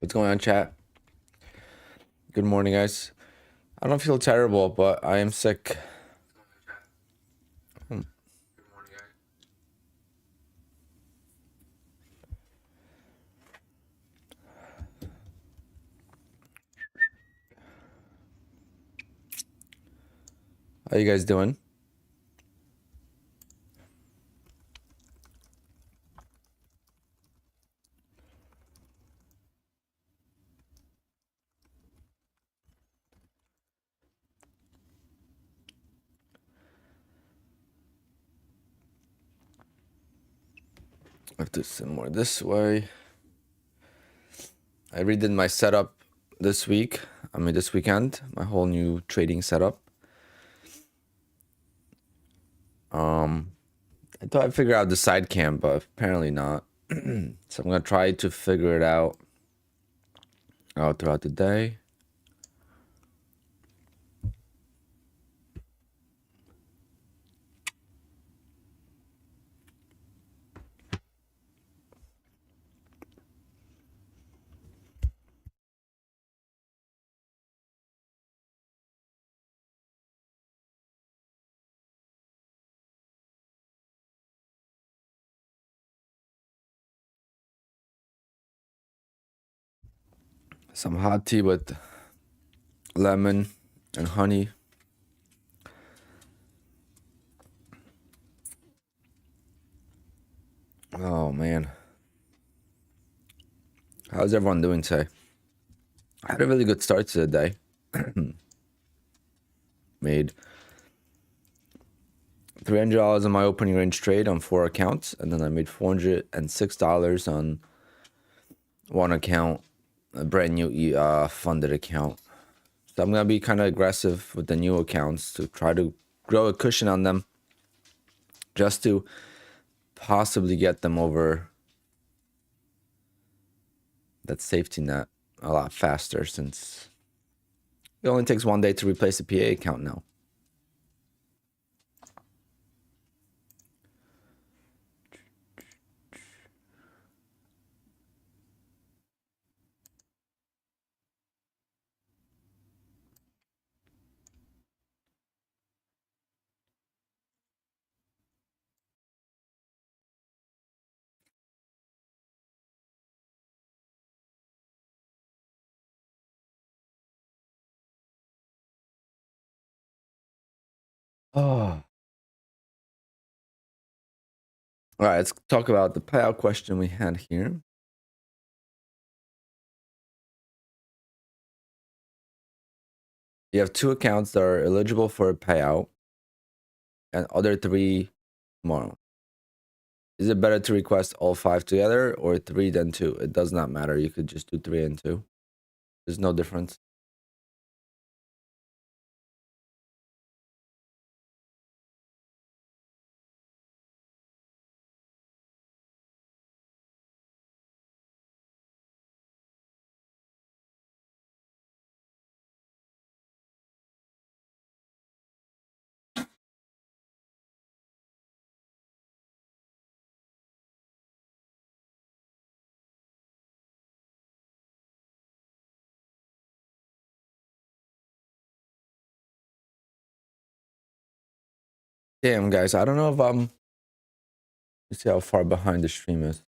What's going on, chat? Good morning, guys. I don't feel terrible, but I am sick. Hmm. How you guys doing? I have to send more this way. I redid my setup this week. This weekend. My whole new trading setup. I thought I'd figure out the side cam, but apparently not. So I'm gonna try to figure it out throughout the day. Some hot tea with lemon and honey. Oh man. How's everyone doing today? I had a really good start to the day. Made $300 on my opening range trade on 4 accounts, and then I made $406 on one account, a brand new funded account. So I'm gonna be kind of aggressive with the new accounts to try to grow a cushion on them, just to possibly get them over that safety net a lot faster, since it only takes 1 day to replace a PA account now. Oh. All right, let's talk about the payout question we had here. You have 2 accounts that are eligible for a payout, and other 3 tomorrow. Is it better to request all 5 together or 3 then 2? It does not matter. You could just do 3 and 2. There's no difference. Damn, guys, I don't know if let's see how far behind the stream is.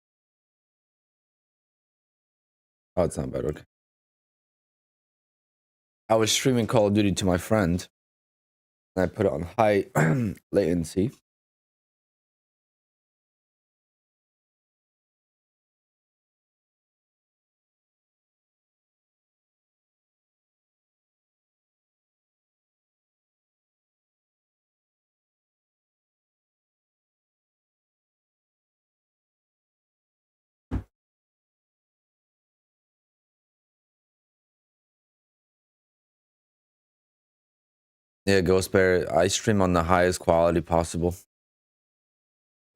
Oh, it's not bad. Okay. I was streaming Call of Duty to my friend, and I put it on high latency. Yeah, Ghost Bear, I stream on the highest quality possible.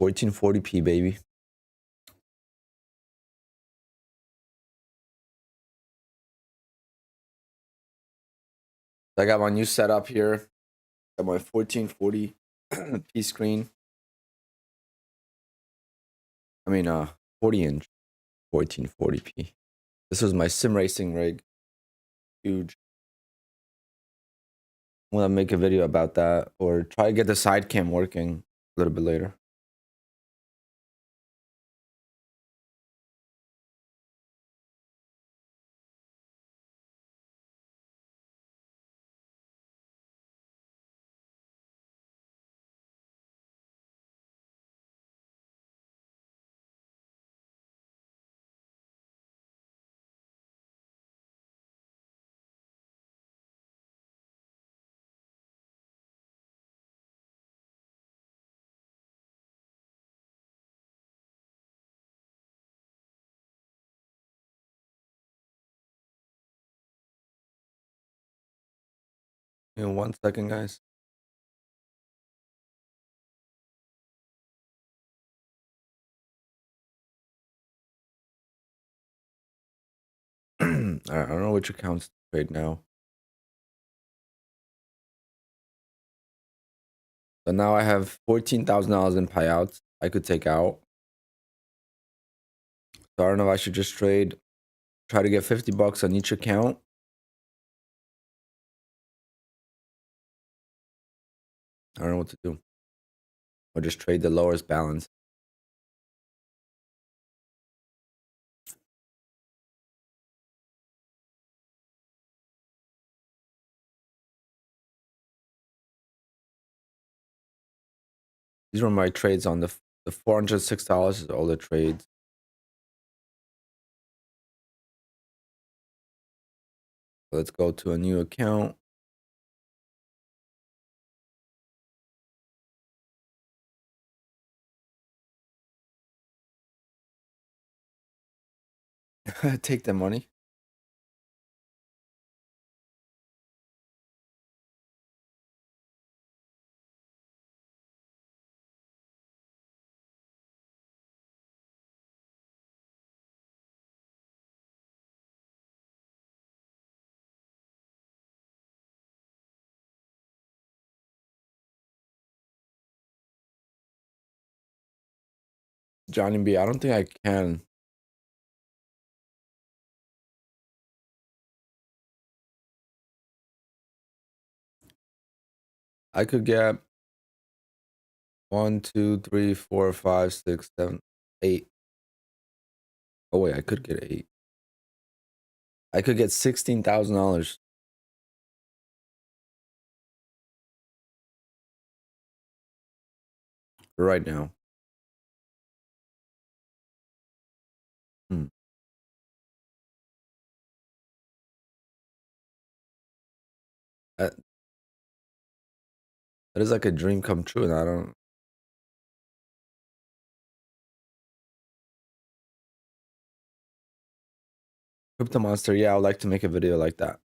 1440p, baby. I got my new setup here. Got my 1440p screen. 40 inch 1440p. This was my sim racing rig. Huge. I'm gonna make a video about that or try to get the side cam working a little bit later. You know, 1 second, guys. I don't know which accounts to trade now. So now I have $14,000 in payouts I could take out. So I don't know if I should just trade, try to get 50 bucks on each account. I don't know what to do. Or just trade the lowest balance. These were my trades on the $406 is all the trades. Let's go to a new account. Take the money. Johnny B, I don't think I can. I could get 1, 2, 3, 4, 5, 6, 7, 8. Oh wait, I could get 8. I could get $16,000 right now. That, that is like a dream come true, and I don't. Crypto Monster, yeah, I would like to make a video like that.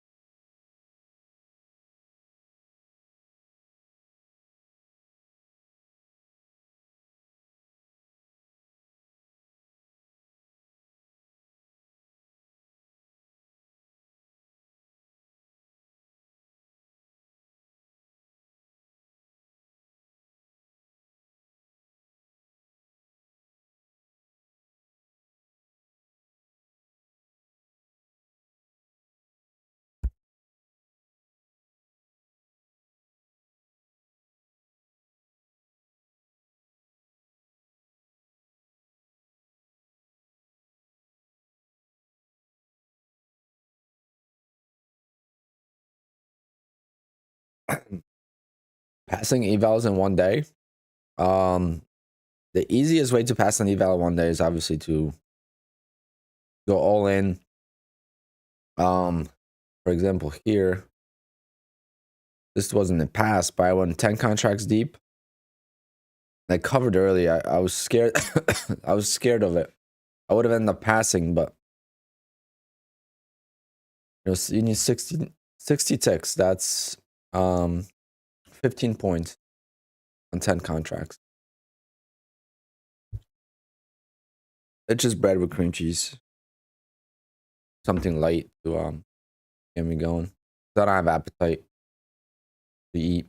Passing evals in 1 day. The easiest way to pass an eval in 1 day is obviously to go all in. For example, here, this wasn't a pass, but I went 10 contracts deep. I covered early. I was scared. I was scared of it. I would have ended up passing, but you need 60 ticks. That's 15 points on 10 contracts. It's just bread with cream cheese. Something light to get me going. I don't have appetite to eat.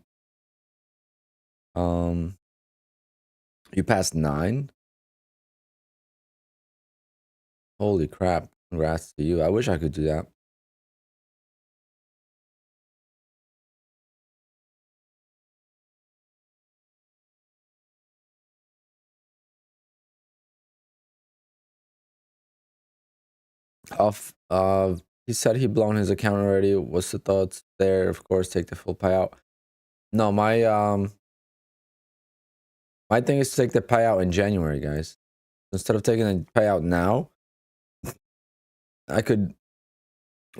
You passed 9. Holy crap. Congrats to you. I wish I could do that. Off. He said he blown his account already. What's the thoughts there? Of course, take the full payout. No, my thing is to take the payout in January, guys. Instead of taking the payout now, I could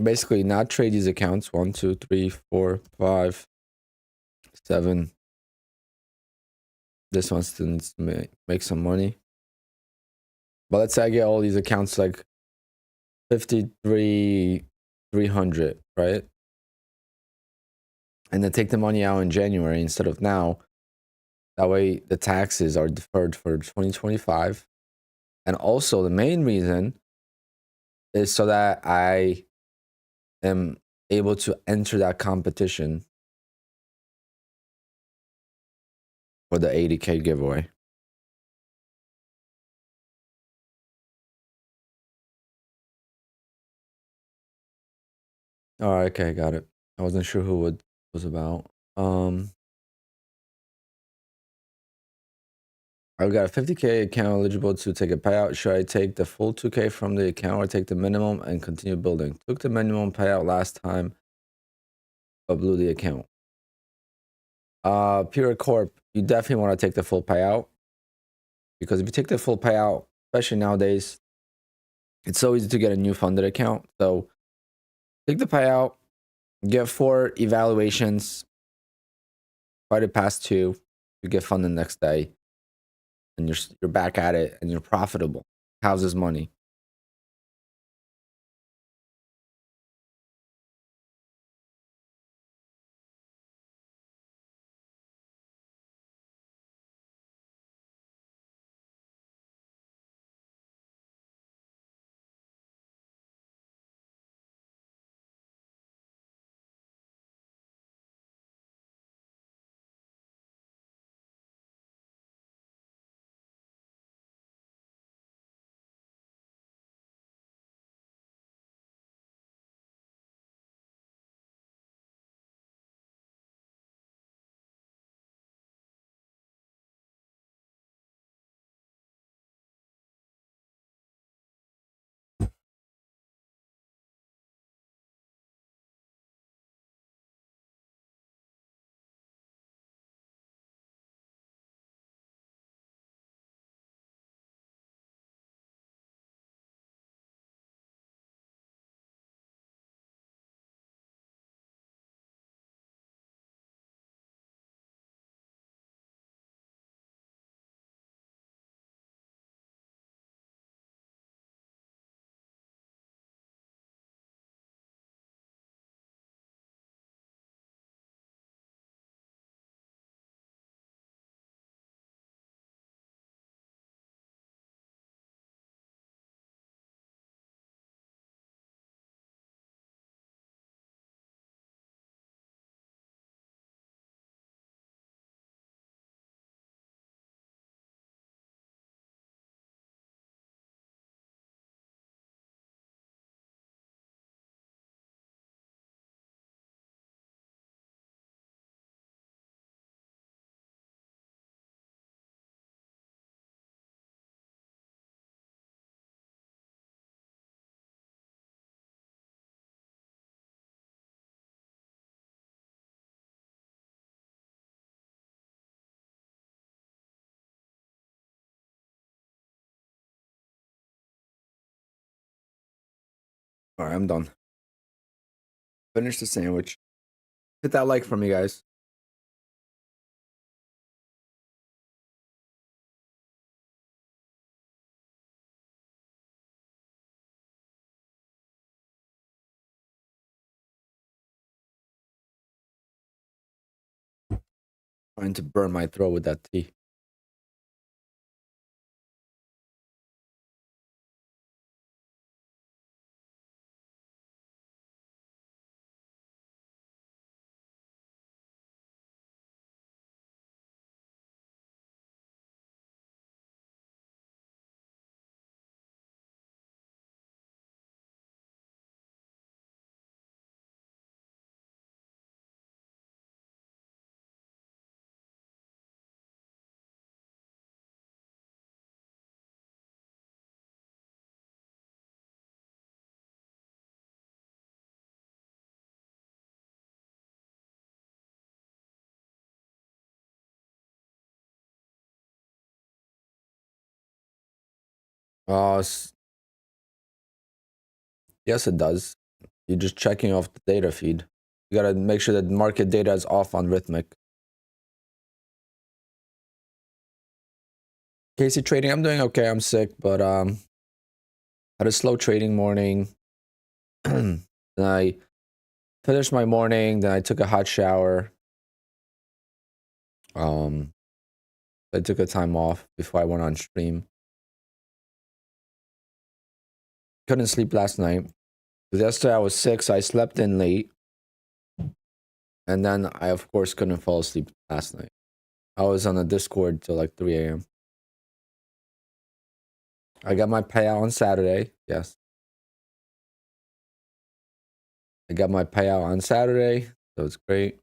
basically not trade these accounts. 1, 2, 3, 4, 5, 7. This one still needs to make some money. But let's say I get all these accounts like 53,300, right? And then take the money out in January instead of now. That way the taxes are deferred for 2025. And also the main reason is so that I am able to enter that competition for the 80K giveaway. All right, okay, got it. I wasn't sure who it was about. I've got a 50K account eligible to take a payout. Should I take the full 2K from the account or take the minimum and continue building? Took the minimum payout last time, but blew the account. Pure Corp, you definitely want to take the full payout, because if you take the full payout, especially nowadays, it's so easy to get a new funded account. So take the payout, get 4 evaluations, try to pass 2, you get funded the next day, and you're back at it and you're profitable. How's this money? All right, I'm done. Finish the sandwich. Hit that like for me, guys. Trying to burn my throat with that tea. Uh, yes, it does. You're just checking off the data feed. You gotta make sure that market data is off on Rithmic. Casey trading, I'm doing okay. I'm sick, but had a slow trading morning. Then I finished my morning. Then I took a hot shower. Um, I took a time off before I went on stream. Couldn't sleep last night because yesterday I was sick, so I slept in late, and then I of course couldn't fall asleep last night. I was on the Discord till like 3 a.m. I got my payout on Saturday. Yes, I got my payout on Saturday, so it's great.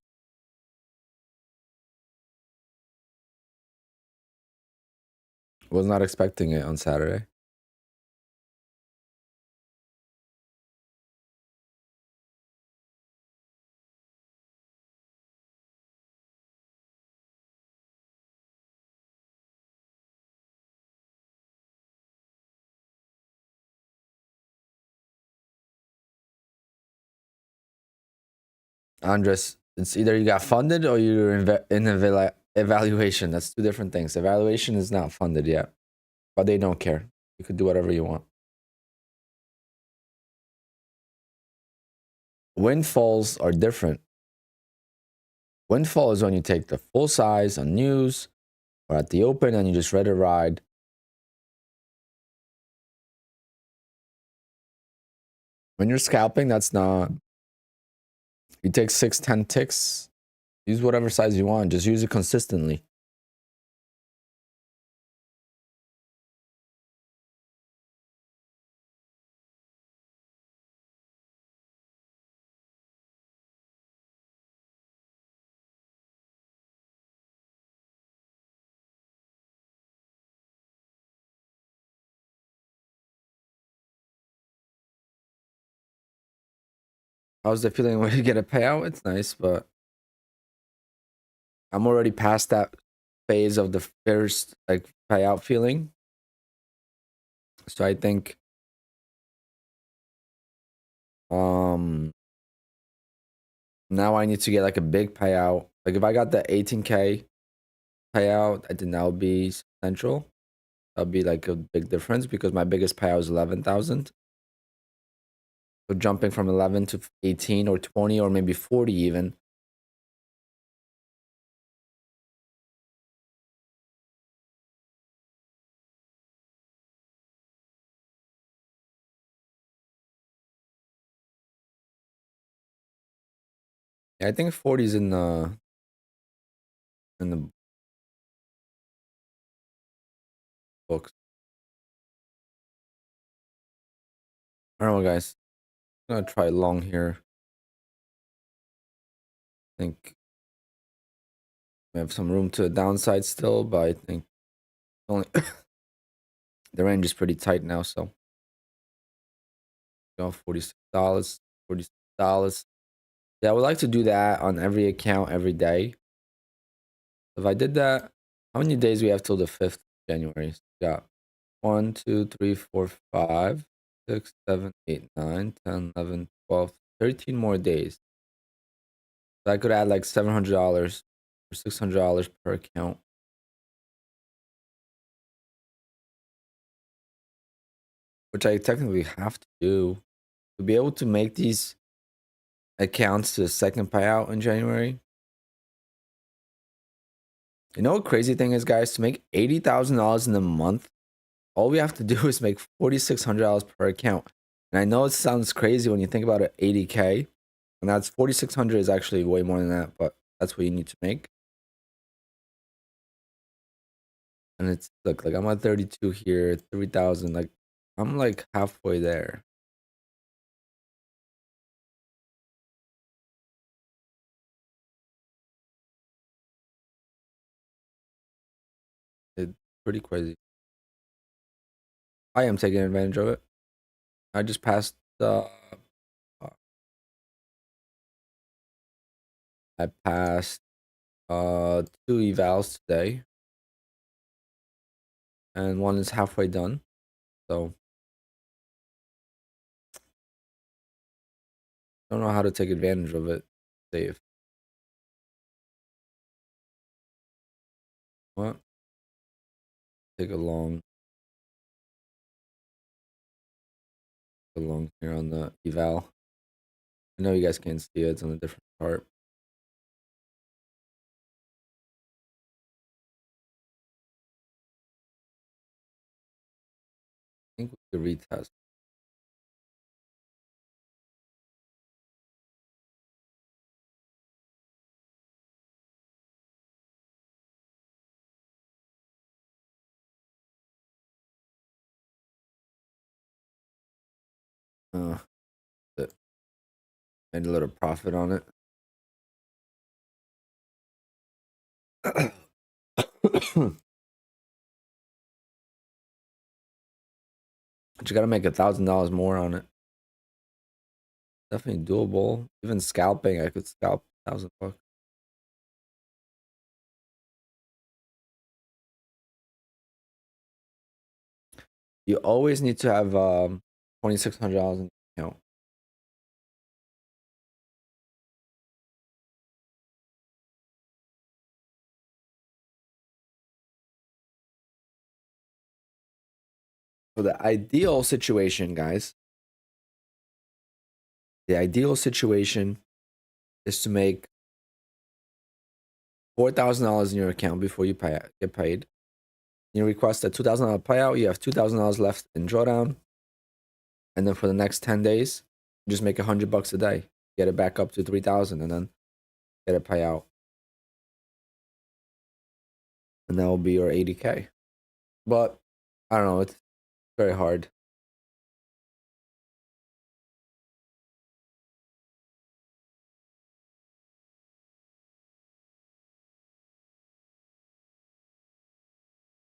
Was not expecting it on Saturday. Andres, it's either you got funded or you're in evaluation. That's two different things. Evaluation is not funded yet, but they don't care. You could do whatever you want. Windfalls are different. Windfall is when you take the full size on news or at the open and you just let it ride. When you're scalping, that's not. You take 6, 10 ticks. Use whatever size you want. Just use it consistently. How's the feeling when you get a payout? It's nice, but I'm already past that phase of the first like payout feeling. So I think um now I need to get like a big payout. Like if I got the 18K payout, I think that would be central. That'll be like a big difference because my biggest payout is 11,000. So jumping from 11 to 18 or 20 or maybe 40 even. Yeah, I think 40 is in the books. I don't know, guys. I'm gonna try long here. I think we have some room to the downside still, but I think only the range is pretty tight now. So go $46, $46. Yeah, I would like to do that on every account every day. If I did that, how many days we have till the 5th of January? So we got 1, 2, 3, 4, 5, 6, 7, 8, 9, 10, 11, 12, 13 more days. So I could add like $700 or $600 per account. Which I technically have to do to be able to make these accounts to the second payout in January. You know what crazy thing is, guys? To make $80,000 in a month, all we have to do is make $4,600 per account. And I know it sounds crazy when you think about it, 80K, and that's 4,600 is actually way more than that, but that's what you need to make. And it's look like I'm at 32 here, 3,000. Like I'm like halfway there. It's pretty crazy. I am taking advantage of it. I just passed uh, I passed 2 evals today, and one is halfway done. so I don't know how to take advantage of it. Save. What? Take a long here on the eval. I know you guys can't see it. It's on a different chart. I think we could retest. Uh, made a little profit on it. But you gotta make $1,000 more on it. Definitely doable. Even scalping, I could scalp $1,000. You always need to have $2,600 in the account. For the ideal situation, guys, the ideal situation is to make $4,000 in your account before you get paid. You request a $2,000 payout. You have $2,000 left in drawdown, and then for the next 10 days, just make $100 a day. Get it back up to 3,000, and then get a payout, and that will be your 80K. But I don't know. It's very hard.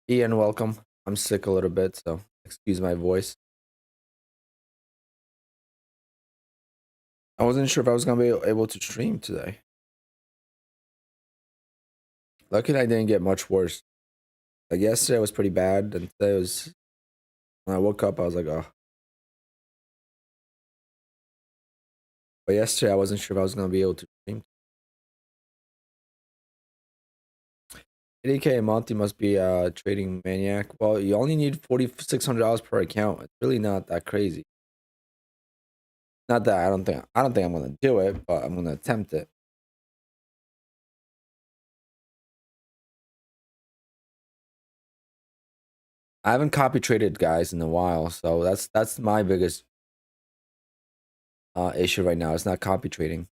Ian, welcome. I'm sick a little bit, so excuse my voice. I wasn't sure if I was gonna be able to stream today. Luckily, I didn't get much worse. Like yesterday was pretty bad, and today was. When I woke up, I was like, oh. But yesterday, I wasn't sure if I was gonna be able to stream. 80K a month, you must be a trading maniac. Well, you only need $4,600 per account. It's really not that crazy. Not that I don't think I'm gonna do it, but I'm gonna attempt it. I haven't copy traded guys in a while, so that's my biggest issue right now. It's not copy trading.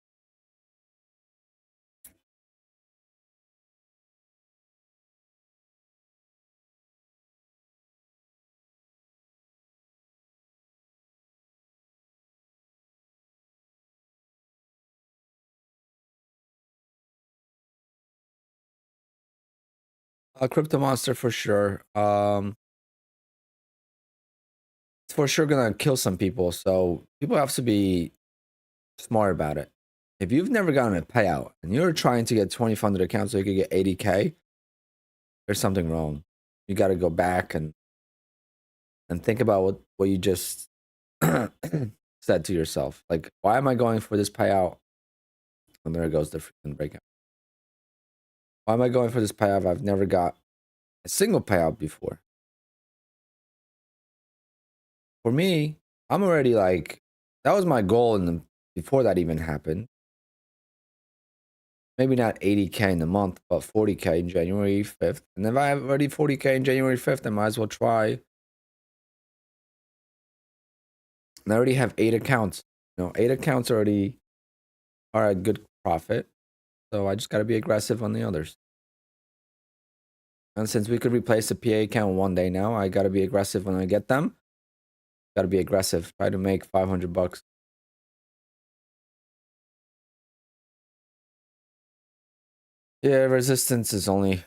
Crypto monster for sure. It's for sure gonna kill some people. So people have to be smart about it. If you've never gotten a payout and you're trying to get 2,500 accounts so you could get 80K, there's something wrong. You got to go back and think about what you just said to yourself. Like, why am I going for this payout? And there goes the freaking breakout. Why am I going for this payout? I've never got a single payout before. For me, I'm already like, that was my goal before that even happened. Maybe not 80K in a month, but 40K in January 5th. And if I have already 40K in January 5th, I might as well try. And I already have 8 accounts. 8 accounts already are a good profit. So I just got to be aggressive on the others. And since we could replace the PA account one day now, I got to be aggressive when I get them. Got to be aggressive. Try to make $500. Yeah, resistance is only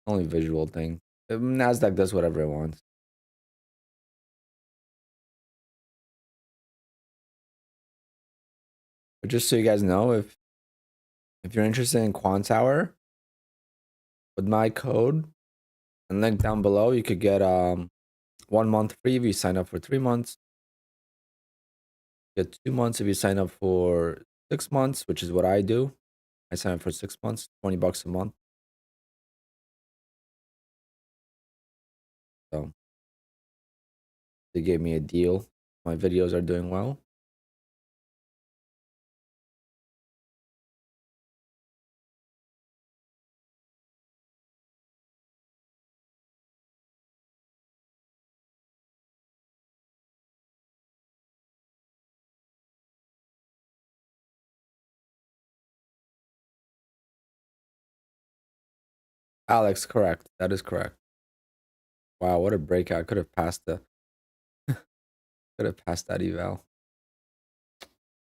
visual thing. Nasdaq does whatever it wants. But just so you guys know, if you're interested in Quant Tower, with my code, And link down below, you could get 1 month free if you sign up for 3 months. Get 2 months if you sign up for 6 months, which is what I do. I sign up for 6 months, $20 a month. So they gave me a deal. My videos are doing well. Alex, correct. That is correct. Wow, what a breakout. Could have passed that eval.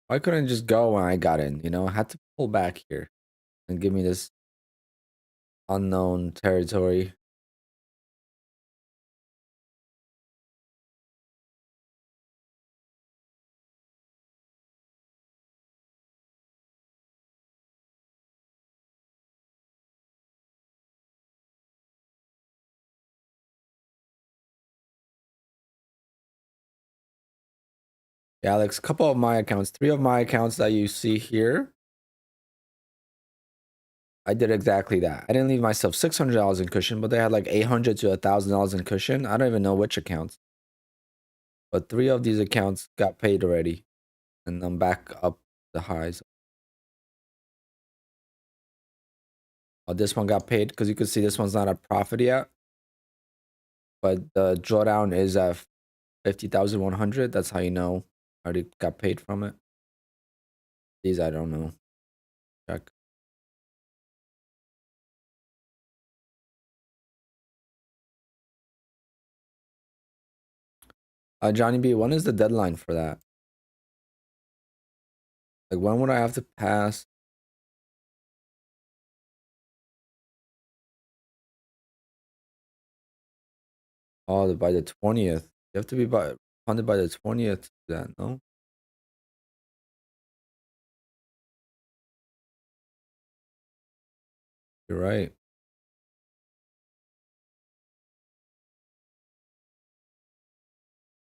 Why couldn't I just go when I got in? You know, I had to pull back here and give me this unknown territory. Yeah, Alex, a couple of my accounts, 3 of my accounts that you see here, I did exactly that. I didn't leave myself $600 in cushion, but they had like $800 to $1,000 in cushion. I don't even know which accounts, but 3 of these accounts got paid already, and I'm back up the highs. Oh, this one got paid because you can see this one's not a profit yet, but the drawdown is at 50,100. That's how you know I already got paid from it. These I don't know. Check. Johnny B, when is the deadline for that? Like, when would I have to pass? Oh, by the 20th. You have to be funded by the 20th. That no? You're right.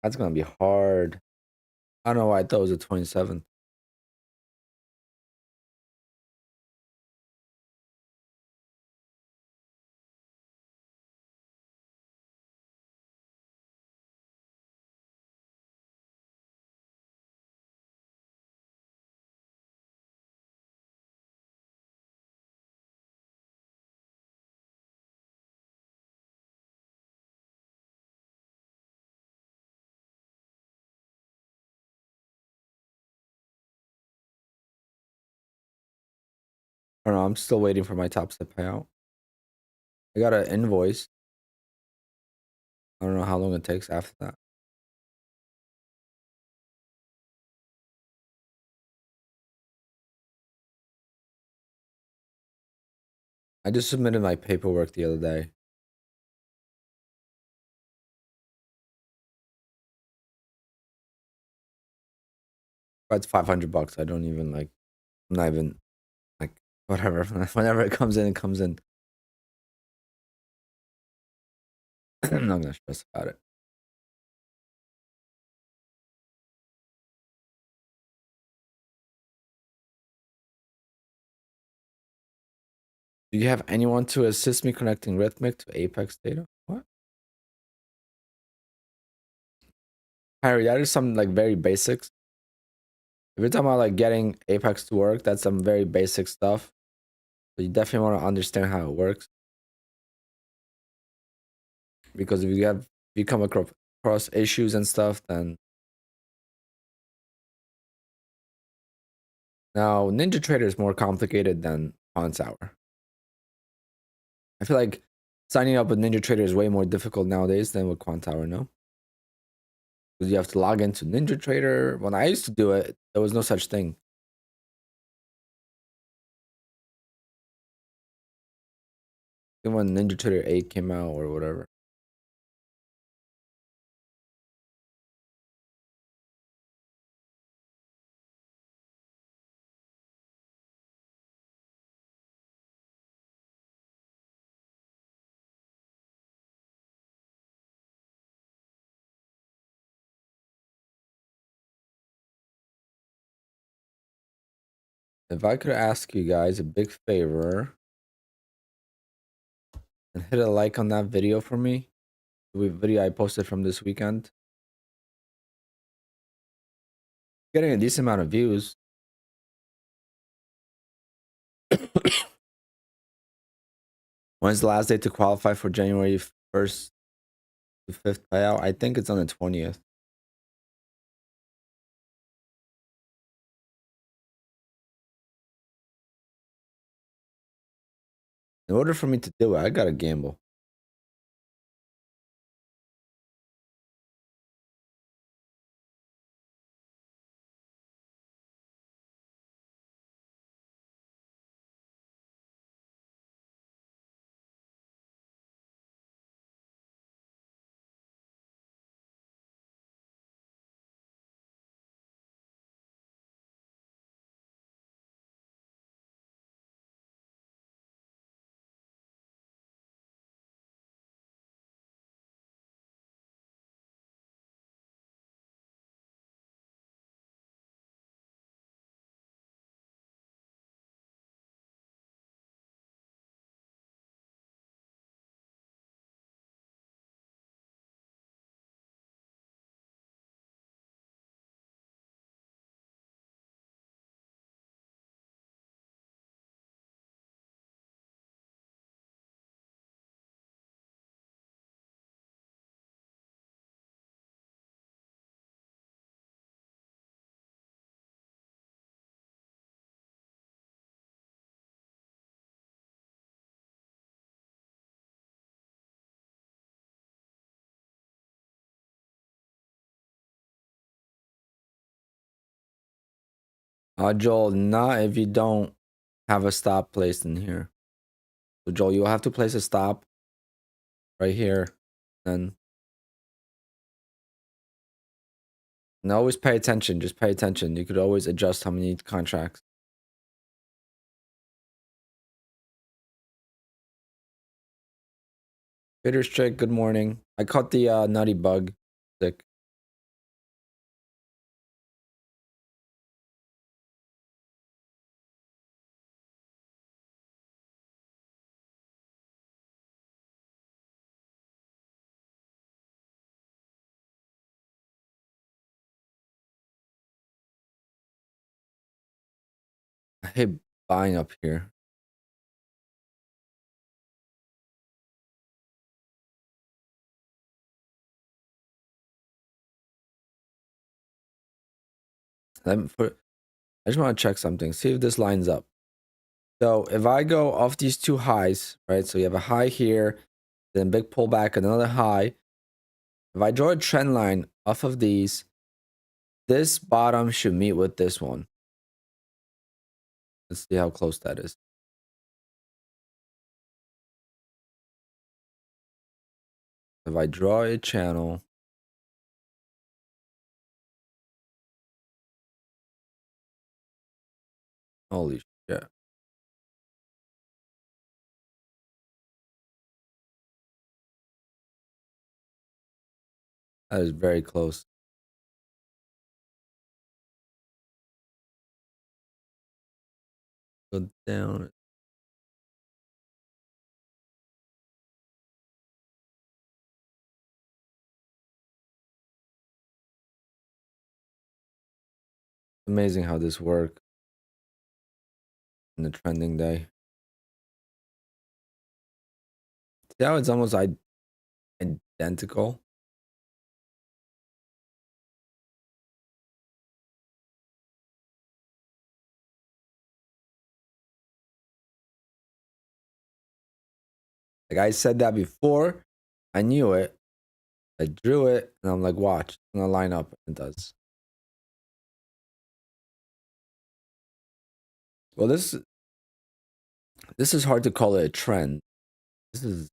That's gonna be hard. I don't know why I thought it was the 27th. I don't know. I'm still waiting for my top step payout. I got an invoice. I don't know how long it takes after that. I just submitted my paperwork the other day. But it's $500. I don't even like. I'm not even like whatever. Whenever it comes in, it comes in. I'm not gonna stress about it. Do you have anyone to assist me connecting rithmic to Apex data? What? Harry, that is some like very basics. If you're talking about like getting Apex to work, that's some very basic stuff. So you definitely want to understand how it works. Because if you come across issues and stuff, then now Ninja Trader is more complicated than Pawn Tower. I feel like signing up with Ninja Trader is way more difficult nowadays than with Quant Tower, no? Because you have to log into Ninja Trader. When I used to do it, there was no such thing. Even when Ninja Trader 8 came out or whatever. If I could ask you guys a big favor and hit a like on that video for me, the video I posted from this weekend, getting a decent amount of views. When's the last day to qualify for January 1st to 5th payout? I think it's on the 20th. In order for me to do it, I gotta gamble. Joel, not if you don't have a stop placed in here. So Joel, you'll have to place a stop right here. Then and always pay attention. Just pay attention. You could always adjust how many contracts. Trader's Trick, good morning. I caught the nutty bug. Sick. I hate buying up here. I just want to check something. See if this lines up. So if I go off these two highs, right? So you have a high here, then big pullback, another high. If I draw a trend line off of these, this bottom should meet with this one. Let's see how close that is. If I draw a channel, holy shit. That is very close. Go down. Amazing how this works in the trending day. See how it's almost identical? Like I said that before, I knew it. I drew it, and I'm like, watch, it's gonna line up. It does. Well, this is hard to call it a trend. This is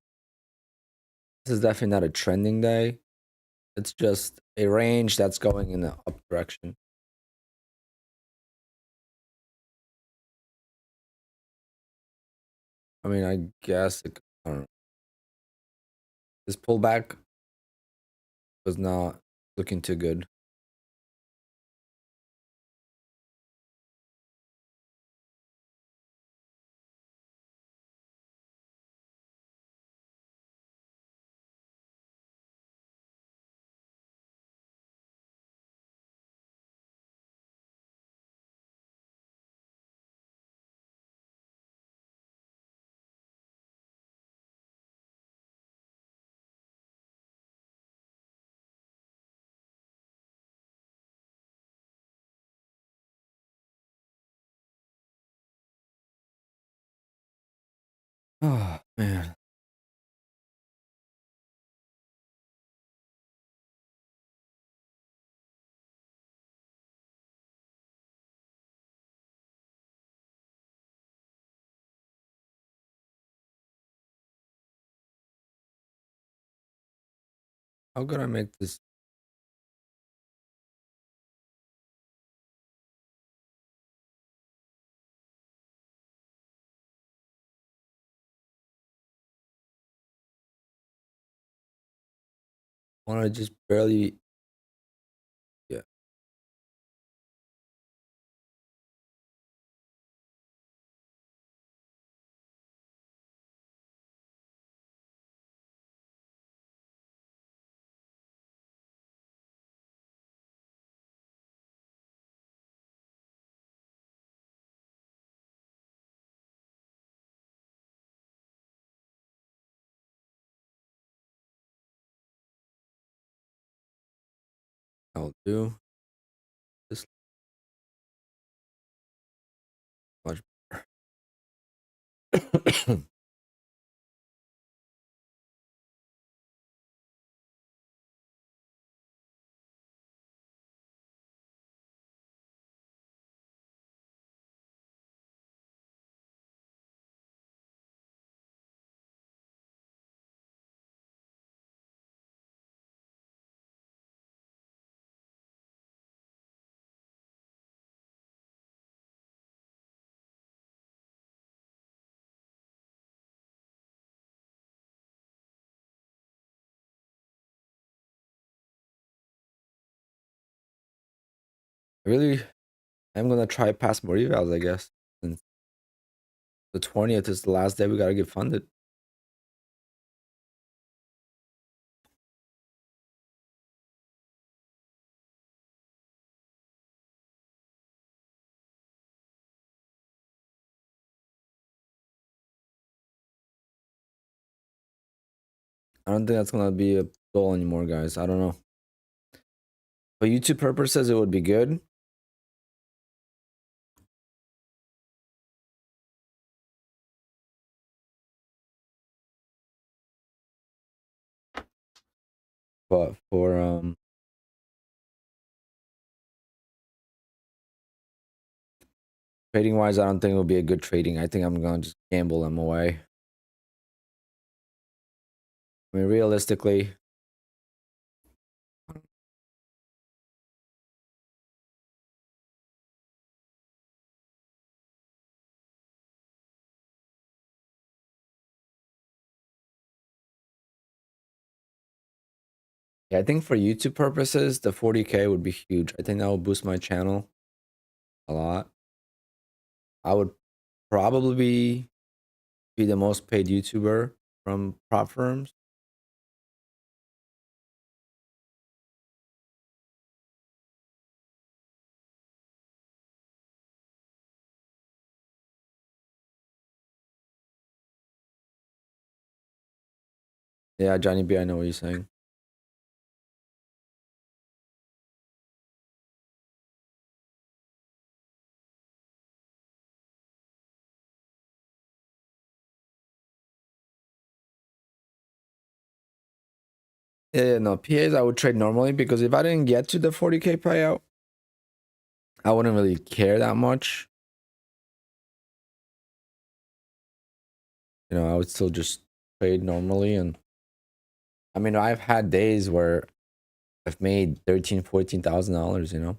definitely not a trending day. It's just a range that's going in the up direction. I mean, I guess I don't know. This pullback was not looking too good. Oh man. How could I make this? Want to just barely? Yeah. I'll do this much. Really, I'm gonna try pass more evals, I guess. Since the 20th is the last day we gotta get funded. I don't think that's gonna be a goal anymore, guys. I don't know. For YouTube purposes, it would be good. But for trading wise, I don't think it will be a good trading. I think I'm gonna just gamble them away. I mean, realistically, yeah, I think for YouTube purposes, the 40K would be huge. I think that would boost my channel a lot. I would probably be the most paid YouTuber from prop firms. Yeah, Johnny B, I know what you're saying. Yeah, no, PAs I would trade normally because if I didn't get to the 40K payout, I wouldn't really care that much. You know, I would still just trade normally. And I mean, I've had days where I've made $13,000-14,000, you know.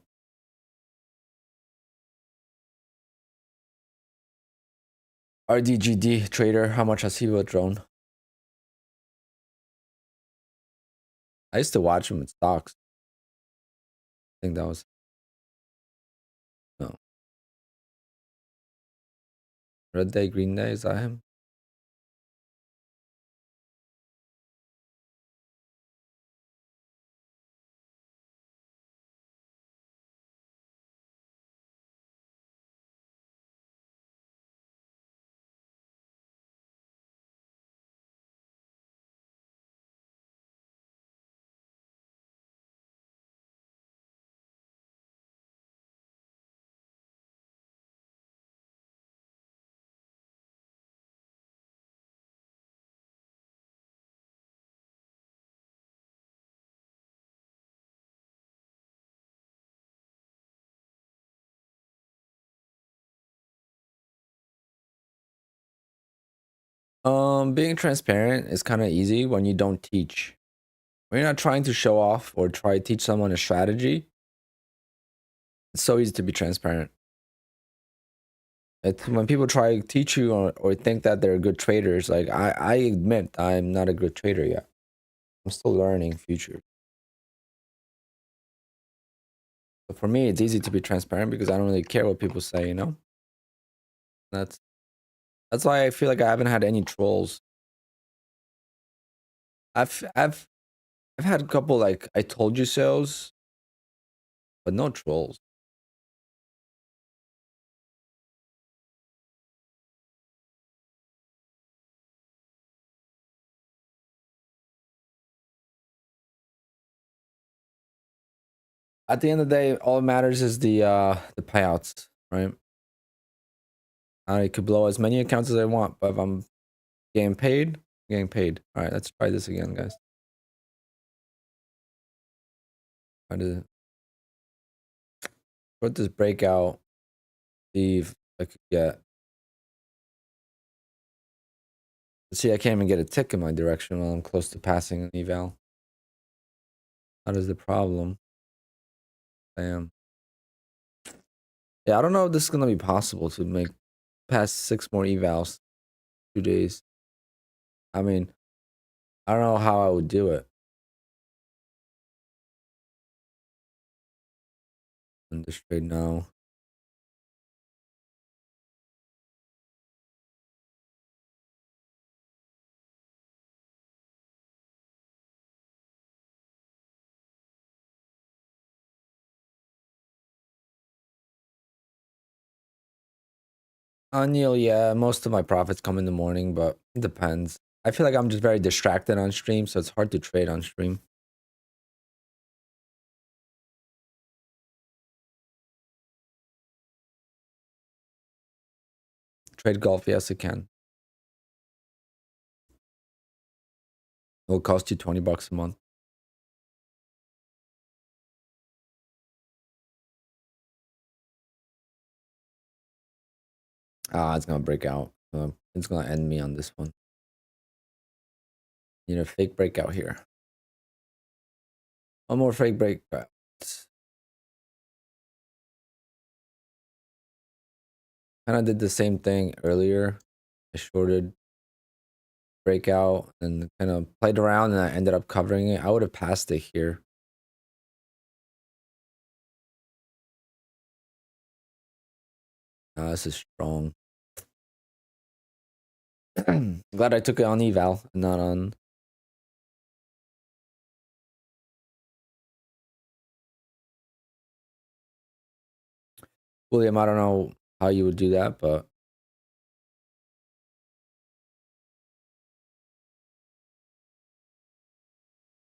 RDGD trader, how much has he withdrawn? I used to watch him in stocks. I think that was no Red Day, Green Day. Is that him? Being transparent is kind of easy when you don't teach. When you're not trying to show off or try to teach someone a strategy, it's so easy to be transparent. It's when people try to teach you or think that they're good traders. Like I admit I'm not a good trader yet. I'm still learning future. But for me, it's easy to be transparent because I don't really care what people say, you know? That's that's why I feel like I haven't had any trolls. I've had a couple like I told you so's, but no trolls. At the end of the day, all that matters is the payouts, right? I could blow as many accounts as I want, but if I'm getting paid, I'm getting paid. All right, let's try this again, guys. Try to put this breakout. See if I could get. See, I can't even get a tick in my direction while I'm close to passing an eval. That is the problem. Damn. Yeah, I don't know if this is gonna be possible to make past 6 more evals 2 days. I mean, I don't know how I would do it. In this trade now. On Neil, yeah, most of my profits come in the morning, but it depends. I feel like I'm just very distracted on stream, so it's hard to trade on stream. Trade golf, yes, it can. It'll cost you 20 bucks a month. Ah, it's gonna break out. It's gonna end me on this one. Need a fake breakout here. One more fake breakout. Kind of did the same thing earlier. I shorted breakout and kind of played around and I ended up covering it. I would have passed it here. This is strong. Glad I took it on eval, not on. William, I don't know how you would do that, but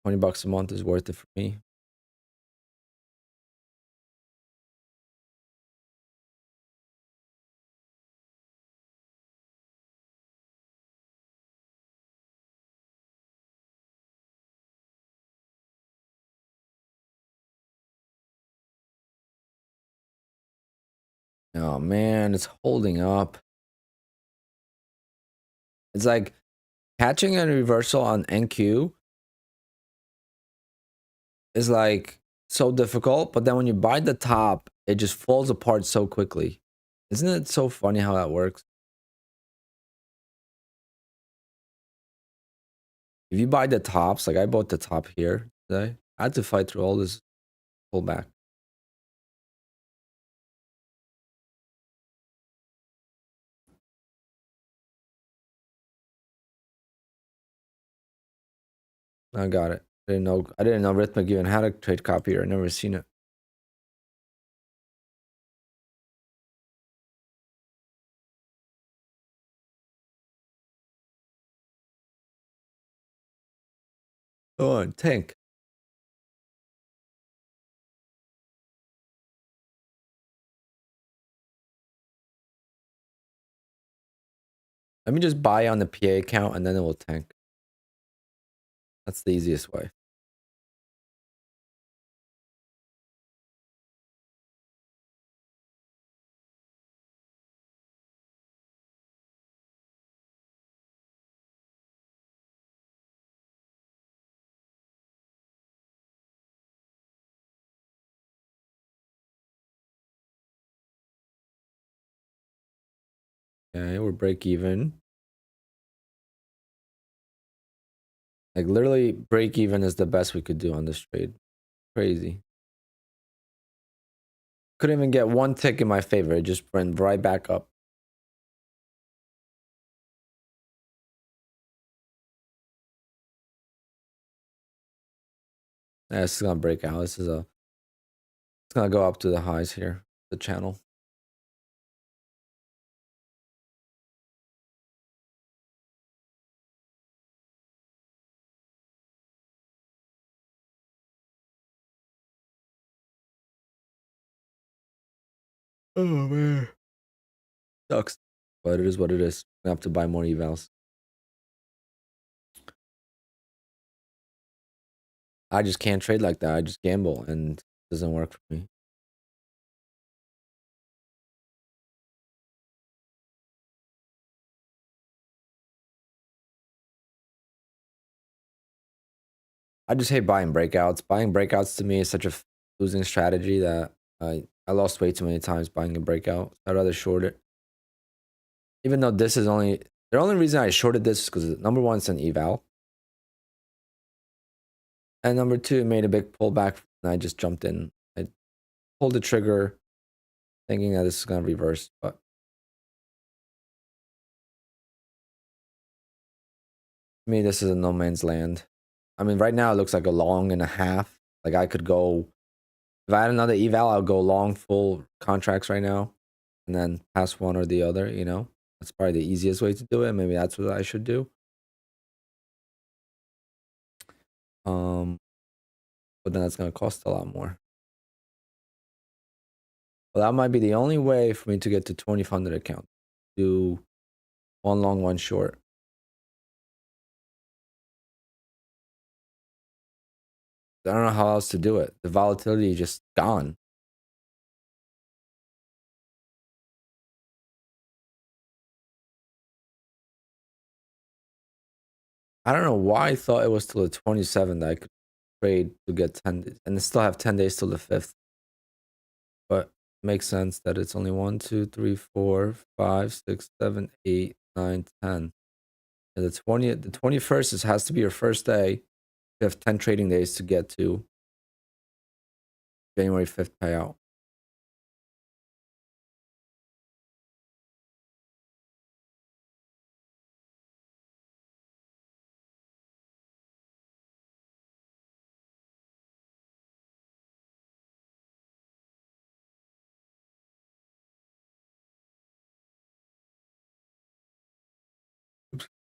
20 bucks a month is worth it for me. Oh man, it's holding up. It's like catching a reversal on NQ is like so difficult, but then when you buy the top, it just falls apart so quickly. Isn't it so funny how that works? If you buy the tops, like I bought the top here today, I had to fight through all this pullback. I got it. I didn't know Rithmic even had a trade copier. I never seen it. Oh, and tank. Let me just buy on the PA account and then it will tank. That's the easiest way. Okay, we're break even. Like literally break even is the best we could do on this trade. Crazy. Couldn't even get one tick in my favor. It just went right back up. Yeah, this is gonna break out. It's gonna go up to the highs here, the channel. Oh man. Sucks. But it is what it is. I have to buy more evals. I just can't trade like that. I just gamble and it doesn't work for me. I just hate buying breakouts. Buying breakouts to me is such a losing strategy that I lost way too many times buying a breakout. I'd rather short it. Even though this is only the only reason I shorted this is because number one, it's an eval. And number two, it made a big pullback and I just jumped in. I pulled the trigger thinking that this is gonna reverse, but to me, this is a no man's land. I mean, right now it looks like a long and a half. Like I could go if I had another eval, I'll go long full contracts right now and then pass one or the other, you know? That's probably the easiest way to do it. Maybe that's what I should do. Um, but then that's gonna cost a lot more. Well, that might be the only way for me to get to 20 funded account. Do one long, one short. I don't know how else to do it. The volatility is just gone. I don't know why I thought it was till the 27th that I could trade to get 10 days and still have 10 days till the 5th. But it makes sense that it's only 1, 2, 3, 4, 5, 6, 7, 8, 9, 10. And the 20th, the 21st has to be your first day. You have 10 trading days to get to January 5th payout.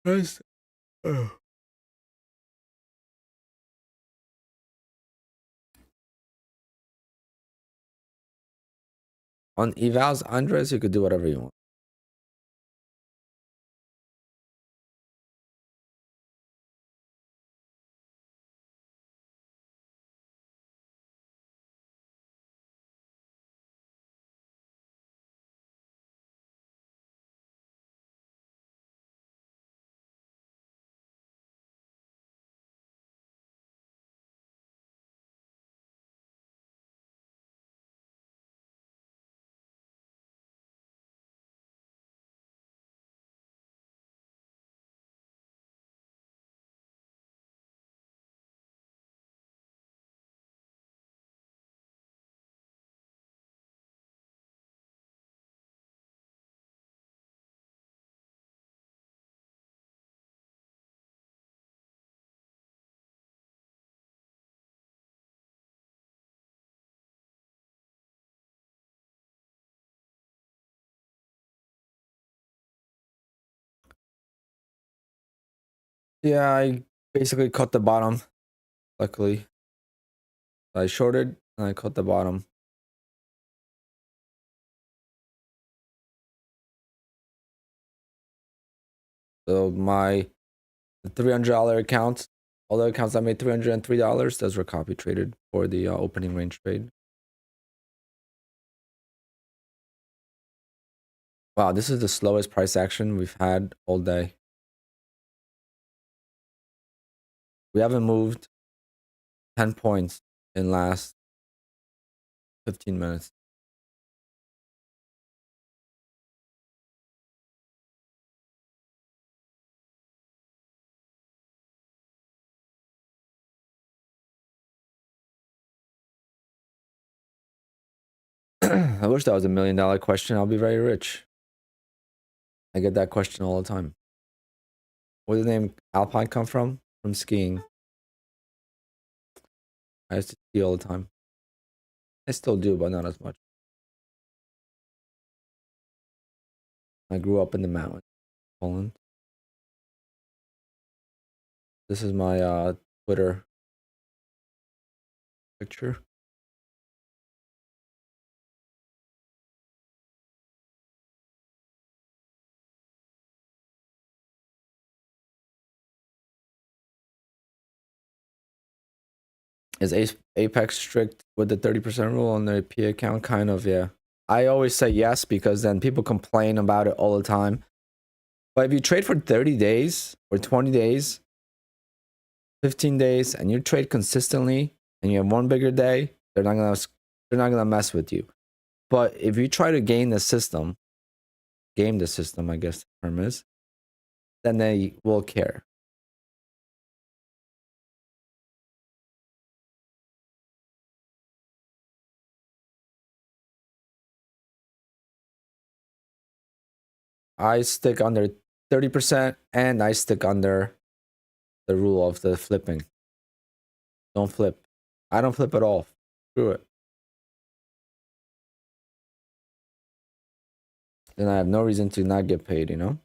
Nice. Oh. On evals, Andres, you could do whatever you want. Yeah, I basically cut the bottom. Luckily, I shorted and I cut the bottom. So my $300 account, all the accounts I made $303, those were copy traded for the opening range trade. Wow, this is the slowest price action we've had all day. We haven't moved 10 points in last 15 minutes. I wish that was $1 million question. I'll be very rich. I get that question all the time. Where did the name Alpine come from? From skiing. I used to ski all the time. I still do, but not as much. I grew up in the mountains, Poland. This is my Twitter picture. Is Apex strict with the 30% rule on the P account? Kind of, yeah. I always say yes because then people complain about it all the time. But if you trade for 30 days or 20 days, 15 days, and you trade consistently and you have one bigger day, they're not gonna mess with you. But if you try to game the system, I guess the term is, then they will care. I stick under 30% and I stick under the rule of the flipping. Don't flip. I don't flip at all. Screw it. Then I have no reason to not get paid, you know?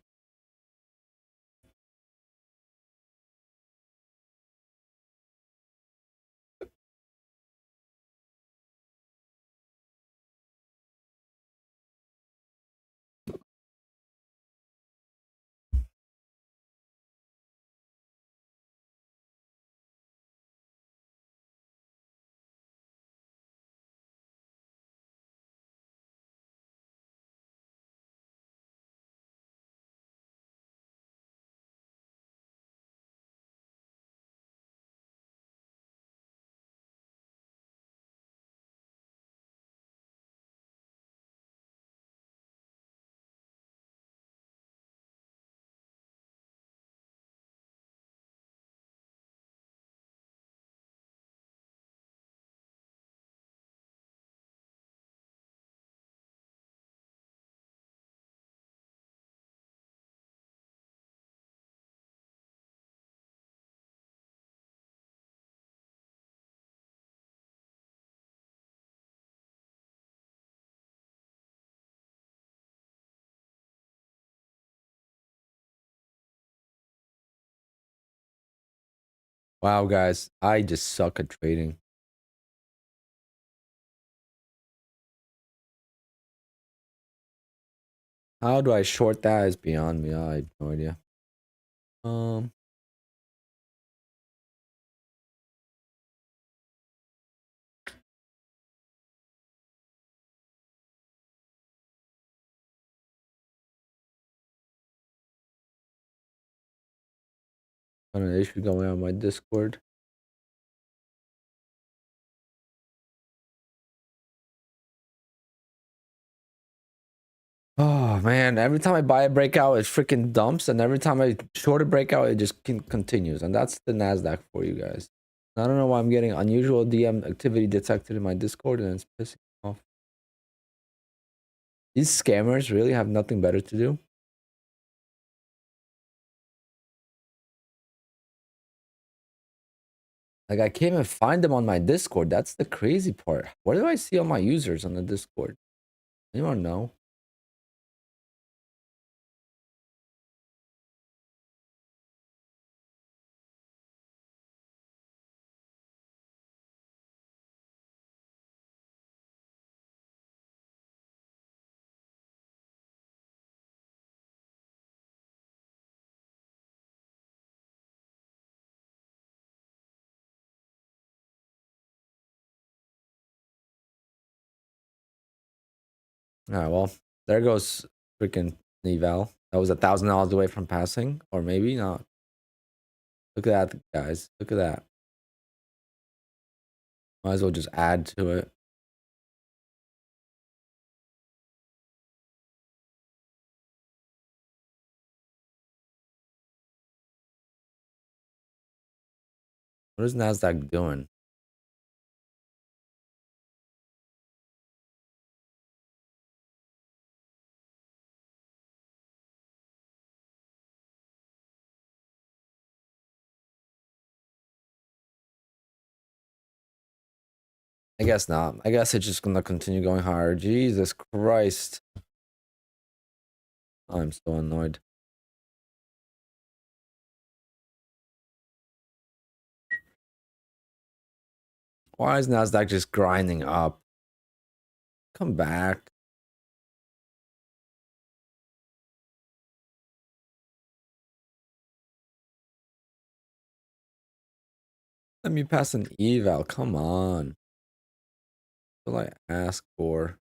Wow, guys, I just suck at trading. How do I short that is beyond me. I have no idea. Um, an issue going on my Discord. Oh man, every time I buy a breakout, it freaking dumps, and every time I short a breakout, it just continues. And that's the Nasdaq for you guys. I don't know why I'm getting unusual DM activity detected in my Discord, and it's pissing me off. These scammers really have nothing better to do. Like, I can't even find them on my Discord. That's the crazy part. What do I see on my users on the Discord? Anyone know? Ah, well, there goes freaking Eval. That was $1,000 away from passing, or maybe not. Look at that, guys. Look at that. Might as well just add to it. What is Nasdaq doing? I guess not. I guess it's just gonna continue going higher. Jesus Christ. I'm so annoyed. Why is Nasdaq just grinding up? Come back. Let me pass an eval. Come on. What will I ask for?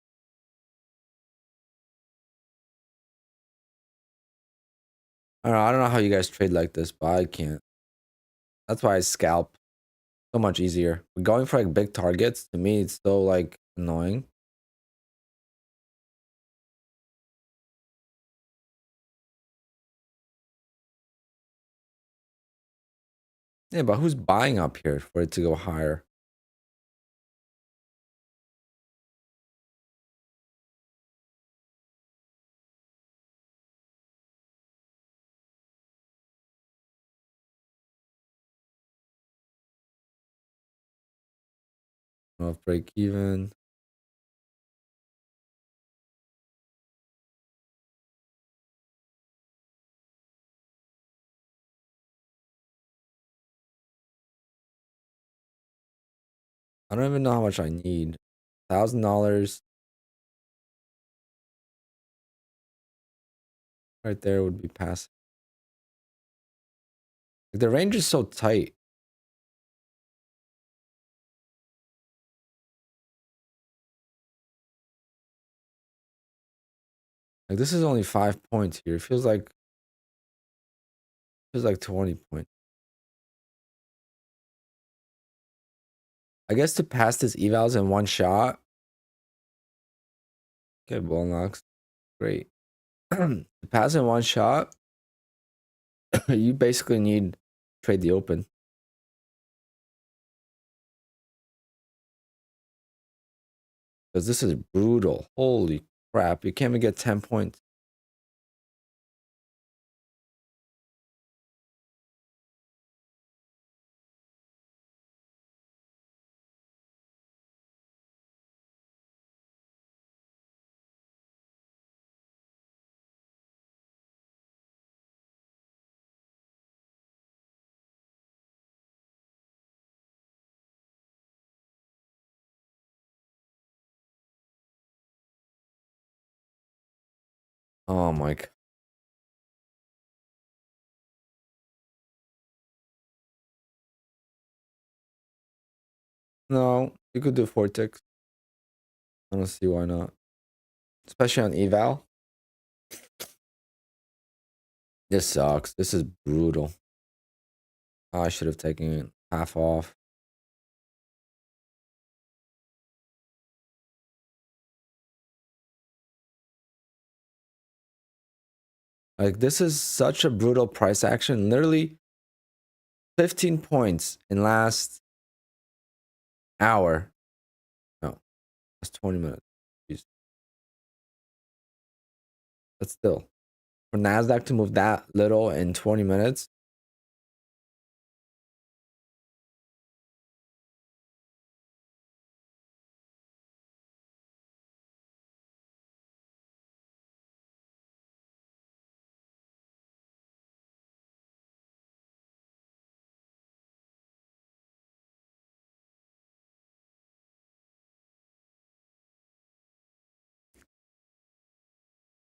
I don't know how you guys trade like this, but I can't. That's why I scalp. So much easier. But going for like big targets, to me, it's so like annoying. Yeah, but who's buying up here for it to go higher? Off break even. I don't even know how much I need. $1,000 right there would be passive. Like, the range is so tight. Like this is only 5 points here. It feels like 20 points. I guess to pass this evals in one shot. Okay, ball knocks. Great. To pass in one shot, you basically need trade the open. Because this is brutal. Holy crap. You can't even get 10 points. Oh my god. No, you could do 4 ticks. I don't see why not. Especially on eval. This sucks. This is brutal. I should have taken half off. Like, this is such a brutal price action. Literally 15 points in last hour. No, that's 20 minutes. Jeez. But still, for Nasdaq to move that little in 20 minutes.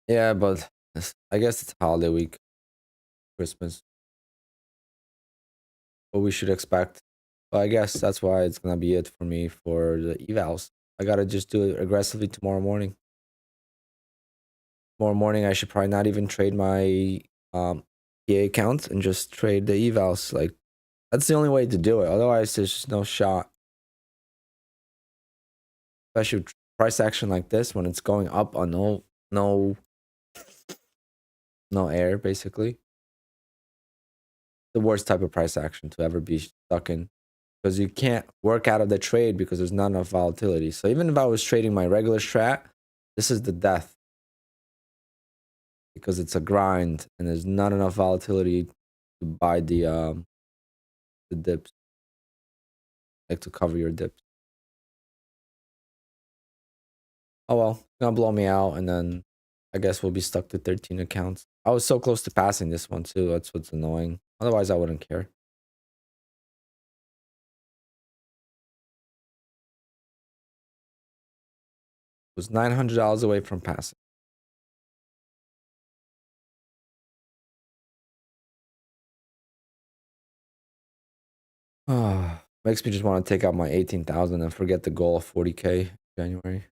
Yeah, but I guess it's holiday week, Christmas. What we should expect. But I guess that's why it's gonna be it for me for the evals. I gotta just do it aggressively tomorrow morning. Tomorrow morning, I should probably not even trade my PA accounts and just trade the evals. Like, that's the only way to do it. Otherwise, there's just no shot. Especially with price action like this when it's going up on no air, basically. The worst type of price action to ever be stuck in. Because you can't work out of the trade because there's not enough volatility. So even if I was trading my regular strat, this is the death. Because it's a grind and there's not enough volatility to buy the dips. Like to cover your dips. Oh well, it's gonna blow me out, and then I guess we'll be stuck to 13 accounts. I was so close to passing this one too. That's what's annoying. Otherwise, I wouldn't care. It was $900 away from passing. Makes me just want to take out my 18,000 and forget the goal of 40K January.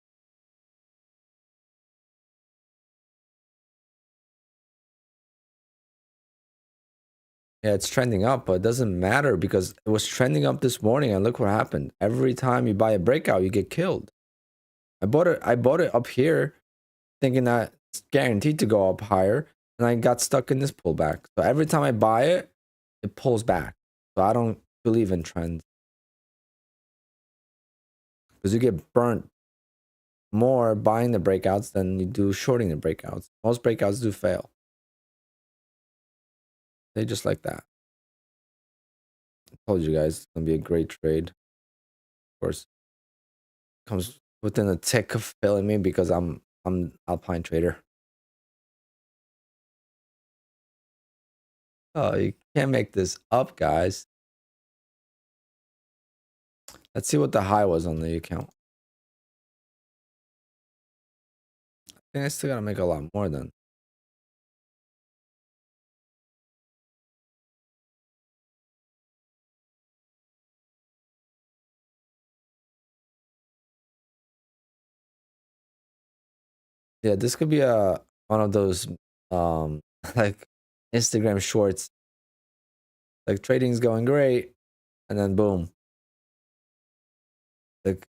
Yeah, it's trending up, but it doesn't matter because it was trending up this morning, and look what happened. Every time you buy a breakout, you get killed. I bought it up here thinking that it's guaranteed to go up higher, and I got stuck in this pullback. So every time I buy it, it pulls back. So I don't believe in trends because you get burnt more buying the breakouts than you do shorting the breakouts. Most breakouts do fail. They just like that. I told you guys it's gonna be a great trade. Of course, comes within a tick of failing me because I'm Alpine trader. Oh, you can't make this up, guys. Let's see what the high was on the account. I think I still gotta make a lot more then. Yeah, this could be a one of those like Instagram shorts. Like trading's going great, and then boom. Like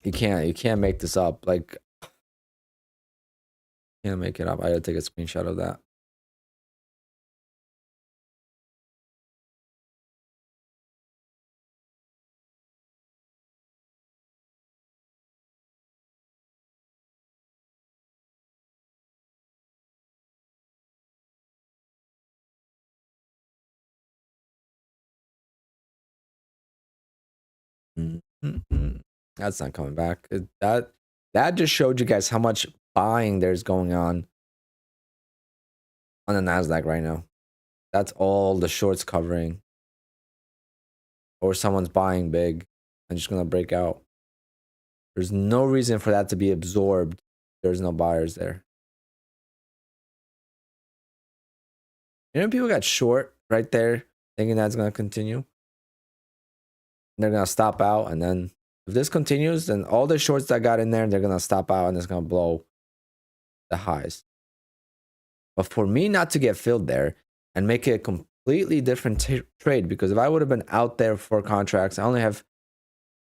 you can't make this up. Like can't make it up. I gotta take a screenshot of that. Mm. That's not coming back. That just showed you guys how much buying there's going on the Nasdaq right now. That's all the shorts covering, or someone's buying big and just gonna break out. There's no reason for that to be absorbed. There's no buyers there. You know, people got short right there, thinking that's gonna continue. They're gonna stop out, and then if this continues, then all the shorts that got in there, they're gonna stop out, and it's gonna blow the highs. But for me not to get filled there and make it a completely different trade, because if I would have been out there for contracts, I only have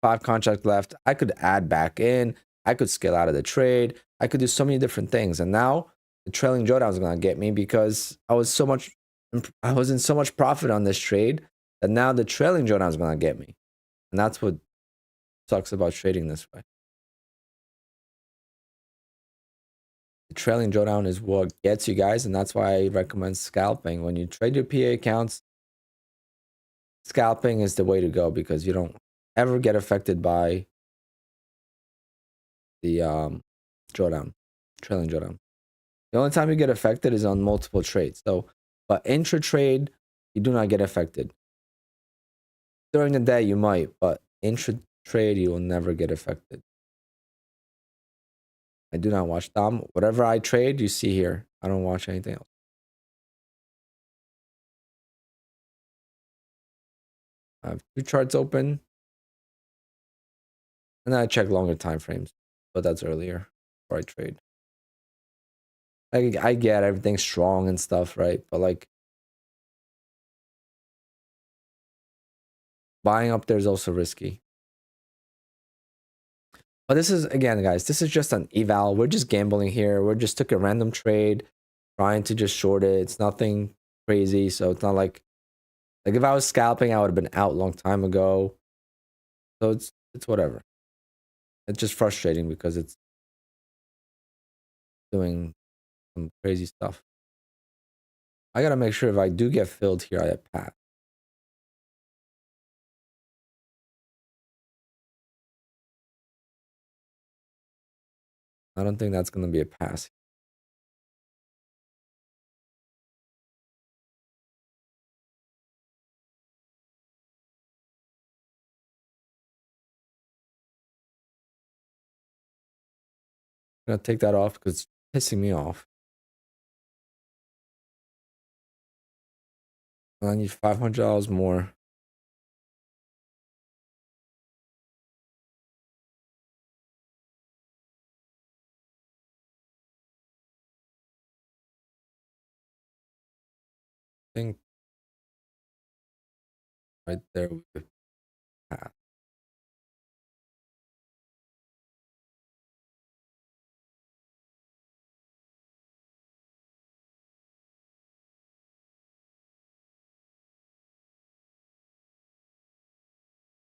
5 contracts left. I could add back in. I could scale out of the trade. I could do so many different things. And now the trailing drawdown is gonna get me because I was in so much profit on this trade that now the trailing drawdown is gonna get me. And that's what sucks about trading this way. The trailing drawdown is what gets you guys, and that's why I recommend scalping. When you trade your PA accounts, scalping is the way to go because you don't ever get affected by the drawdown, trailing drawdown. The only time you get affected is on multiple trades. So, but intra trade, you do not get affected. During the day, you might, but intra trade, you will never get affected. I do not watch them. Whatever I trade, you see here. I don't watch anything else. I have 2 charts open, and then I check longer time frames, but that's earlier before I trade. I get everything's strong and stuff, right? But like buying up there is also risky. But this is, again, guys, this is just an eval. We're just gambling here. We just took a random trade, trying to just short it. It's nothing crazy. So it's not like if I was scalping, I would have been out a long time ago. So it's whatever. It's just frustrating because it's doing some crazy stuff. I gotta make sure if I do get filled here, I pass. I don't think that's gonna be a pass. I'm gonna take that off because it's pissing me off. I need $500 more. I think right there we could pass.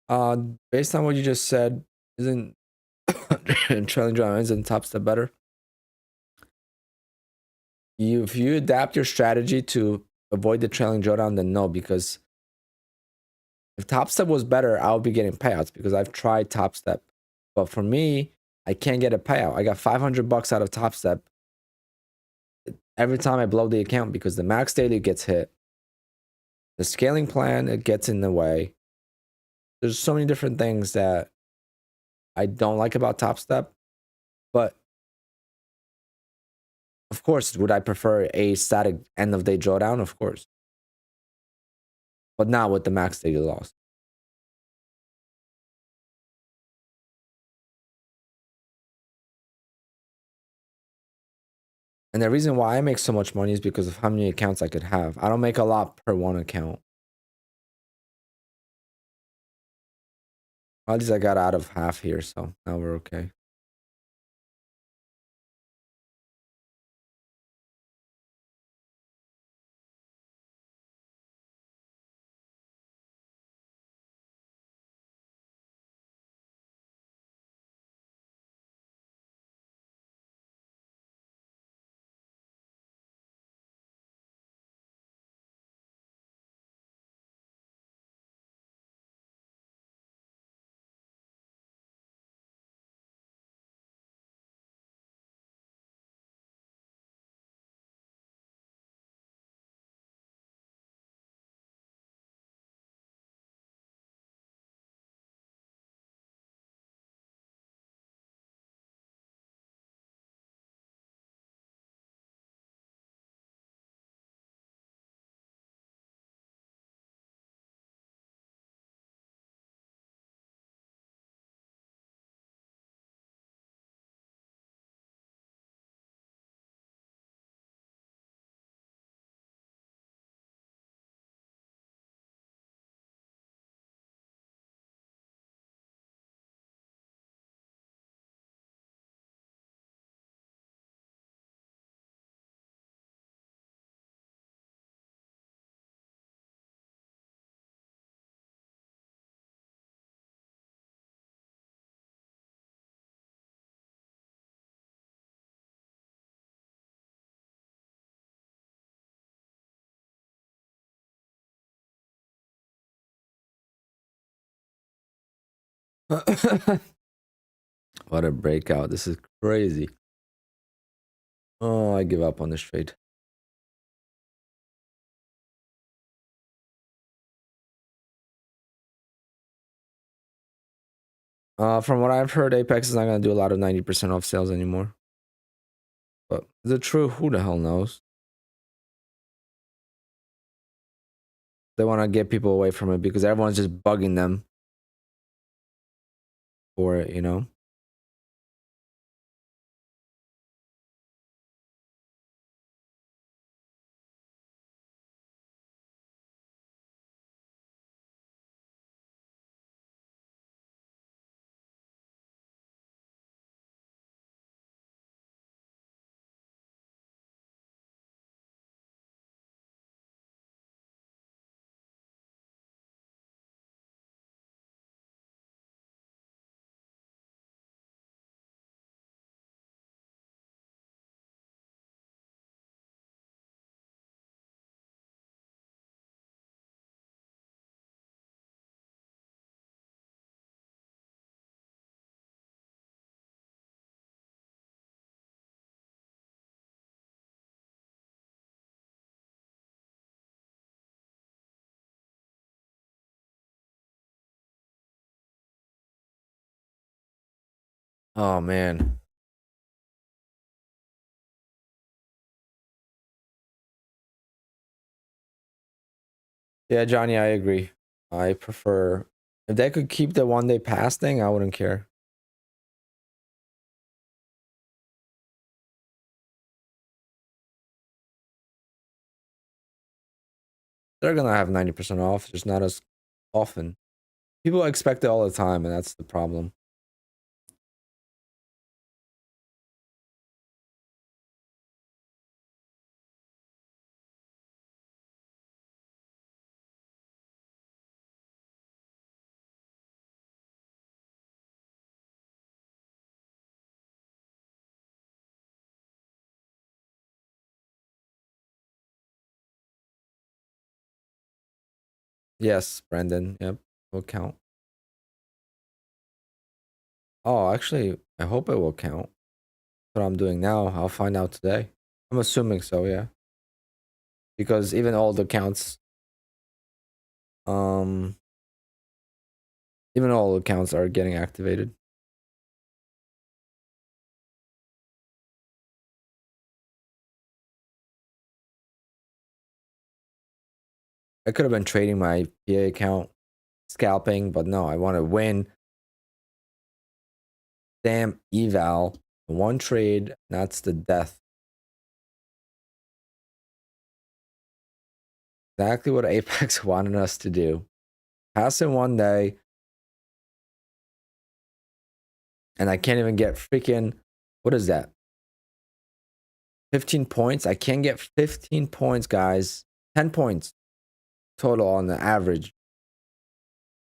Uh, Based on what you just said, isn't trailing drawdown isn't top step better? If you adapt your strategy to avoid the trailing drawdown, then no, because if top step was better, I would be getting payouts because I've tried top step. But for me, I can't get a payout. I got $500 out of top step every time I blow the account because the max daily gets hit. The scaling plan, it gets in the way. There's so many different things that I don't like about top step. But of course, would I prefer a static end of day drawdown? Of course. But not with the max daily loss. And the reason why I make so much money is because of how many accounts I could have. I don't make a lot per one account. At least I got out of half here, so now we're okay. What a breakout. This is crazy. Oh, I give up on this trade. From what I've heard, Apex is not going to do a lot of 90% off sales anymore. But is it true? Who the hell knows? They want to get people away from it because everyone's just bugging them for it, you know? Oh man. Yeah, Johnny, I agree. I prefer if they could keep the 1 day pass thing, I wouldn't care. They're gonna have 90% off, just not as often. People expect it all the time, and that's the problem. Yes, Brandon. Yep, will count. Oh, actually, I hope it will count. What I'm doing now, I'll find out today. I'm assuming so, yeah. Because even old accounts, um, even old accounts are getting activated. I could have been trading my PA account, scalping, but no, I want to win. Damn eval, one trade, that's the death. Exactly what Apex wanted us to do. Pass in 1 day, and I can't even get freaking, what is that? 15 points? I can't get 15 points, guys. 10 points total on the average.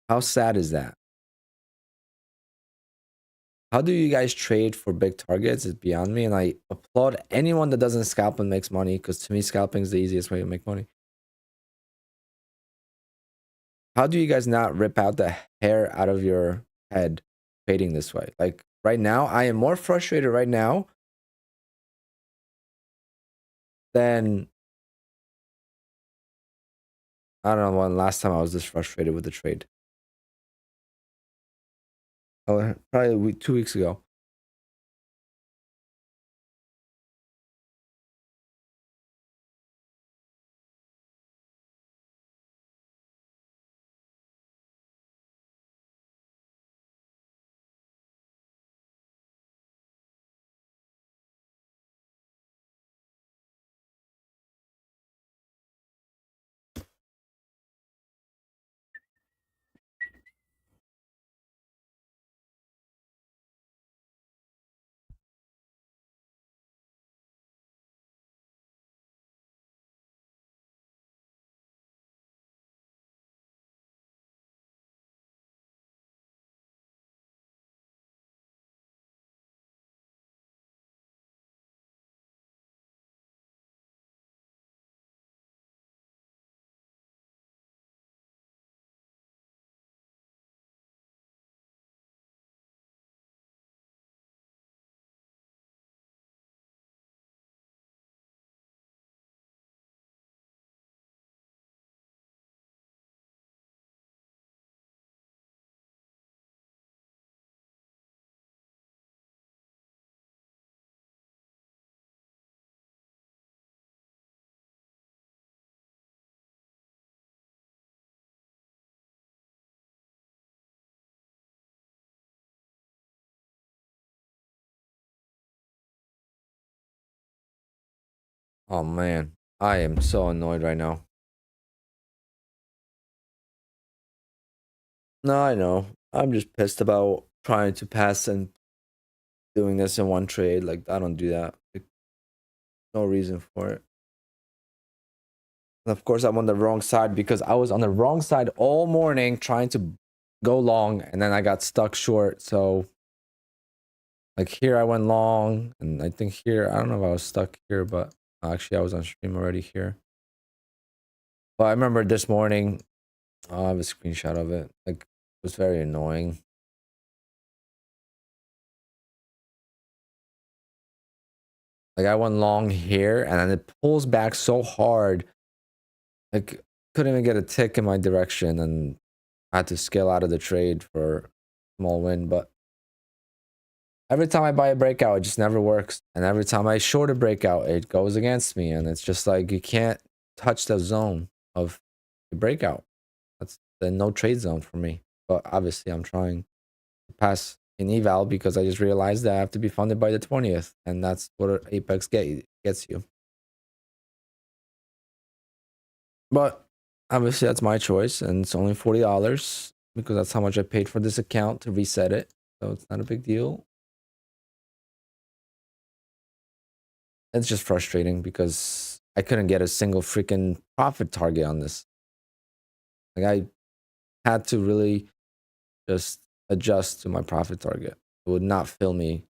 How sad is that? How do you guys trade for big targets? It's beyond me, and I applaud anyone that doesn't scalp and makes money, because to me, scalping is the easiest way to make money. How do you guys not rip out the hair out of your head trading this way? Like right now, I am more frustrated right now than I don't know when last time I was this frustrated with the trade. Oh, probably 2 weeks ago. Oh man, I am so annoyed right now. No, I know. I'm just pissed about trying to pass and doing this in one trade. Like I don't do that. Like, no reason for it. And of course, I'm on the wrong side because I was on the wrong side all morning trying to go long, and then I got stuck short. So, like here, I went long, and I think here, I don't know if I was stuck here, but actually, I was on stream already here. But I remember this morning, I have a screenshot of it. Like, it was very annoying. Like, I went long here, and then it pulls back so hard. Like, couldn't even get a tick in my direction, and I had to scale out of the trade for a small win, but Every time I buy a breakout, it just never works. And every time I short a breakout, it goes against me. And it's just like you can't touch the zone of the breakout. That's the no trade zone for me. But obviously, I'm trying to pass an eval because I just realized that I have to be funded by the 20th. And that's what Apex gets you. But obviously, that's my choice. And it's only $40 because that's how much I paid for this account to reset it. So it's not a big deal. It's just frustrating because I couldn't get a single freaking profit target on this. Like I had to really just adjust to my profit target. It would not fill me.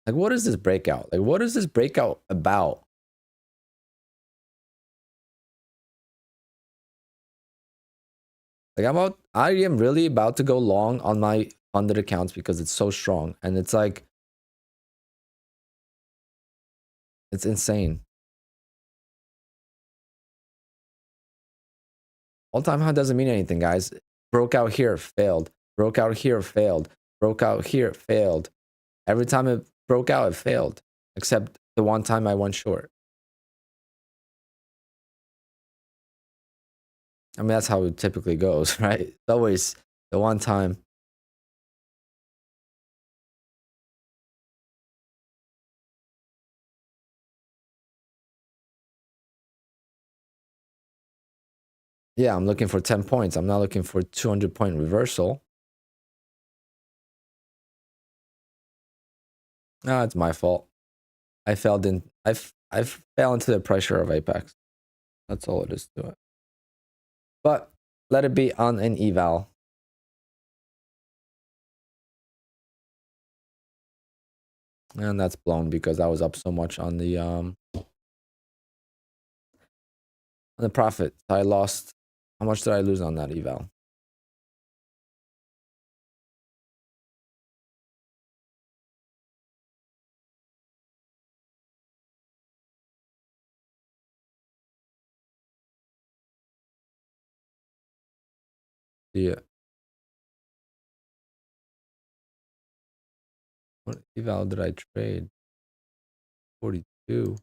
Like, what is this breakout? Like, what is this breakout about? Like, I am really about to go long on my funded accounts because it's so strong. And it's like, it's insane. All-time high doesn't mean anything, guys. Broke out here, failed. Broke out here, failed. Broke out here, failed. Every time it broke out, it failed. Except the one time I went short. I mean, that's how it typically goes, right? It's always the one time. Yeah, I'm looking for 10 points. I'm not looking for 200-point reversal. No, it's my fault. I fell into the pressure of Apex. That's all it is to it. But let it be on an eval. And that's blown because I was up so much on the profit. I lost. How much did I lose on that eval? Yeah. What eval did I trade? 42.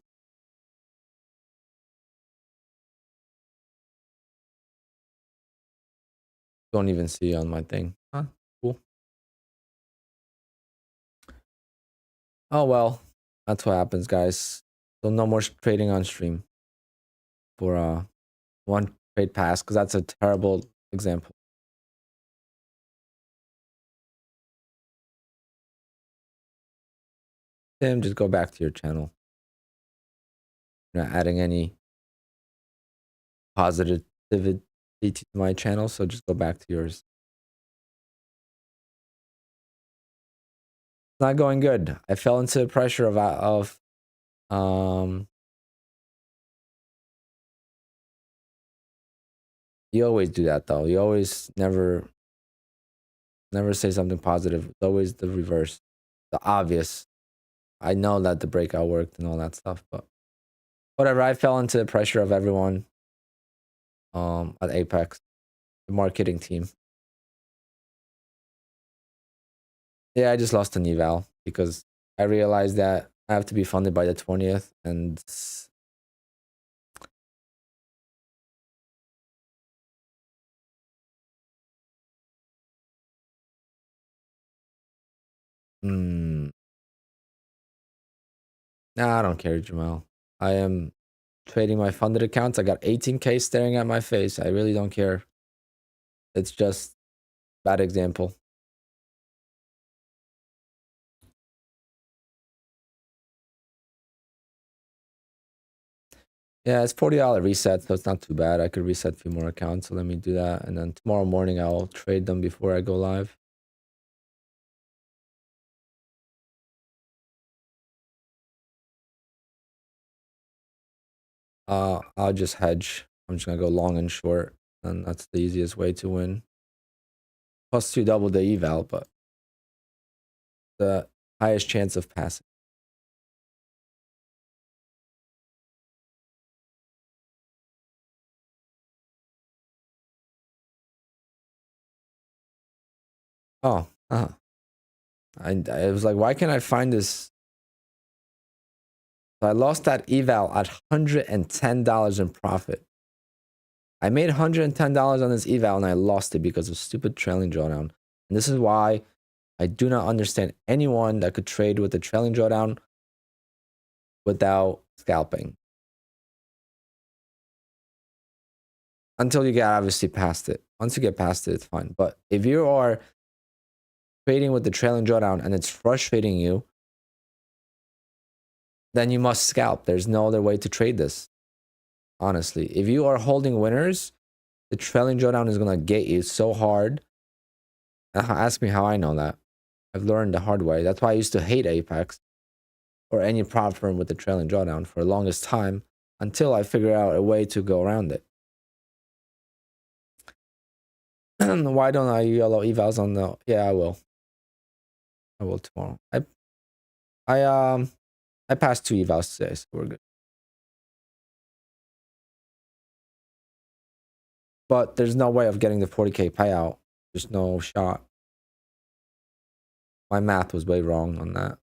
Don't even see on my thing. Huh? Cool. Oh well. That's what happens, guys. So no more trading on stream for one trade pass because that's a terrible example. Tim, just go back to your channel. You're not adding any positivity to my channel, so just go back to yours. It's not going good. I fell into the pressure of you always do that though. You always never say something positive. It's always the reverse. The obvious. I know that the breakout worked and all that stuff, but whatever. I fell into the pressure of everyone at Apex, the marketing team. Yeah, I just lost an eval because I realized that I have to be funded by the 20th and nah, I don't care, Jamal. I am trading my funded accounts. I got 18K staring at my face. I really don't care. It's just bad example. Yeah, it's $40 reset, so it's not too bad. I could reset a few more accounts, so let me do that. And then tomorrow morning, I'll trade them before I go live. I'll just hedge. I'm just gonna go long and short, and that's the easiest way to win. Plus 2 double the eval, but the highest chance of passing. Oh, I was like, why can't I find this? So I lost that eval at $110 in profit. I made $110 on this eval and I lost it because of stupid trailing drawdown. And this is why I do not understand anyone that could trade with the trailing drawdown without scalping. Until you get obviously past it. Once you get past it, it's fine. But if you are trading with the trailing drawdown and it's frustrating you, then you must scalp. There's no other way to trade this. Honestly, if you are holding winners, the trailing drawdown is gonna get you so hard. Ask me how I know that. I've learned the hard way. That's why I used to hate Apex or any prop firm with the trailing drawdown for the longest time until I figured out a way to go around it. Why don't I yellow evals on the? Yeah, I will. I will tomorrow. I passed 2 evals today, so we're good. But there's no way of getting the 40k payout. There's no shot. My math was way wrong on that.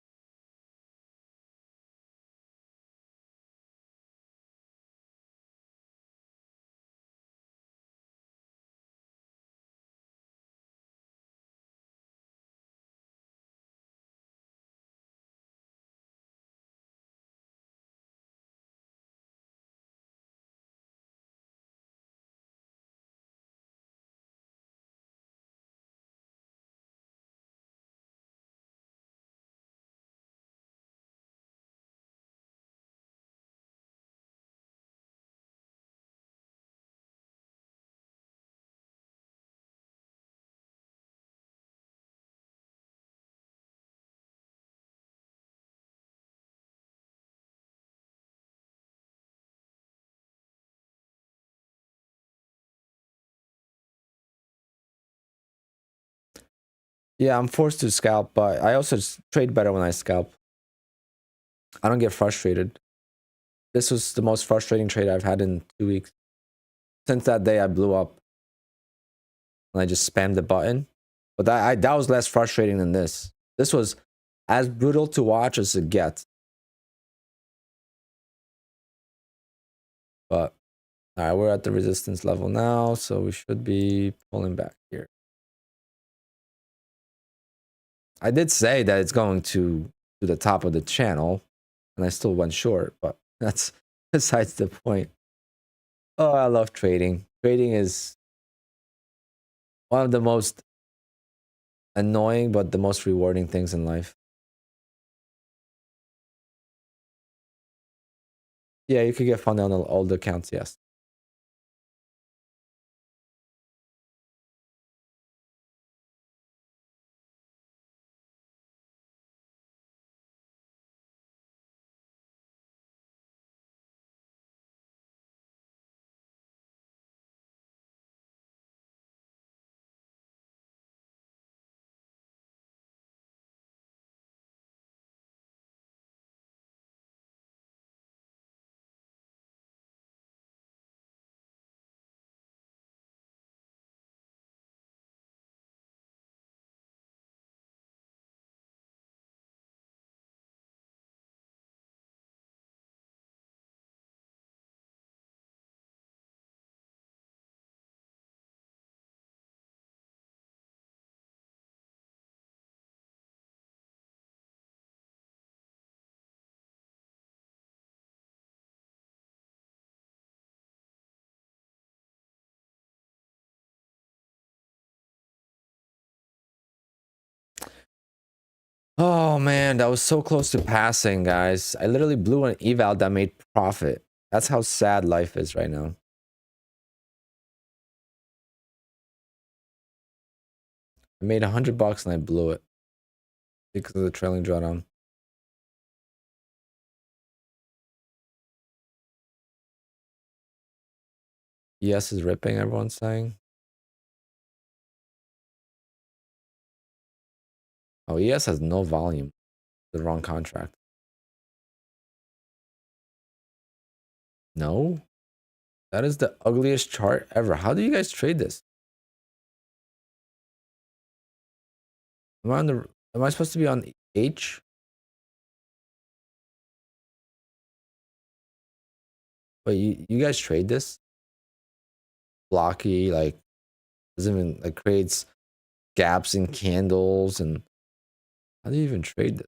Yeah, I'm forced to scalp, but I also trade better when I scalp. I don't get frustrated. This was the most frustrating trade I've had in 2 weeks. Since that day, I blew up. And I just spammed the button. But that was less frustrating than this. This was as brutal to watch as it gets. But, all right, we're at the resistance level now, so we should be pulling back here. I did say that it's going to the top of the channel, and I still went short, but that's besides the point. Oh, I love trading. Trading is one of the most annoying but the most rewarding things in life. Yeah, you could get funded on all the accounts, yes. Oh man, that was so close to passing, guys. I literally blew an eval that made profit. That's how sad life is right now. I made $100 and I blew it because of the trailing drawdown. ES is ripping, everyone's saying. Oh, ES has no volume. The wrong contract. No? That is the ugliest chart ever. How do you guys trade this? Am I on the? Am I supposed to be on H? But you guys trade this blocky, like doesn't even like creates gaps in candles, and how do you even trade this?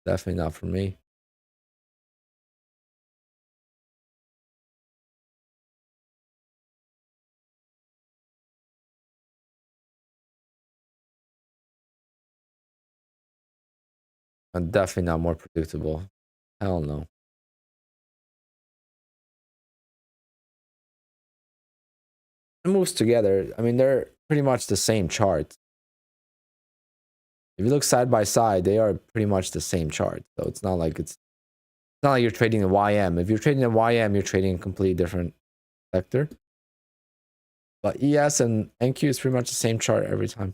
Definitely not for me. I'm definitely not more predictable. Hell no. It moves together. I mean, they're pretty much the same chart. If you look side by side, they are pretty much the same chart. So it's not like you're trading a YM. If you're trading a YM, you're trading a completely different sector. But ES and NQ is pretty much the same chart every time.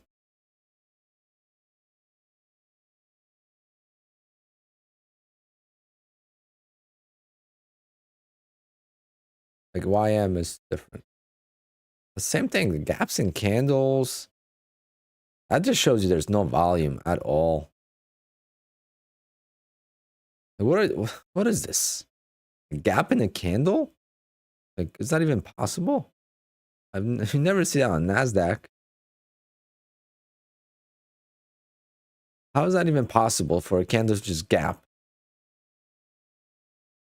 Like YM is different. The same thing, the gaps in candles. That just shows you there's no volume at all. What is this? A gap in a candle? Like, is that even possible? I've never seen that on NASDAQ. How is that even possible for a candle to just gap?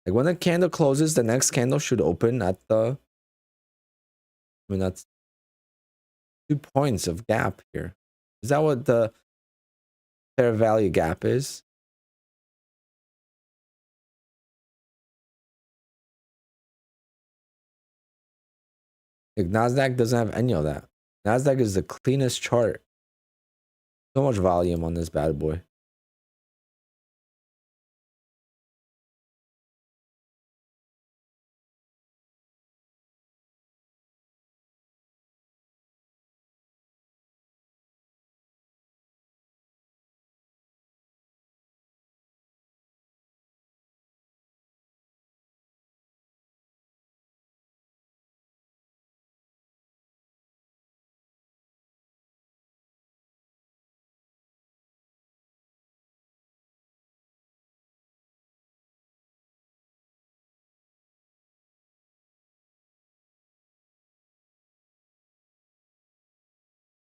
Like when a candle closes, the next candle should open at the... I mean, that's 2 points of gap here. Is that what the fair value gap is? Like NASDAQ doesn't have any of that. NASDAQ is the cleanest chart. So much volume on this bad boy.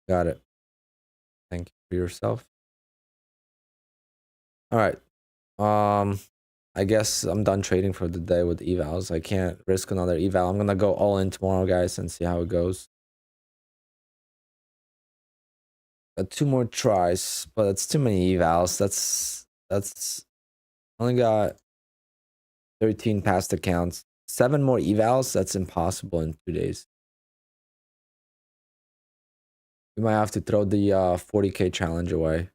Got it. Thank you for yourself. All right. I guess I'm done trading for the day with evals. I can't risk another eval. I'm gonna go all in tomorrow, guys, and see how it goes. Got 2 more tries, but it's too many evals. That's only got 13 past accounts. 7 more evals. That's impossible in 2 days. We might have to throw the 40K challenge away.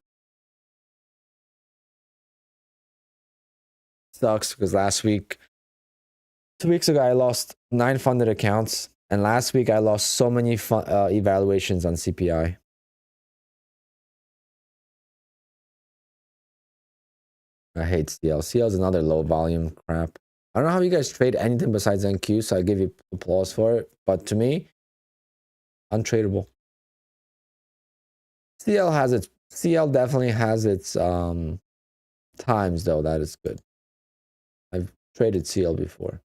Sucks because last week, 2 weeks ago, I lost 9 funded accounts, and last week I lost so many evaluations on CPI. I hate CL. CL is another low volume crap. I don't know how you guys trade anything besides NQ, so I give you applause for it. But to me, untradeable. CL definitely has its times though. That is good. I've traded CL before.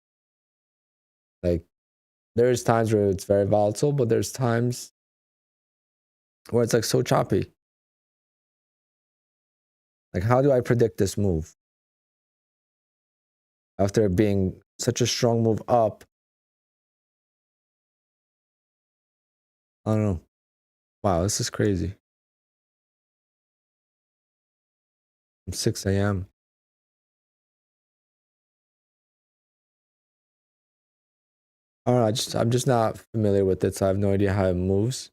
Like there's times where it's very volatile, but there's times where it's like so choppy. Like how do I predict this move? After being such a strong move up. I don't know. Wow, this is crazy. 6 a.m. I don't know. I'm just not familiar with it, so I have no idea how it moves.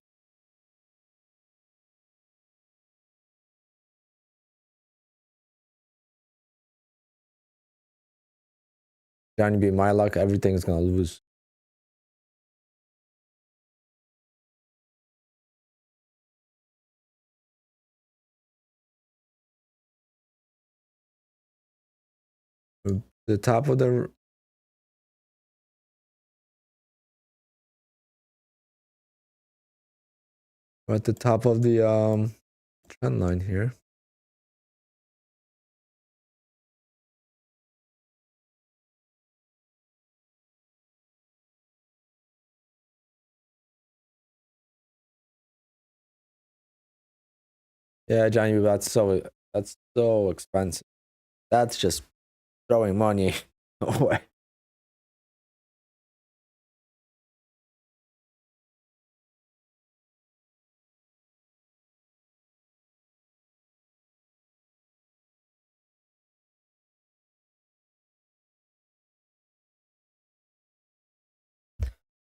Going to be my luck. Everything's gonna lose. The top of the We're at the top of the trend line here. Yeah, Johnny, that's so expensive. That's just throwing money away.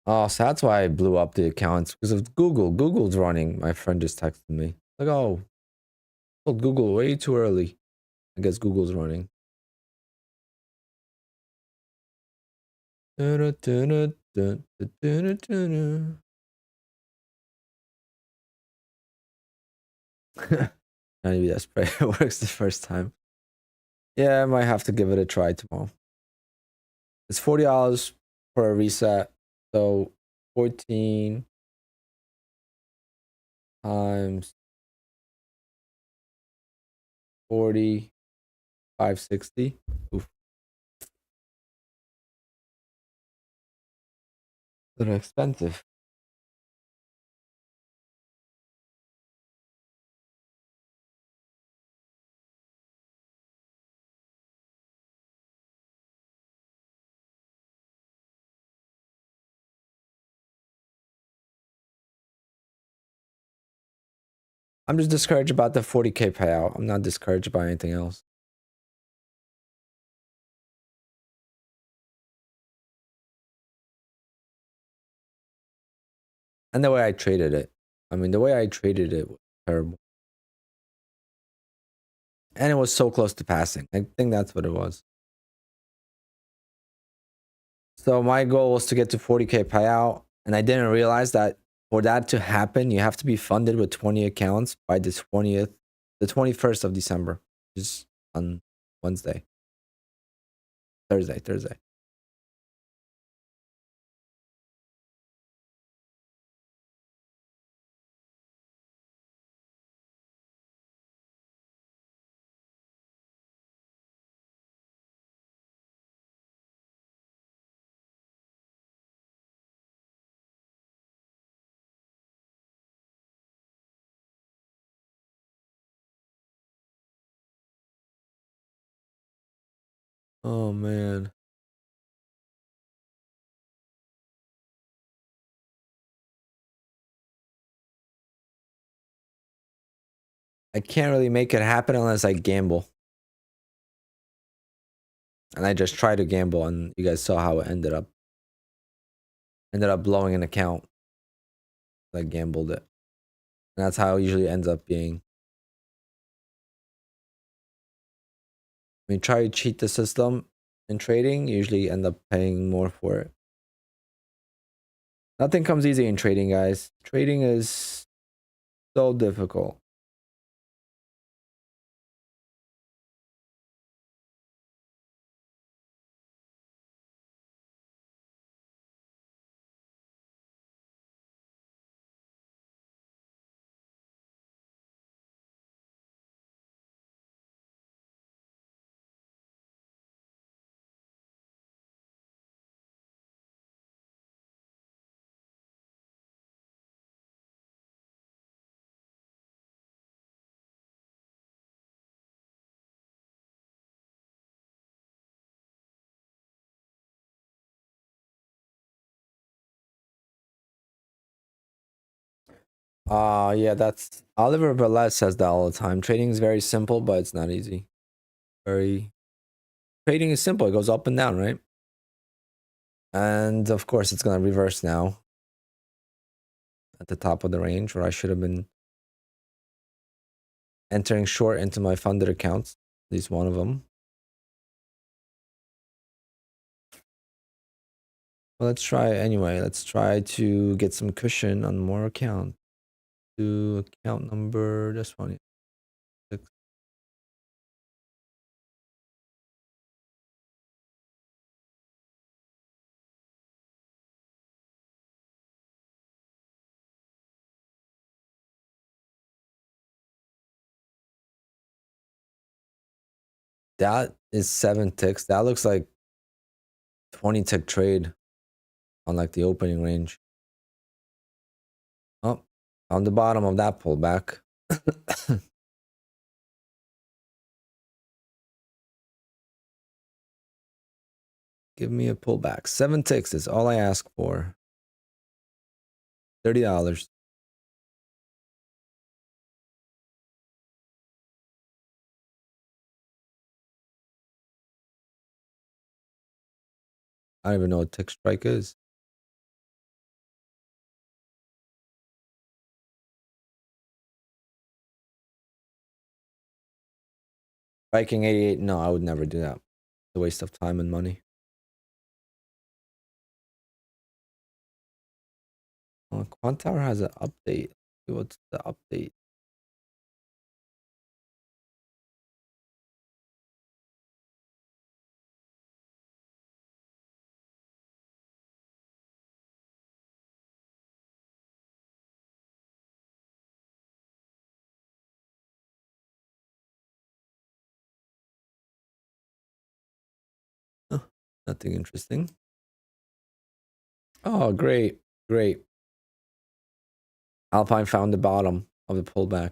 Oh, so that's why I blew up the accounts because of Google. Google's running. My friend just texted me. Like, oh, told Google way too early. I guess Google's running. Maybe that spray works the first time. Yeah, I might have to give it a try tomorrow. It's $40 for a reset. So 14 times 40, 560. Oof. They're expensive. I'm just discouraged about the 40K payout. I'm not discouraged about anything else. And the way I traded it. I mean, the way I traded it was terrible. And it was so close to passing. I think that's what it was. So my goal was to get to 40K payout. And I didn't realize that for that to happen, you have to be funded with 20 accounts by the 21st of December, which is on Thursday. Oh man. I can't really make it happen unless I gamble. And I just tried to gamble and you guys saw how it ended up. Ended up blowing an account. I gambled it. And that's how it usually ends up being. When you try to cheat the system in trading, you usually end up paying more for it. Nothing comes easy in trading, guys. Trading is so difficult. Yeah, that's Oliver Velez says that all the time. Trading is very simple, but it's not easy. Trading is simple, it goes up and down, right? And of course it's gonna reverse now at the top of the range where I should have been entering short into my funded accounts, at least one of them. Well, let's try anyway. Let's try to get some cushion on more accounts. To account number, this one. 6. That is 7 ticks. That looks like 20 tick trade on like the opening range. Oh, on the bottom of that pullback. Give me a pullback. 7 ticks is all I ask for. $30. I don't even know what tick strike is. Striking 88. No, I would never do that. It's a waste of time and money. Quant Tower has an update. What's the update? Huh, nothing interesting. Oh, great. Great. Alpine found the bottom of the pullback.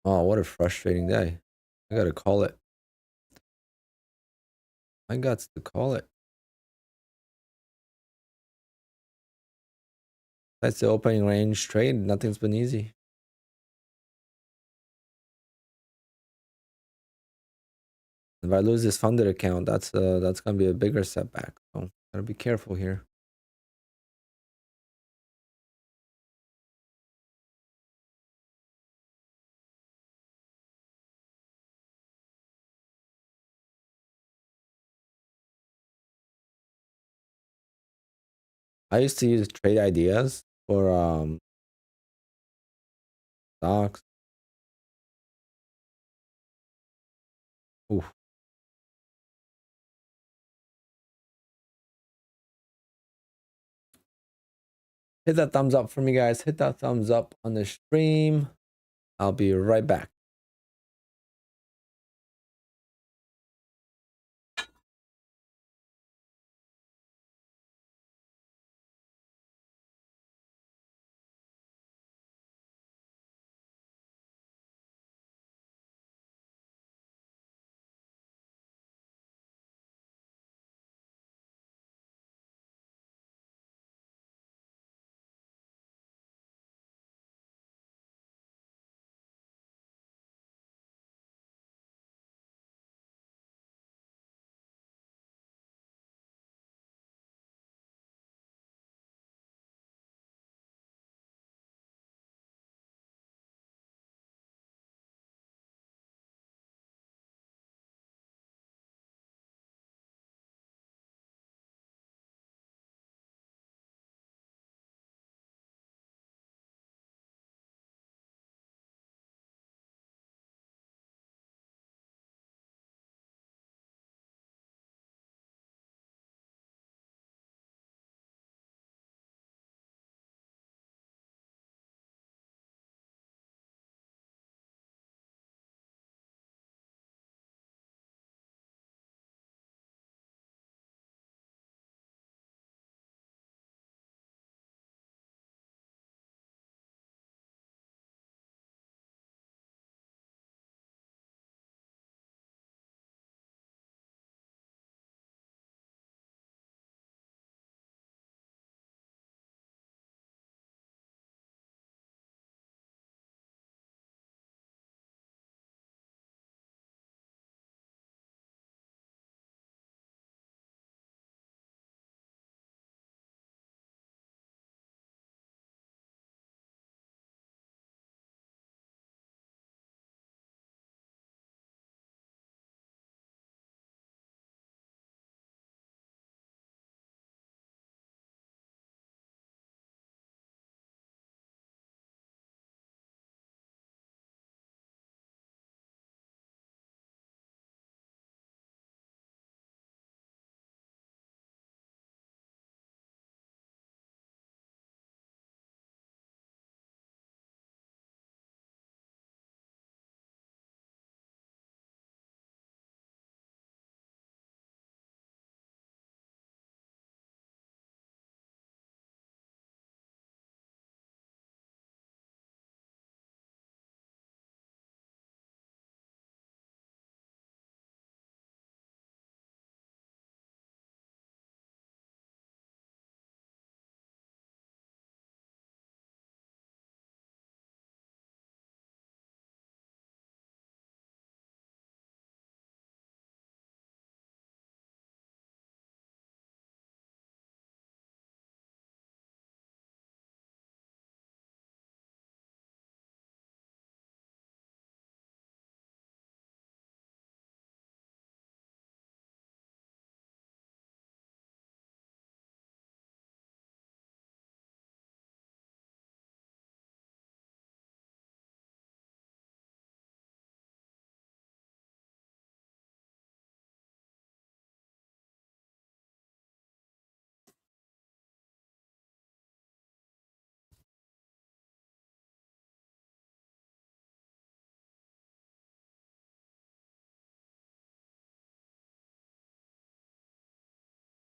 Oh, what a frustrating day. I gotta call it. I got to call it. That's the opening range trade. Nothing's been easy. If I lose this funded account, that's gonna be a bigger setback. So gotta be careful here. I used to use trade ideas for stocks. Oof. Hit that thumbs up for me, guys. Hit that thumbs up on the stream. I'll be right back.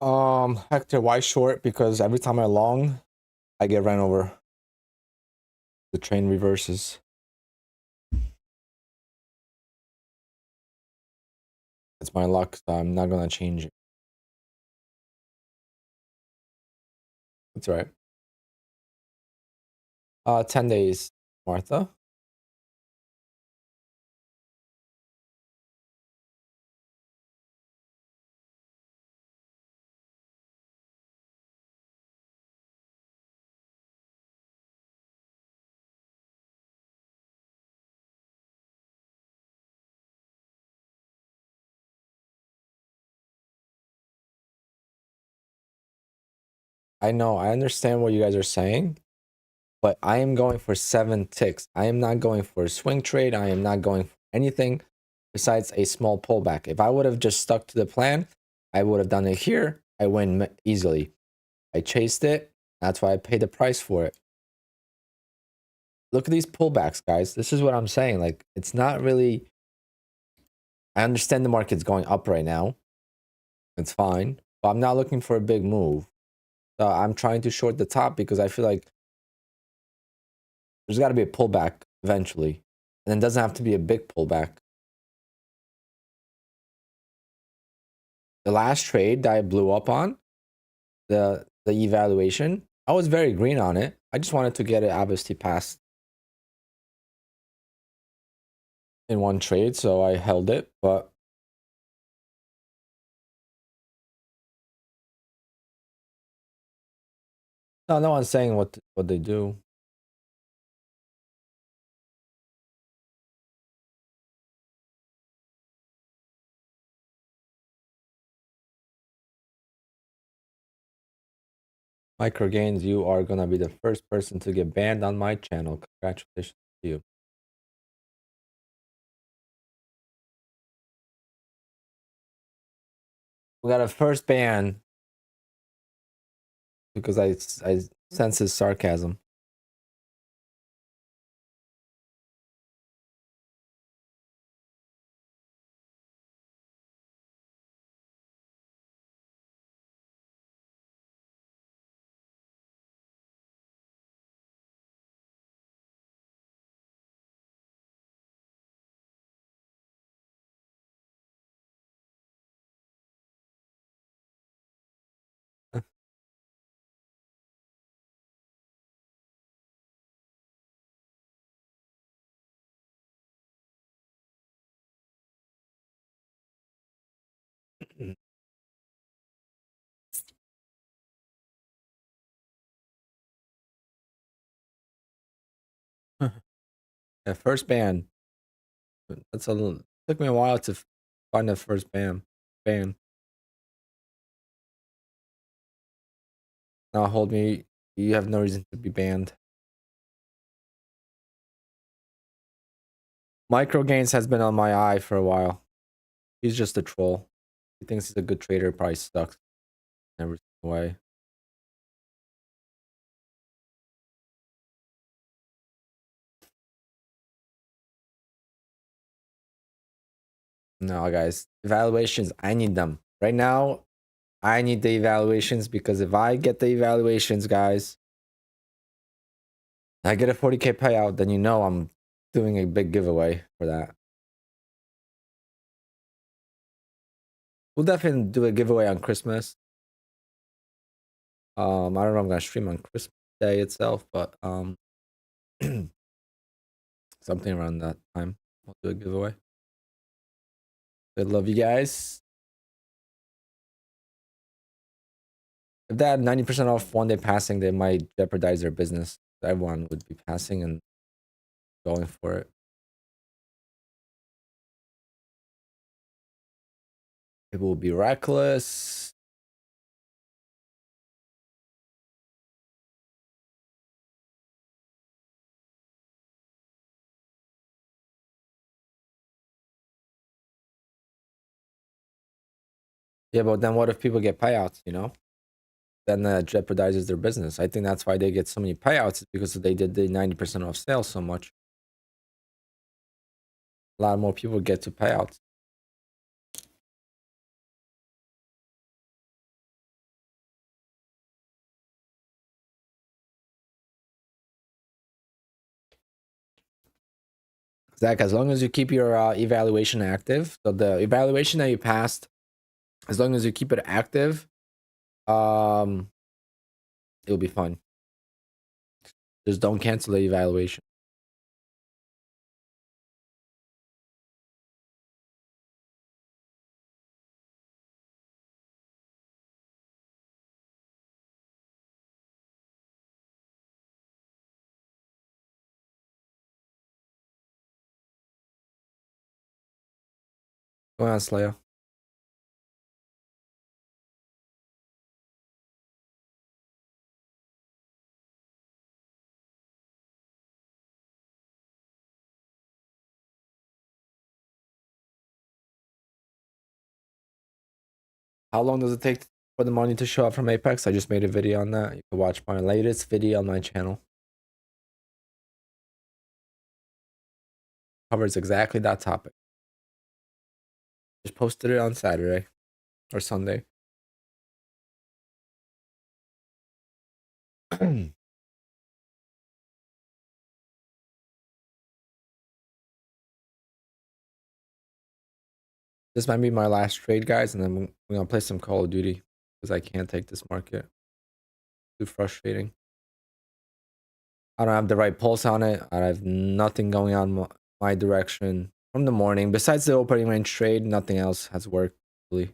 Hector, why short? Because every time I long, I get ran over. The train reverses. It's my luck, so I'm not gonna change it. That's right. 10 days, Martha. I know, I understand what you guys are saying, but I am going for 7 ticks. I am not going for a swing trade. I am not going for anything besides a small pullback. If I would have just stuck to the plan, I would have done it here. I win easily. I chased it. That's why I paid the price for it. Look at these pullbacks, guys. This is what I'm saying. Like, it's not really. I understand the market's going up right now. It's fine, but I'm not looking for a big move. So I'm trying to short the top because I feel like there's got to be a pullback eventually, and it doesn't have to be a big pullback. The last trade that I blew up on, the evaluation, I was very green on it. I just wanted to get it obviously passed in one trade, so I held it. But no one's saying what they do. Micro gains, you are gonna be the first person to get banned on my channel. Congratulations to you. We got a first ban because I sense his sarcasm. Yeah, first ban. That's a little. Took me a while to find the first ban. Now hold me. You have no reason to be banned. Micro Gains has been on my eye for a while. He's just a troll. He thinks he's a good trader. Probably sucks in every single way. No, guys. Evaluations. I need them right now. I need the evaluations because if I get the evaluations, guys, I get a 40K payout, then you know I'm doing a big giveaway for that. We'll definitely do a giveaway on Christmas. I don't know if I'm gonna stream on Christmas Day itself, but something around that time. We'll do a giveaway. Good, love you guys. If they had 90% off one day passing, they might jeopardize their business. Everyone would be passing and going for it. People will be reckless. Yeah, but then what if people get payouts, you know? Then that jeopardizes their business. I think that's why they get so many payouts, because they did the 90% off sale so much. A lot more people get to payouts. Zach, as long as you keep your evaluation active, so the evaluation that you passed, as long as you keep it active, it'll be fine. Just don't cancel the evaluation. Go on, Slayer. How long does it take for the money to show up from Apex? I just made a video on that. You can watch my latest video on my channel. Covers exactly that topic. Just posted it on Saturday or Sunday. This might be my last trade, guys, and then we're gonna play some Call of Duty because I can't take this market. Too frustrating. I don't have the right pulse on it. I have nothing going on my direction from the morning. Besides the opening range trade, nothing else has worked really.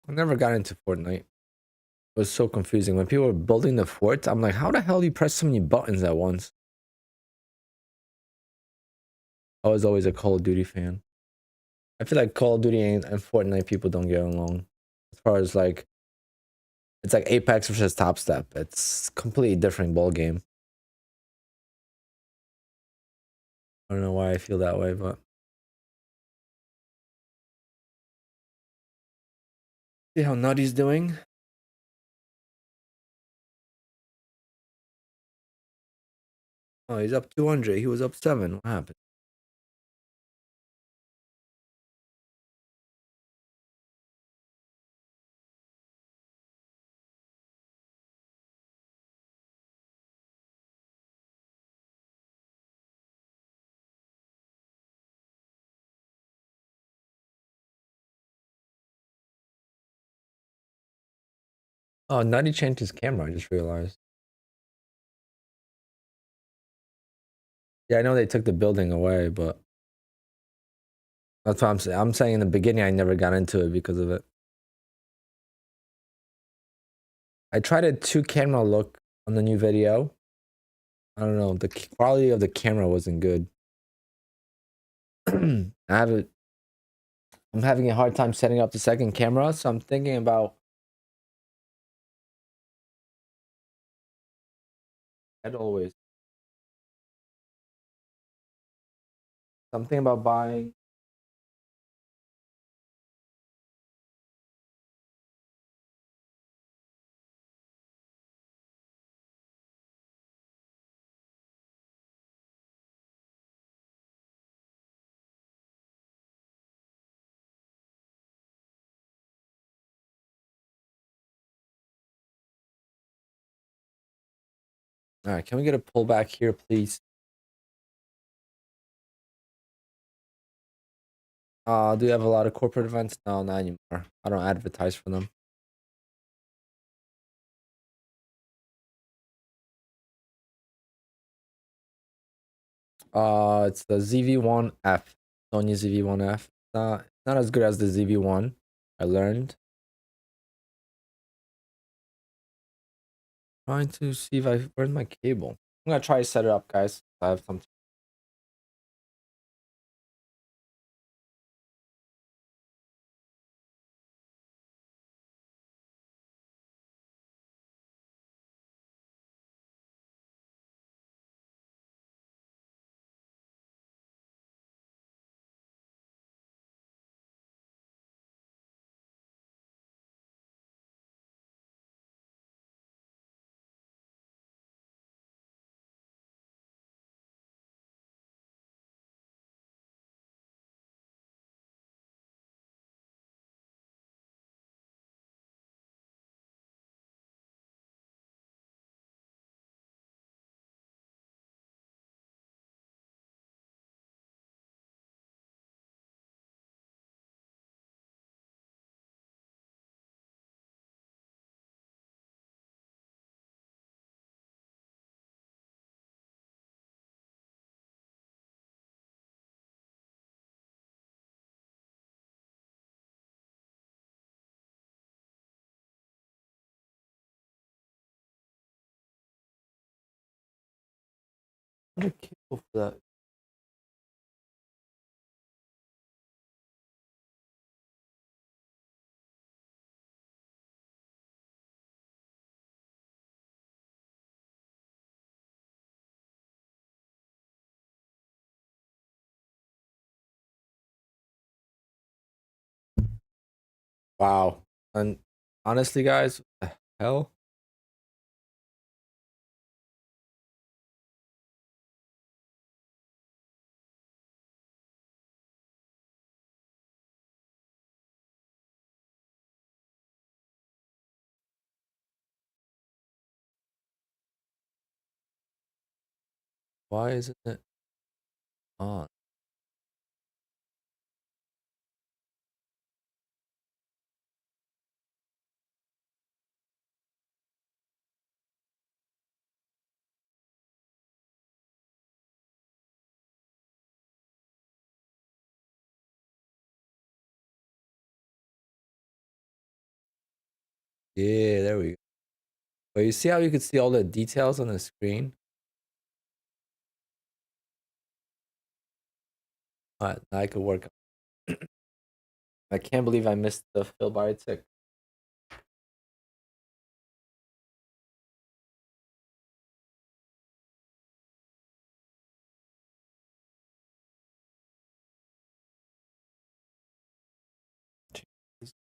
I never got into Fortnite. It was so confusing. When people were building the fort, I'm like, how the hell do you press so many buttons at once? I was always a Call of Duty fan. I feel like Call of Duty and Fortnite people don't get along. As far as like, it's like Apex versus Top Step. It's completely different ball game. I don't know why I feel that way, but see how Nutty's doing. Oh, he's up 200. He was up 7. What happened? Oh, Nutty changed his camera. I just realized. Yeah, I know they took the building away, but that's what I'm saying. I'm saying in the beginning, I never got into it because of it. I tried a 2 camera look on the new video. I don't know. The quality of the camera wasn't good. I have it. I'm having a hard time setting up the second camera, so I'm thinking about. As always, something about buying. All right, can we get a pullback here, please? Do you have a lot of corporate events? No, not anymore. I don't advertise for them. It's the ZV1F, Sony ZV1F. Not as good as the ZV1. I learned. Trying to see if where's my cable. I'm gonna try to set it up, guys. I have some. What a cable for that. Wow. And honestly, guys, what the hell? Why isn't it on? Yeah, there we go. But you see how you could see all the details on the screen? Now I could work. I can't believe I missed the fill by a tick. Jesus.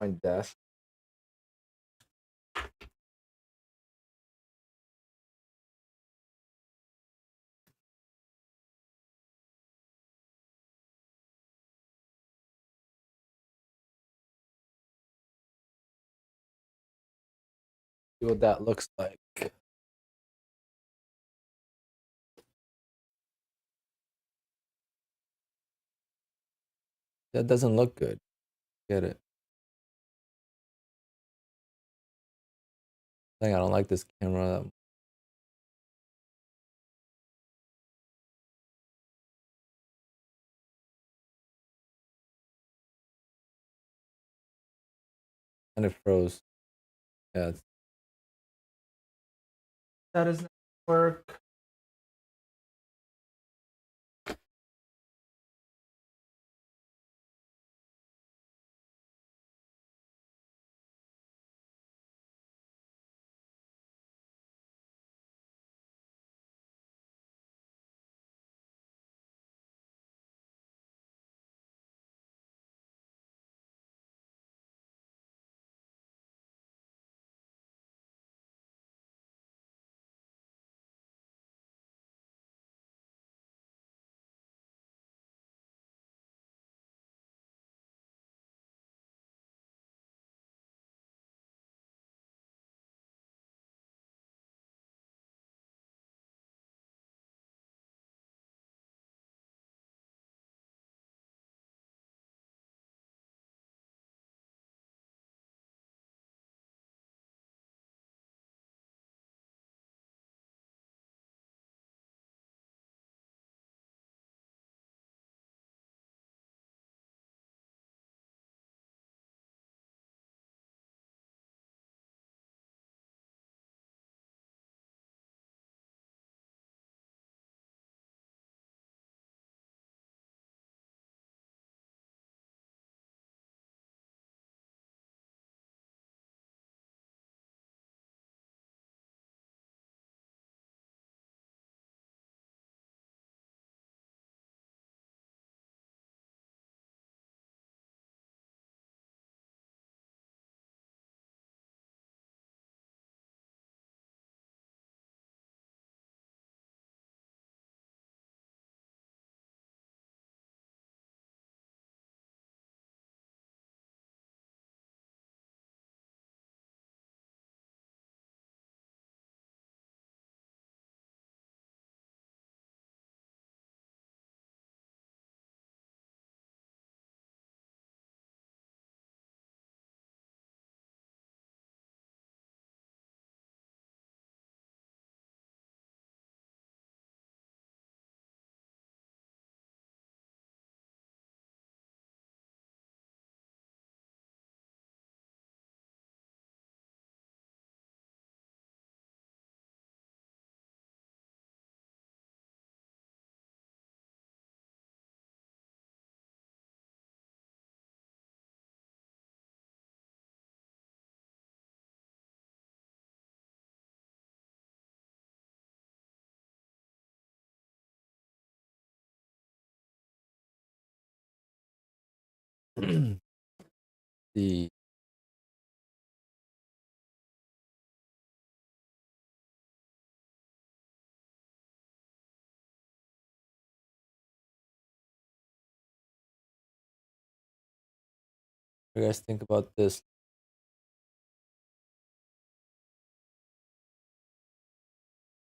My desk. See what that looks like. That doesn't look good. Get it? I think I don't like this camera. And it froze. Yeah, that doesn't work. The what do you guys think about this?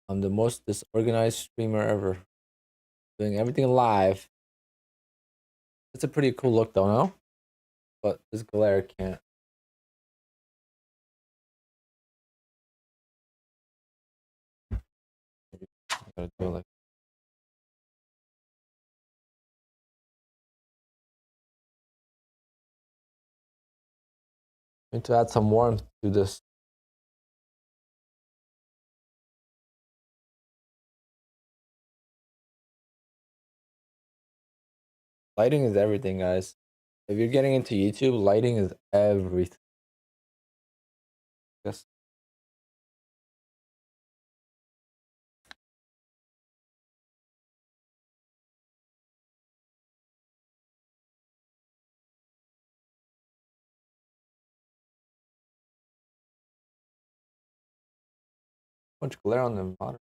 I'm the most disorganized streamer ever. Doing everything live. It's a pretty cool look though, no? But this glare can't. I gotta do it like need to add some warmth to this. Lighting is everything, guys. If you're getting into YouTube, lighting is everything. Yes. Much glare on the monitor.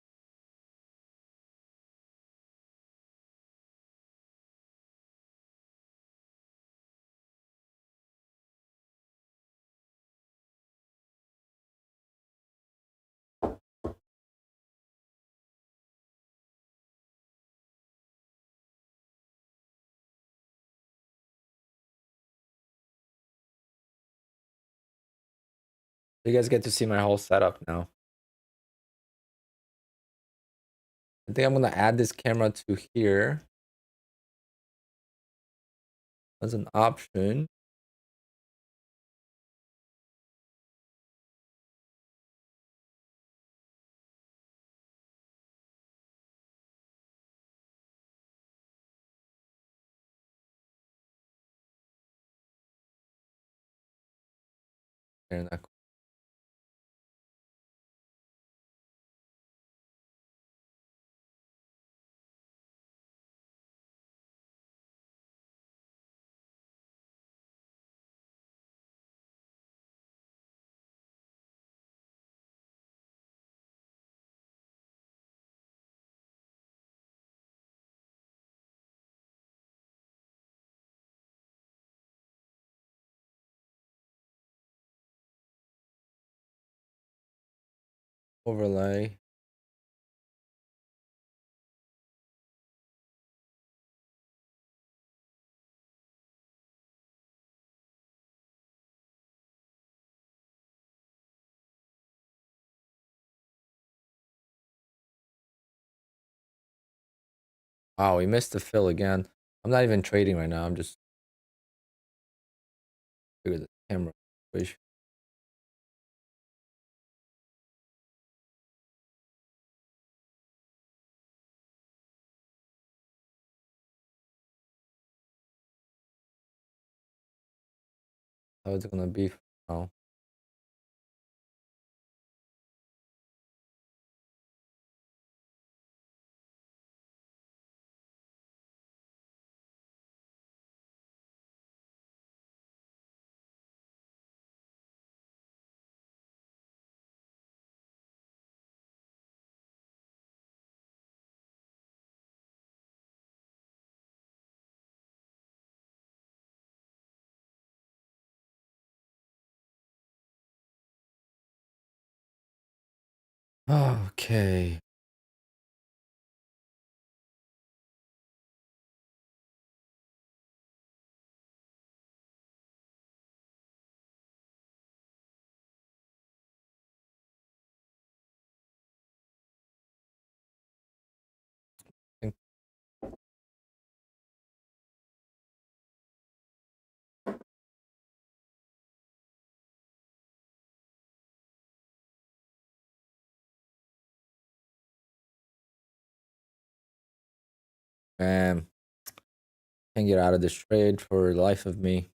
You guys get to see my whole setup now. I think I'm gonna add this camera to here as an option. And overlay. Wow, we missed the fill again. I'm not even trading right now. I'm just figure the camera situation. How is it gonna be now? Okay. Man, can't get out of this trade for the life of me.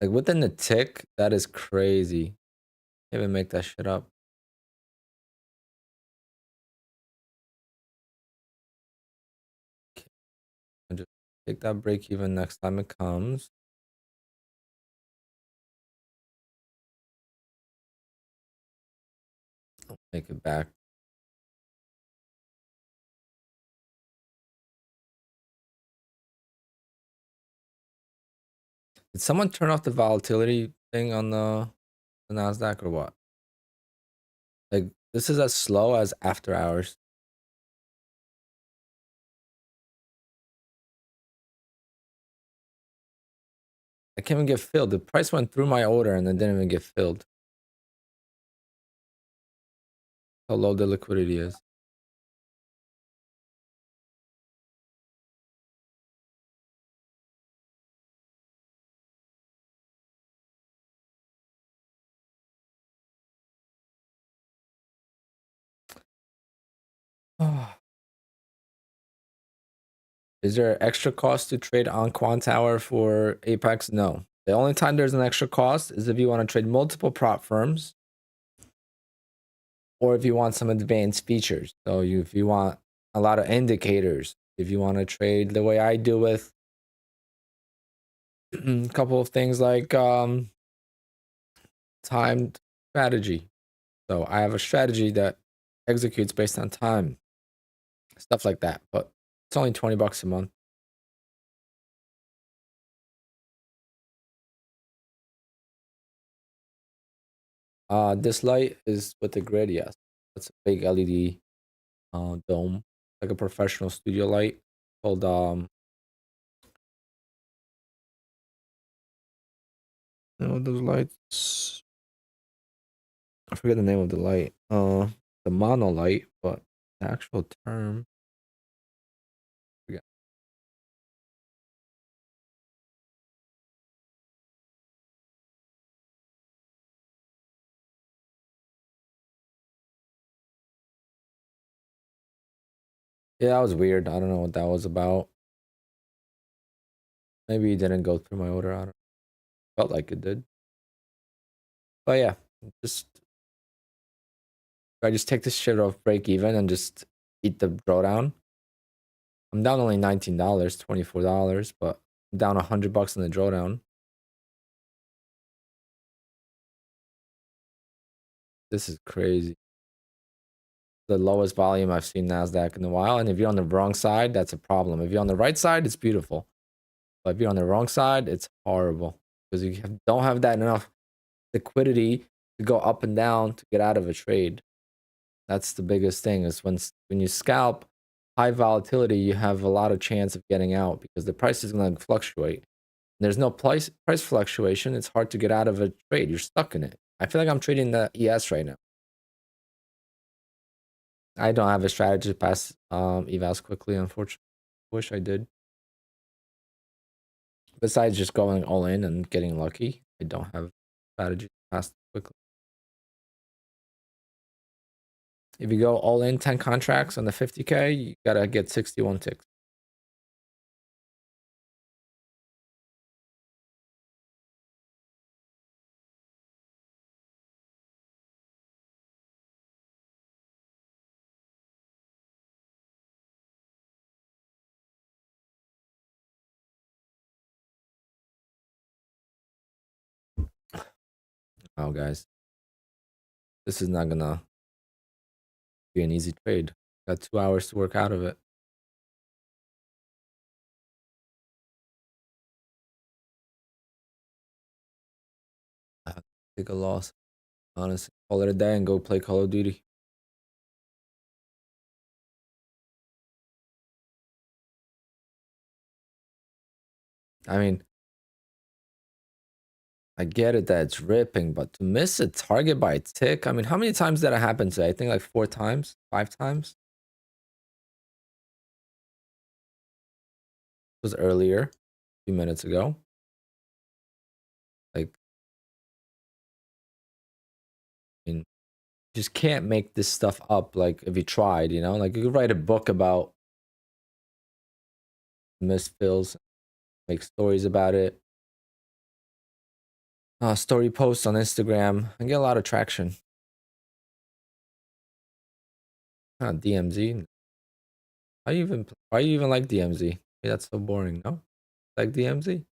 Like within the tick, that is crazy. Can't even make that shit up. I just Take that break even next time it comes. I'll make it back. Did someone turn off the volatility thing on the Nasdaq or what? Like this is as slow as after hours. I can't even get filled. The price went through my order and then didn't even get filled. How low the liquidity is. Is there extra cost to trade on Quant Tower for Apex? No. The only time there's an extra cost is if you want to trade multiple prop firms or if you want some advanced features. So if you want a lot of indicators, if you want to trade the way I do with a couple of things like timed strategy. So I have a strategy that executes based on time, stuff like that. But it's only $20 a month. This light is with the grid, yes. It's a big LED dome, like a professional studio light called those lights. I forget the name of the light. The mono light, but the actual term. Forget. Yeah, that was weird. I don't know what that was about. Maybe it didn't go through my order. I don't know. Felt like it did. But yeah, just I just take this shit off break even and just eat the drawdown. I'm down only $19, $24, but I'm down $100 in the drawdown. This is crazy. The lowest volume I've seen Nasdaq in a while. And if you're on the wrong side, that's a problem. If you're on the right side, it's beautiful. But if you're on the wrong side, it's horrible because don't have that enough liquidity to go up and down to get out of a trade. That's the biggest thing is when you scalp high volatility, you have a lot of chance of getting out because the price is going to fluctuate. There's no price fluctuation. It's hard to get out of a trade. You're stuck in it. I feel like I'm trading the ES right now. I don't have a strategy to pass evals quickly, unfortunately. Wish I did. Besides just going all in and getting lucky, I don't have a strategy to pass quickly. If you go all in 10 contracts on the 50K, you gotta get 61 ticks. Oh, guys, this is not gonna be an easy trade. Got 2 hours to work out of it. Take a loss. Honestly, call it a day and go play Call of Duty. I mean, I get it that it's ripping, but to miss a target by a tick, I mean, how many times did that happen today? I think like 4 times, 5 times. It was earlier, a few minutes ago. Like, I mean, you just can't make this stuff up. Like, if you tried, you know, like you could write a book about missed fills, make stories about it, story posts on Instagram, and get a lot of traction. DMZ. Why you even like DMZ? Hey, that's so boring, no? Like DMZ?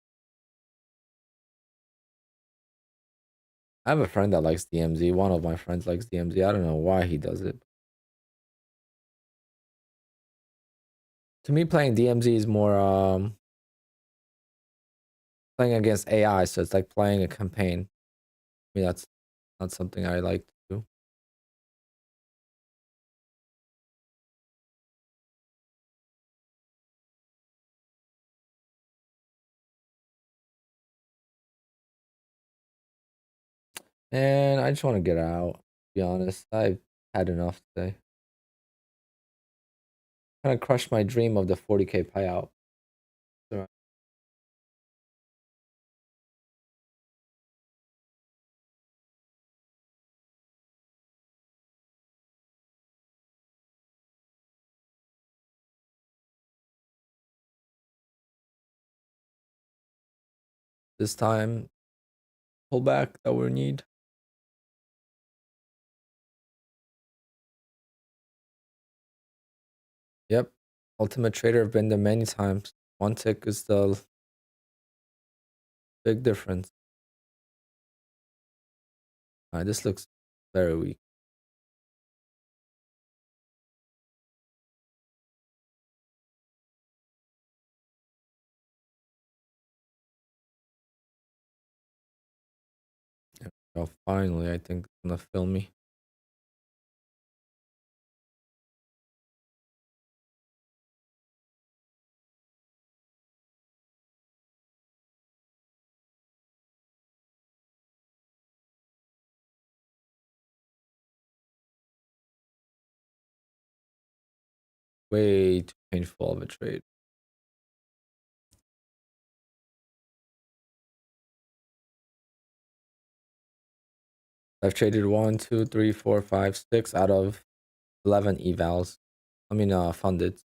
I have a friend that likes DMZ. One of my friends likes DMZ. I don't know why he does it. To me, playing DMZ is more playing against AI, so it's like playing a campaign. I mean, that's not something I like to do. And I just want to get out, to be honest. I've had enough today. Kind of crushed my dream of the 40K payout. So this time, pullback that we need. Yep. Ultimate Trader have been there many times. One tick is the big difference. Alright, this looks very weak. Oh, finally, I think it's gonna fill me. Way too painful of a trade. I've traded 1, 2, 3, 4, 5, 6 out of 11 evals. I mean, funded.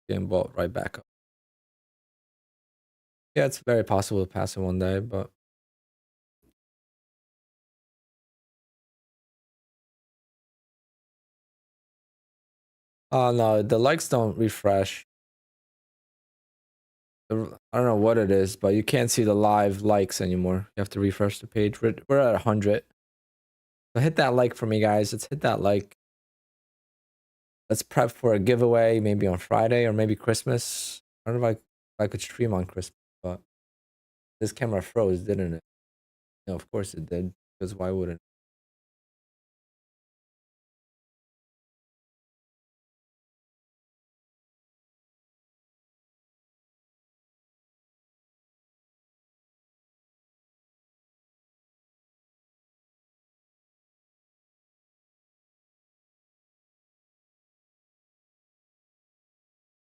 Getting bought right back up. Yeah, it's very possible to pass in one day, but no, the likes don't refresh. I don't know what it is, but you can't see the live likes anymore. You have to refresh the page. We're at 100. So hit that like for me, guys. Let's hit that like. Let's prep for a giveaway, maybe on Friday or maybe Christmas. I don't know if I could stream on Christmas, but this camera froze, didn't it? No, of course it did. Because why wouldn't?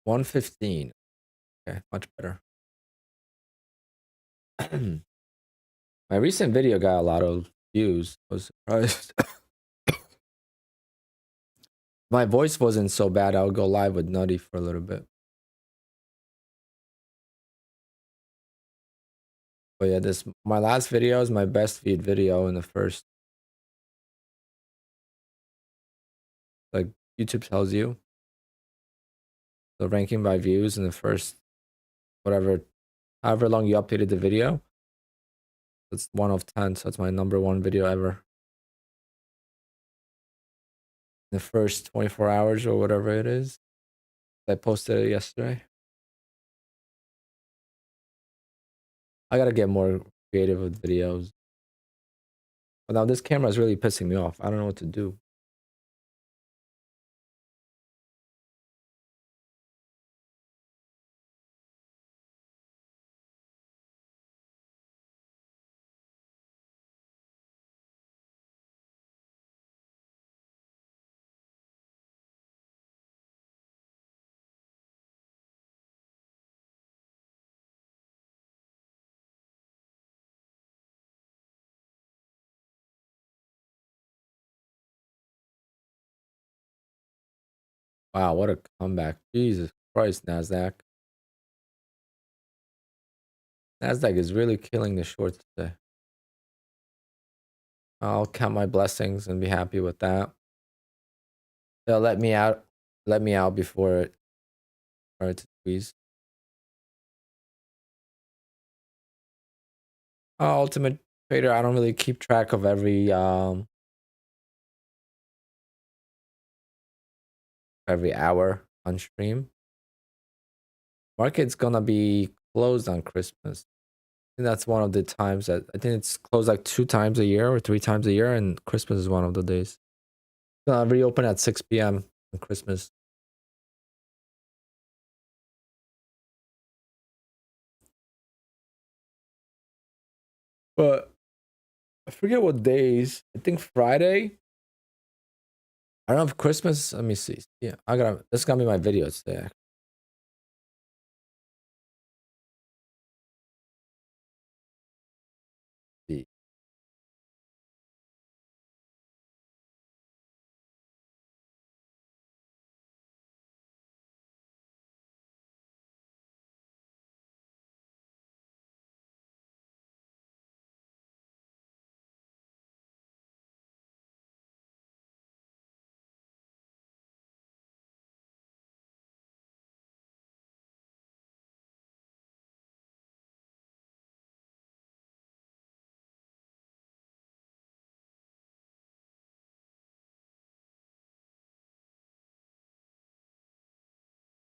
115. Okay, much better. My recent video got a lot of views. I was surprised. My voice wasn't so bad. I would go live with Nutty for a little bit. But yeah, this my last video is my best viewed video in the first. Like YouTube tells you the ranking by views in the first whatever, however long you updated the video. It's 1 of 10, so it's my #1 video ever. In the first 24 hours or whatever it is. I posted it yesterday. I gotta get more creative with videos. But now this camera is really pissing me off. I don't know what to do. Wow, what a comeback. Jesus Christ, NASDAQ. Nasdaq is really killing the shorts today. I'll count my blessings and be happy with that. They'll let me out. Let me out before it started to squeeze. Ultimate Trader, I don't really keep track of every hour on stream. Market's gonna be closed on Christmas. I think that's one of the times that I think it's closed like 2 times a year or 3 times a year, and Christmas is one of the days. It's gonna reopen at 6 p.m. on Christmas. But I forget what days. I think Friday. I don't know if Christmas. Let me see. Yeah, this is gonna be my video today. Actually.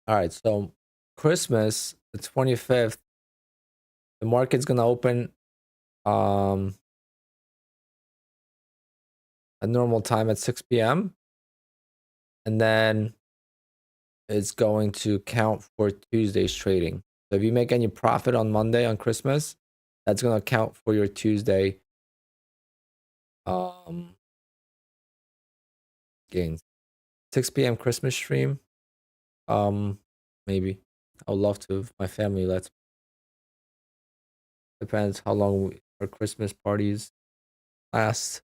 All right, so Christmas, the 25th, the market's gonna open a normal time at 6 p.m. and then it's going to count for Tuesday's trading. So if you make any profit on Monday on Christmas, that's gonna count for your Tuesday gains. 6 p.m. Christmas stream. Maybe. I would love to if my family lets. Depends how long our Christmas parties last.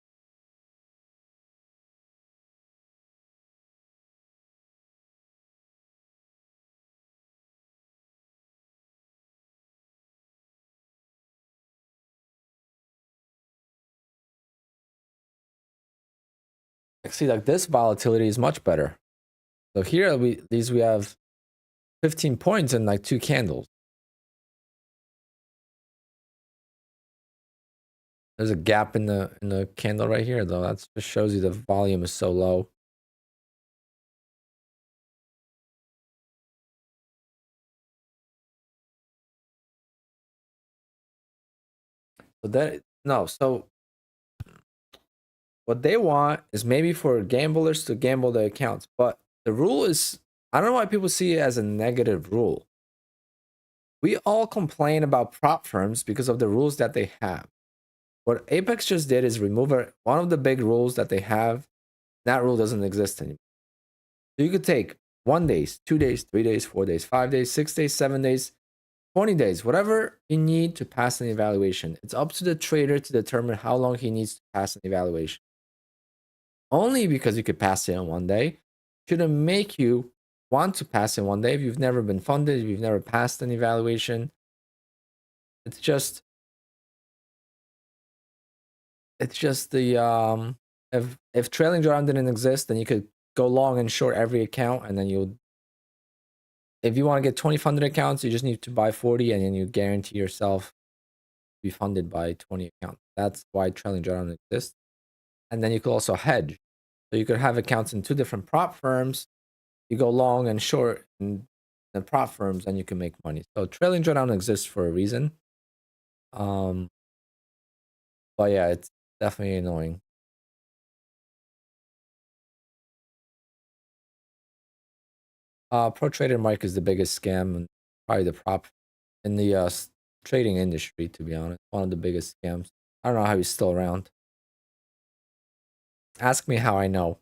See, like this volatility is much better. So here we have 15 points and like 2 candles. There's a gap in the candle right here though. That just shows you the volume is so low. So what they want is maybe for gamblers to gamble their accounts, but the rule is, I don't know why people see it as a negative rule. We all complain about prop firms because of the rules that they have. What Apex just did is remove one of the big rules that they have. That rule doesn't exist anymore. So you could take 1 day, 2 days, 3 days, 4 days, 5 days, 6 days, 7 days, 20 days, whatever you need to pass an evaluation. It's up to the trader to determine how long he needs to pass an evaluation. Only because you could pass it in 1 day shouldn't make you want to pass in 1 day if you've never been funded, if you've never passed an evaluation. It's just the if trailing drawdown didn't exist, then you could go long and short every account, and then if you want to get 20 funded accounts, you just need to buy 40, and then you guarantee yourself to be funded by 20 accounts. That's why trailing drawdown exists. And then you could also hedge. So you could have accounts in 2 different prop firms. You go long and short in the prop firms, and you can make money. So trailing drawdown exists for a reason. But yeah, it's definitely annoying. Pro Trader Mike is the biggest scam and probably the prop in the trading industry, to be honest. One of the biggest scams. I don't know how he's still around. Ask me how I know.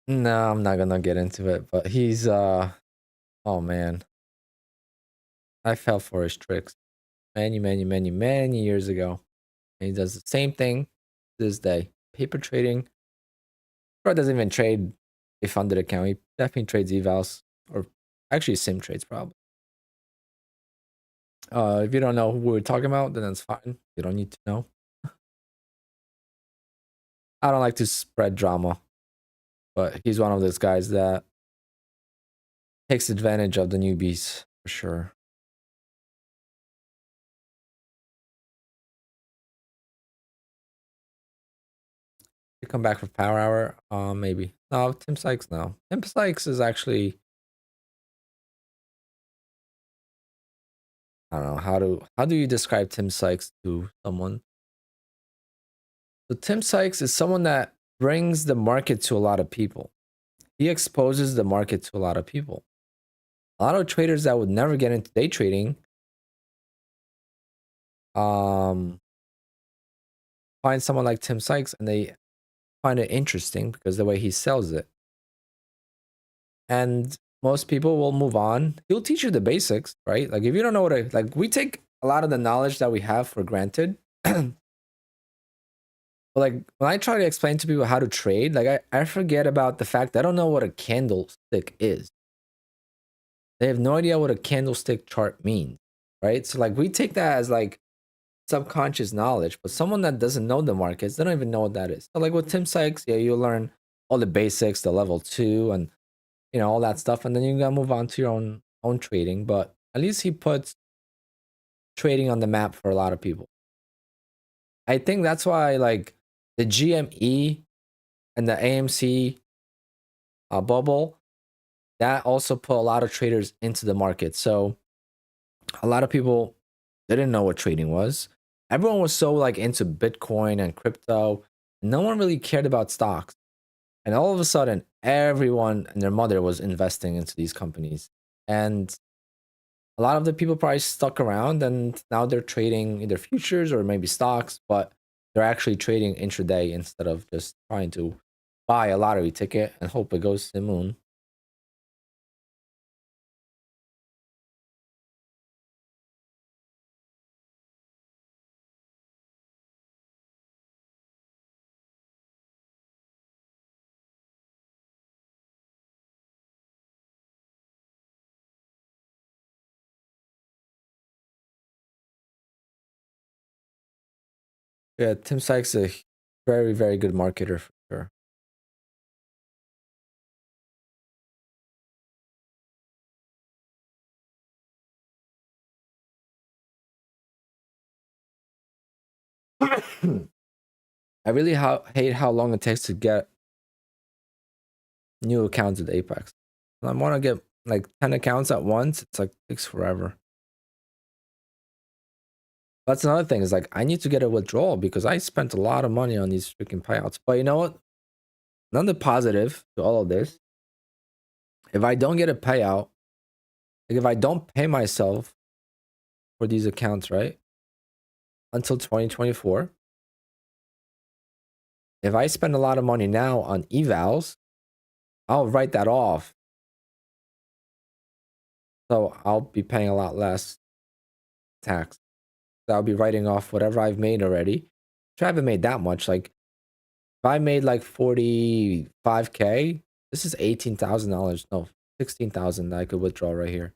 No, I'm not gonna get into it, but he's oh man, I fell for his tricks many years ago. And he does the same thing this day. Paper trading. Bro doesn't even trade a funded account. He definitely trades evals or actually sim trades probably. If you don't know who we're talking about, then that's fine. You don't need to know. I don't like to spread drama, but he's one of those guys that takes advantage of the newbies for sure. You come back for Power Hour, maybe. No, Tim Sykes, no. Tim Sykes is actually, I don't know how do you describe Tim Sykes to someone? So Tim Sykes is someone that brings the market to a lot of people. He exposes the market to a lot of people. A lot of traders that would never get into day trading um find someone like Tim Sykes and they find it interesting because the way he sells it. And most people will move on. He'll teach you the basics, right? Like if you don't know like we take a lot of the knowledge that we have for granted. But like when I try to explain to people how to trade, like I forget about the fact that I don't know what a candlestick is. They have no idea what a candlestick chart means, right? So like we take that as like subconscious knowledge, but someone that doesn't know the markets, they don't even know what that is. So like with Tim Sykes, yeah, you learn all the basics, the level 2 and all that stuff, and then you gotta move on to your own trading. But at least he puts trading on the map for a lot of people. I think that's why like the GME and the AMC bubble that also put a lot of traders into the market. So a lot of people didn't know what trading was. Everyone was so like into Bitcoin and crypto. No one really cared about stocks. And all of a sudden, everyone and their mother was investing into these companies. And a lot of the people probably stuck around and now they're trading either futures or maybe stocks, but they're actually trading intraday instead of just trying to buy a lottery ticket and hope it goes to the moon. Yeah, Tim Sykes is a very, very good marketer for sure. I really hate how long it takes to get new accounts at Apex. I want to get like 10 accounts at once. It's like takes forever. That's another thing is like I need to get a withdrawal because I spent a lot of money on these freaking payouts. But you know what? Another positive to all of this, if I don't get a payout, like if I don't pay myself for these accounts, right? Until 2024, if I spend a lot of money now on evals, I'll write that off. So I'll be paying a lot less tax. So I'll be writing off whatever I've made already. I haven't made that much. Like if I made like 45K, this is $18,000. No, 16,000 that I could withdraw right here.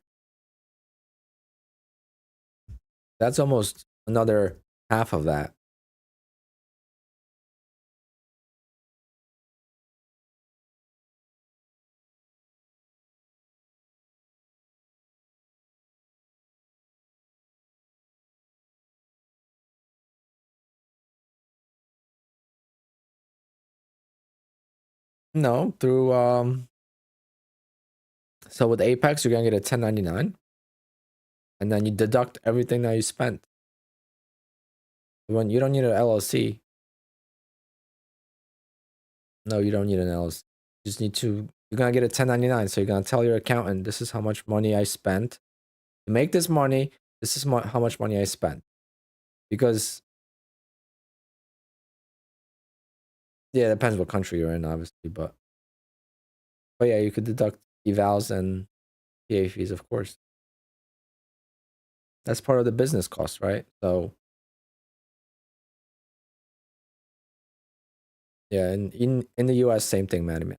That's almost another half of that. No, through so with Apex you're gonna get a 1099 and then you deduct everything that you spent. When you don't need an LLC. No, you don't need an LLC. You just need to you're gonna get a 1099. So you're gonna tell your accountant this is how much money I spent. To make this money, this is how much money I spent. Because yeah, it depends what country you're in, obviously, but But yeah, you could deduct evals and PA fees, of course. That's part of the business cost, right? So yeah, in the US, same thing, man.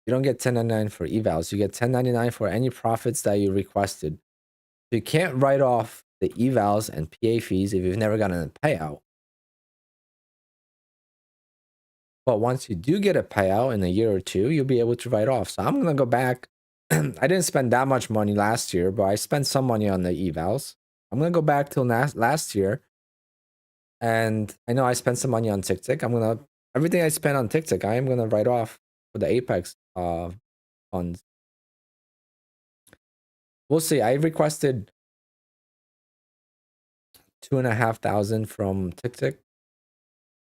You don't get 1099 for evals. You get 1099 for any profits that you requested. So you can't write off the evals and PA fees if you've never gotten a payout. But once you do get a payout in a year or two, you'll be able to write off. So I'm gonna go back. I didn't spend that much money last year, but I spent some money on the evals. I'm gonna go back till last year, and I know I spent some money on TickTick. Everything I spent on TickTick, I am gonna write off for the Apex funds. We'll see. I requested 2,500 from TickTick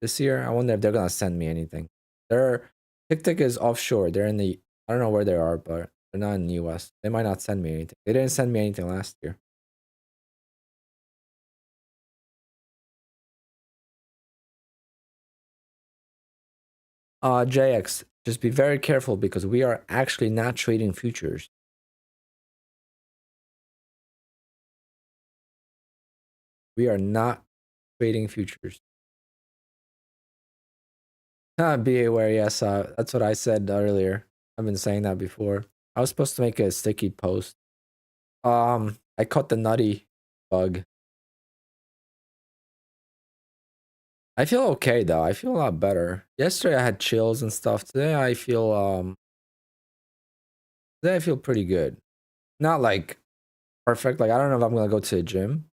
this year. I wonder if they're gonna send me anything. TickTick is offshore. They're in the I don't know where they are, but they're not in the US. They might not send me anything. They didn't send me anything last year. JX, just be very careful because we are actually not trading futures. We are not trading futures. Be aware, yes. That's what I said earlier. I've been saying that before. I was supposed to make a sticky post. I caught the nutty bug. I feel okay though. I feel a lot better. Yesterday I had chills and stuff. Today I feel pretty good. Not like perfect. Like I don't know if I'm gonna go to the gym,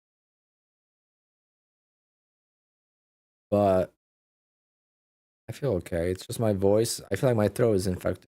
but I feel okay. It's just my voice. I feel like my throat is infected.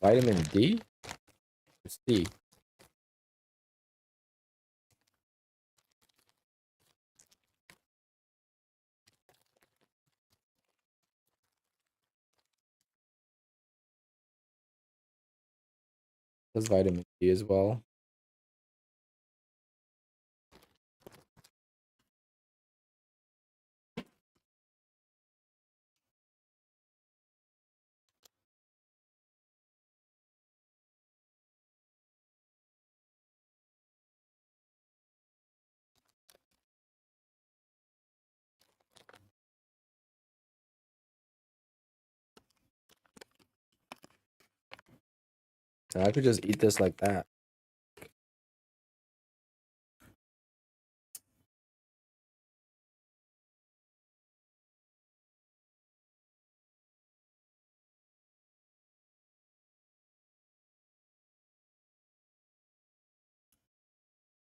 Vitamin D? It's D. That's vitamin D as well. And I could just eat this like that.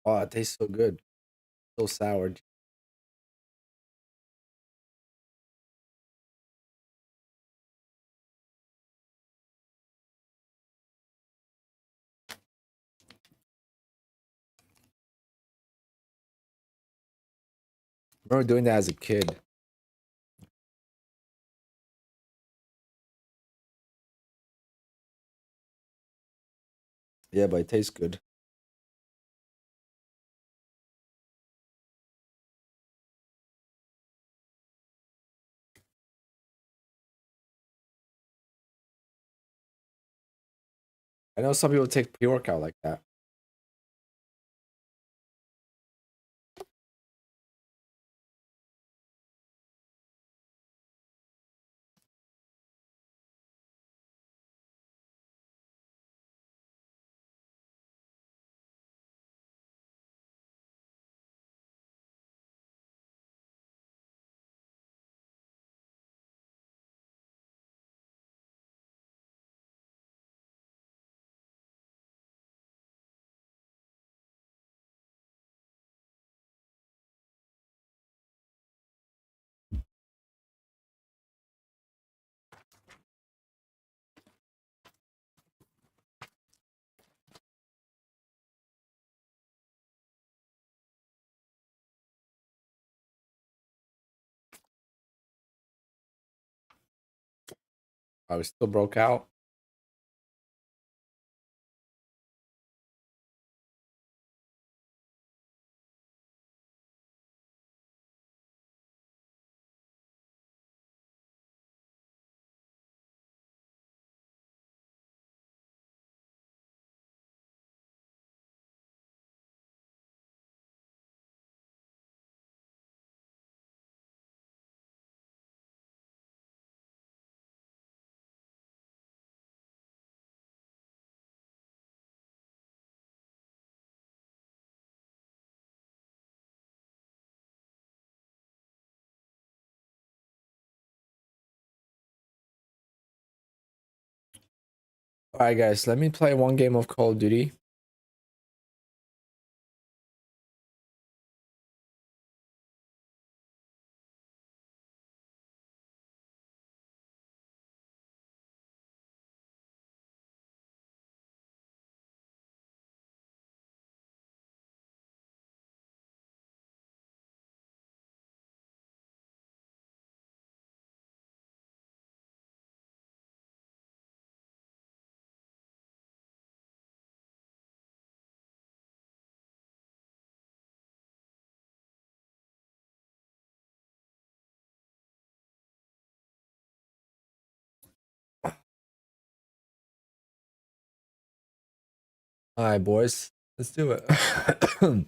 Oh, it tastes so good. So sour. I remember doing that as a kid. Yeah, but it tastes good. I know some people take pre-workout like that. I was still broke out. All right, guys, let me play one game of Call of Duty. All right, boys, let's do it. We'll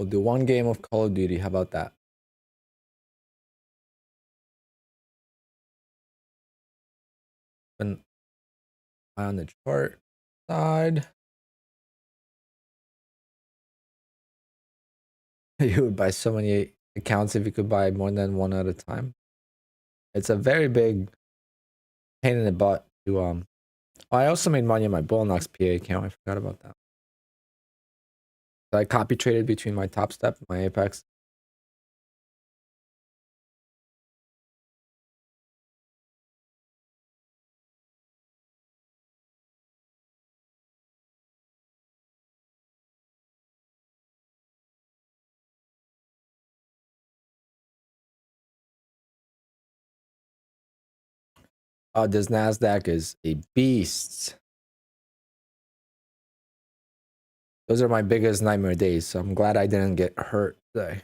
do one game of Call of Duty. How about that? And on the chart side, you would buy so many accounts if you could buy more than one at a time. It's a very big pain in the butt to I also made money on my Bullnox PA account. I forgot about that. I copy traded between my Top Step and my Apex. This Nasdaq is a beast. Those are my biggest nightmare days, so I'm glad I didn't get hurt today.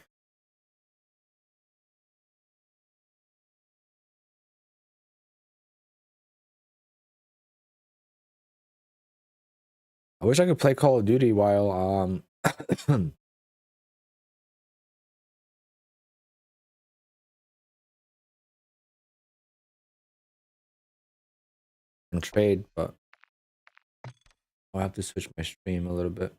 I wish I could play Call of Duty while and trade, but I'll have to switch my stream a little bit.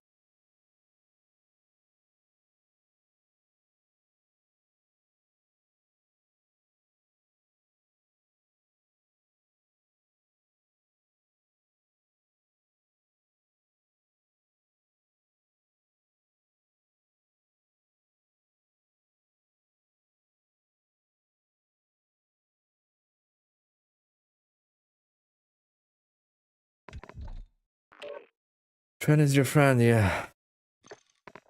Trend is your friend, yeah.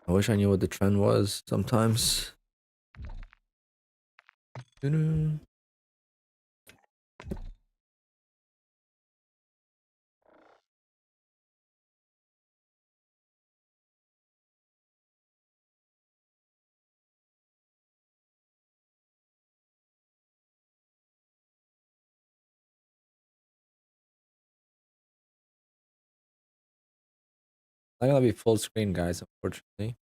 I wish I knew what the trend was sometimes. not gonna be full screen, guys, unfortunately.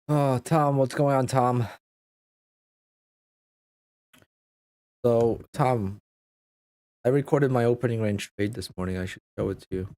Oh, Tom, what's going on, Tom? So, Tom, I recorded my opening range trade this morning. I should show it to you.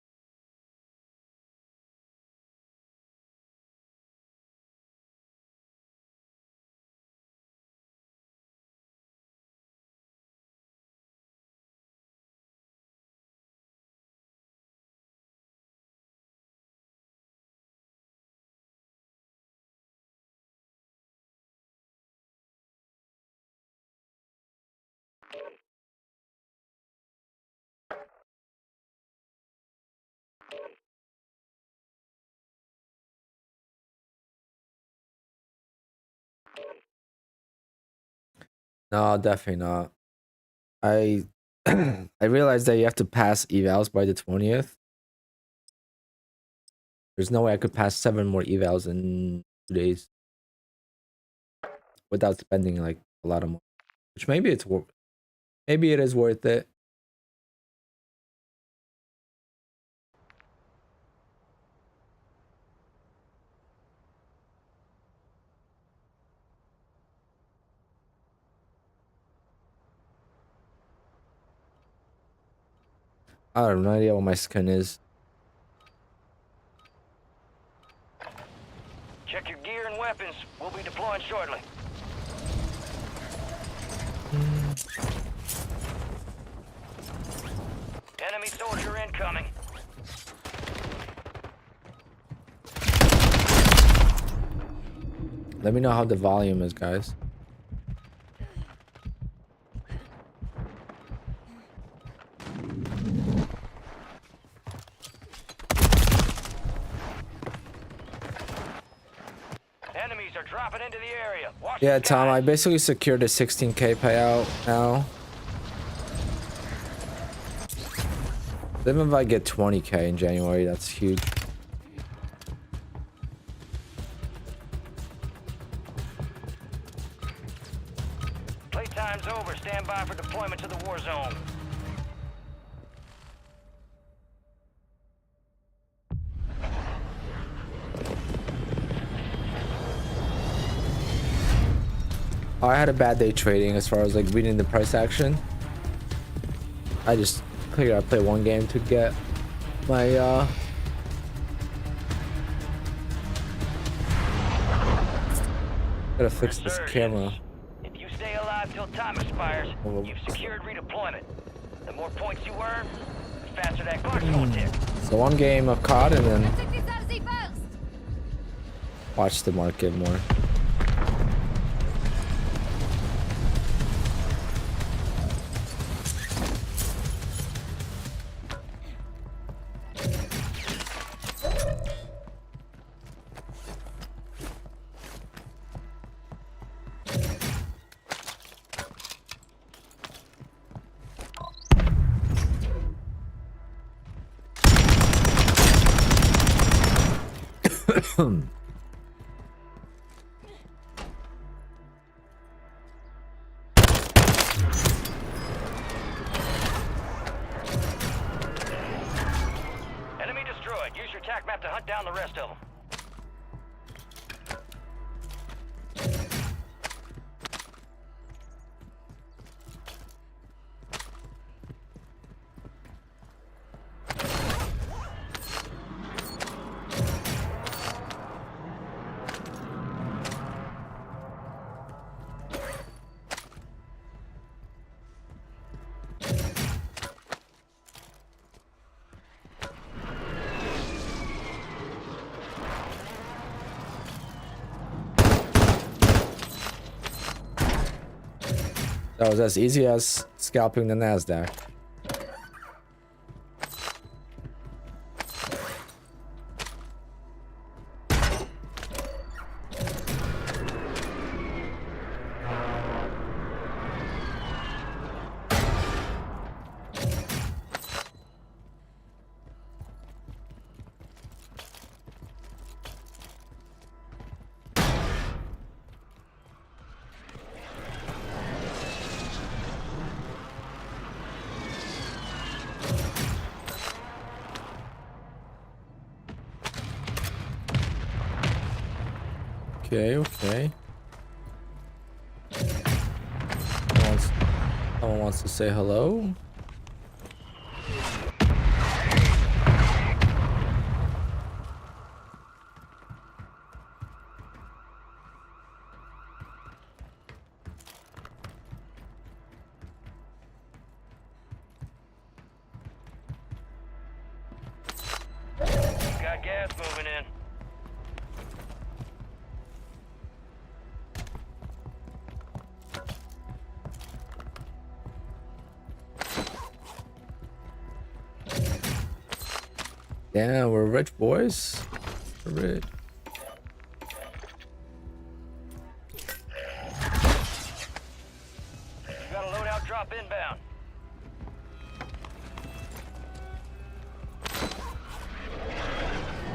No, definitely not. I I realized that you have to pass evals by the 20th. There's no way I could pass 7 more evals in 2 days without spending like a lot of money. Which maybe it's worth. Maybe it is worth it. I have no idea what my skin is. Check your gear and weapons. We'll be deploying shortly. Enemy soldier incoming. Let me know how the volume is, guys. Enemies are dropping into the area. Watch Yeah, the Tom, skies. I basically secured a 16K payout now. Even if I get 20K in January, that's huge. Playtime's over. Stand by for deployment to the war zone. I had a bad day trading as far as like reading the price action. I just figured I'd play one game to get my gotta fix this camera. If you stay alive till time expires, Oh. you've secured redeployment. The more points you earn, the faster that clock's gonna tick. So one game of COD and then Check this out, see first. watch the market more. Enemy destroyed. Use your TAC map to hunt down the rest of them. That was as easy as scalping the NASDAQ. Okay, okay. Someone wants to say hello. Got gas moving in. Yeah, we're rich, boys. We're rich. You got a loadout drop inbound.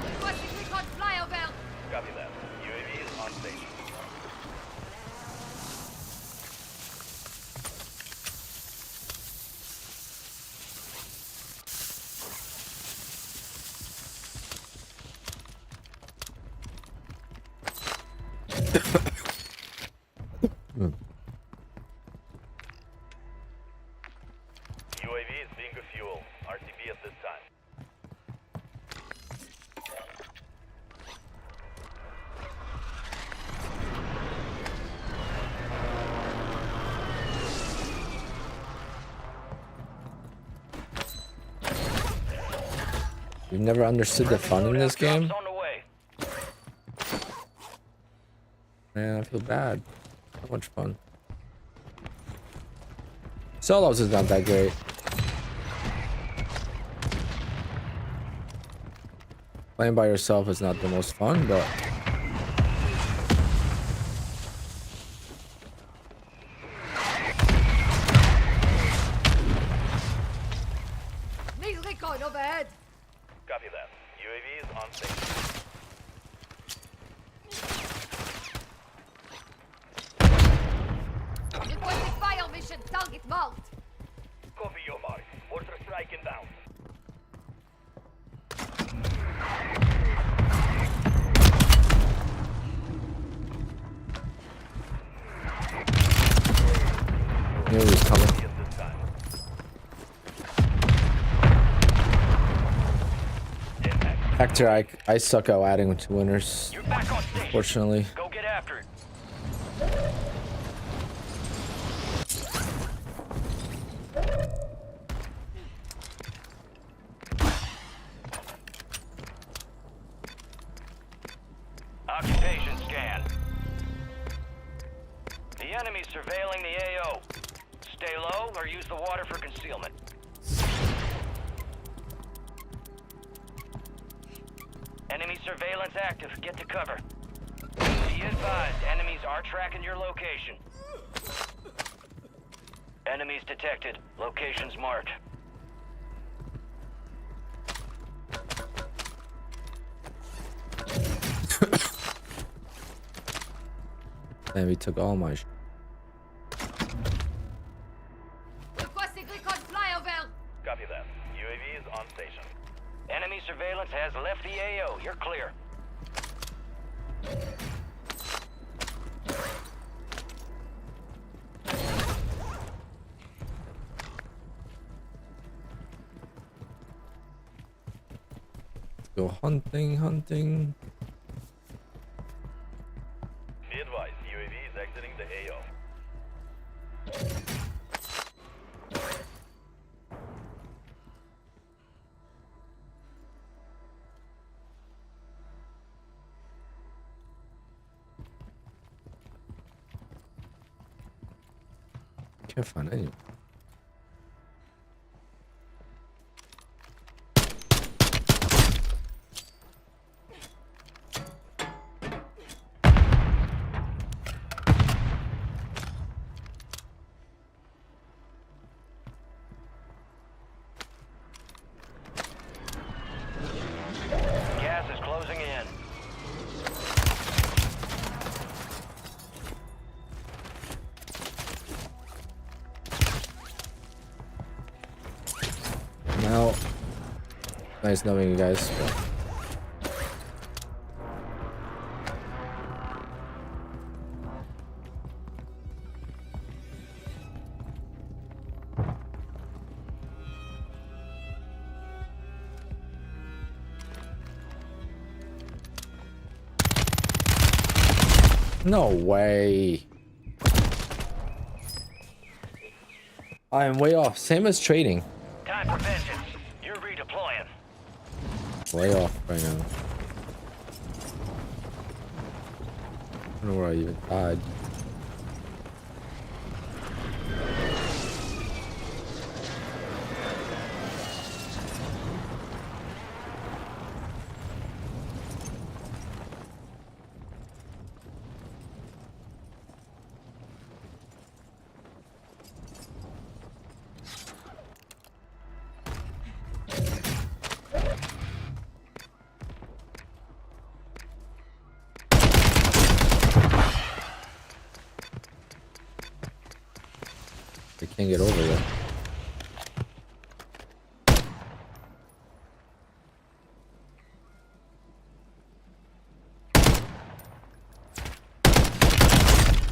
Requesting recon flyover. Copy that. UAV is on station. UAV is being refueled. RTB at this time. You've never understood the fun in this game? On the way. Man, I feel bad. So much fun. Solos is not that great. Playing by yourself is not the most fun, but Need recon overhead. Copy that. UAV is on station. Requesting fire mission. Target marked. Copy your mark. Mortar strike inbound. knew he was coming. At this time. Impact. Hector, I suck at adding to winners, You're back on station. fortunately. Go get after it. Occupation scan. The enemy's surveilling the AO. Stay low or use the water for concealment. Enemy surveillance active. Get to cover. Be advised, enemies are tracking your location. Enemies detected. Locations marked. And we took all my Requesting recon flyover. Copy that. UAV is on station. Enemy surveillance has left the AO. You're clear. go hunting. Be advised, UAV is exiting the AO. Can't find any. Gas is closing in. Now, nice knowing you guys. No way. I am way off. Same as trading. Time for vengeance. You're redeploying. Way off right now. I don't know where I even died. I can't get over there.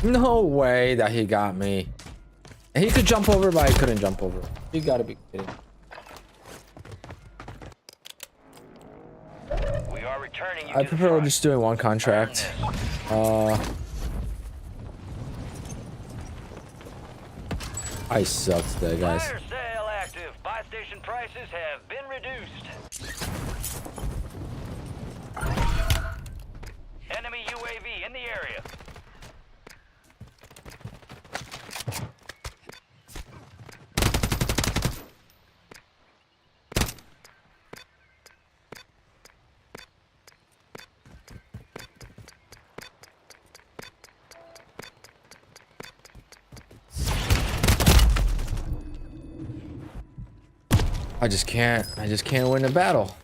No way that he got me. He could jump over, but I couldn't jump over. You gotta be kidding. We are returning you I to the prefer front. just doing one contract. I suck today, guys. Fire sale active. Buy station prices have been reduced. Enemy UAV in the area. I just can't win the battle.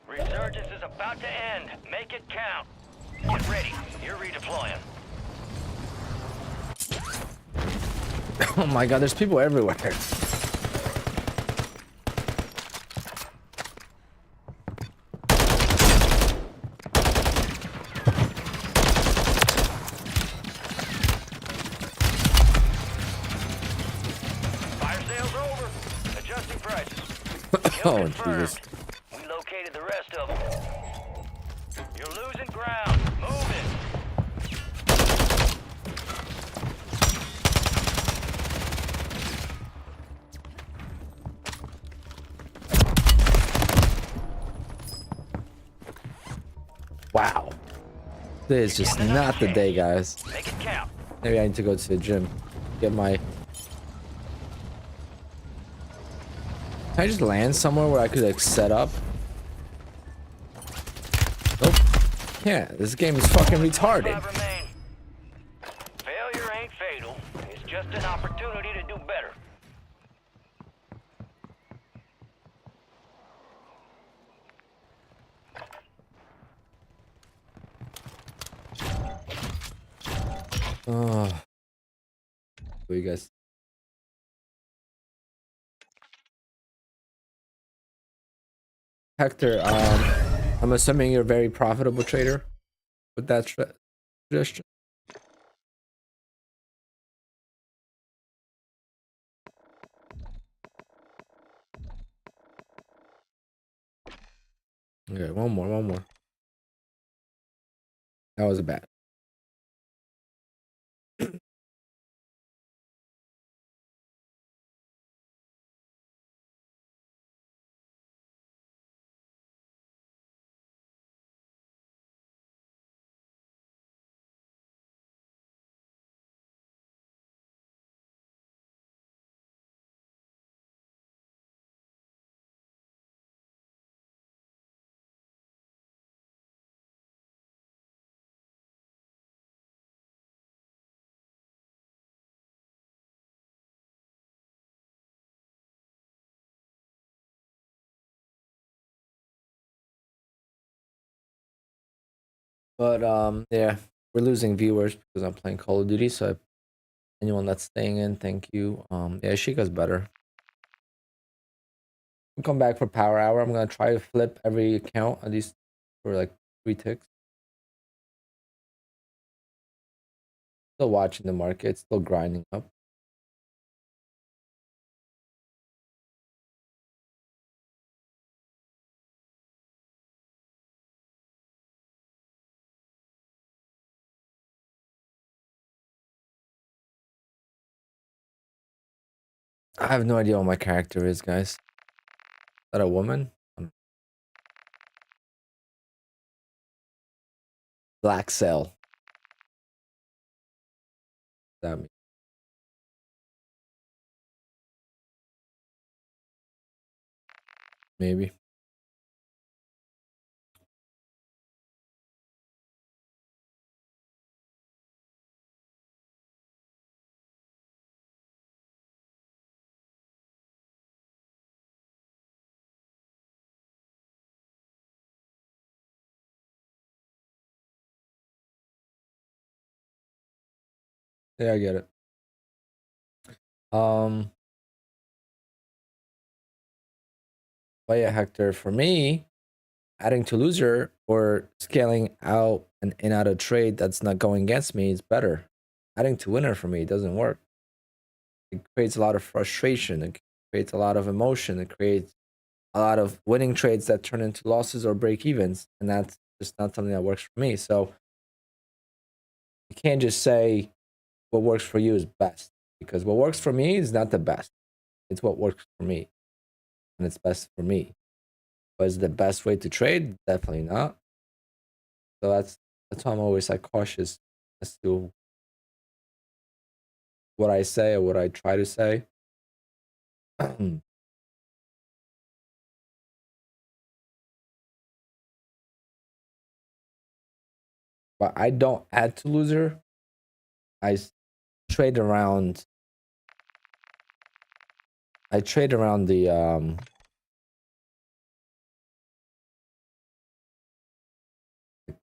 Resurgence is about to end. Make it count. Get ready. You're redeploying. Oh my god, there's people everywhere. Fire sale's over. Adjusting prices. Oh, Kill confirmed. Jesus. We located the rest of them. You're losing ground. Move it. Wow. This is just not the day, guys. Make it count. Maybe I need to go to the gym. Get my... Can I just land somewhere where I could like set up? Nope. Can't. This game is fucking retarded. 5 remain. Failure ain't fatal. It's just an opportunity to do better. Oh. What you guys? Hector, I'm assuming you're a very profitable trader with that suggestion. Okay, one more. That was bad. But yeah, we're losing viewers because I'm playing Call of Duty. So anyone that's staying in, thank you. Yeah, Sheikah's better. We'll come back for Power Hour. I'm gonna try to flip every account at least for like 3 ticks. Still watching the market, still grinding up. I have no idea what my character is, guys. Is that a woman? Black cell. That means maybe. Yeah, I get it. But yeah, Hector, for me, adding to loser or scaling out and in out of trade that's not going against me is better. Adding to winner for me doesn't work. It creates a lot of frustration. It creates a lot of emotion. It creates a lot of winning trades that turn into losses or break evens, and that's just not something that works for me. So you can't just say what works for you is best, because what works for me is not the best. It's what works for me, and it's best for me. But is it the best way to trade? Definitely not. So that's why I'm always like cautious as to what I say or what I try to say. But I don't add to loser. I trade around. I trade around the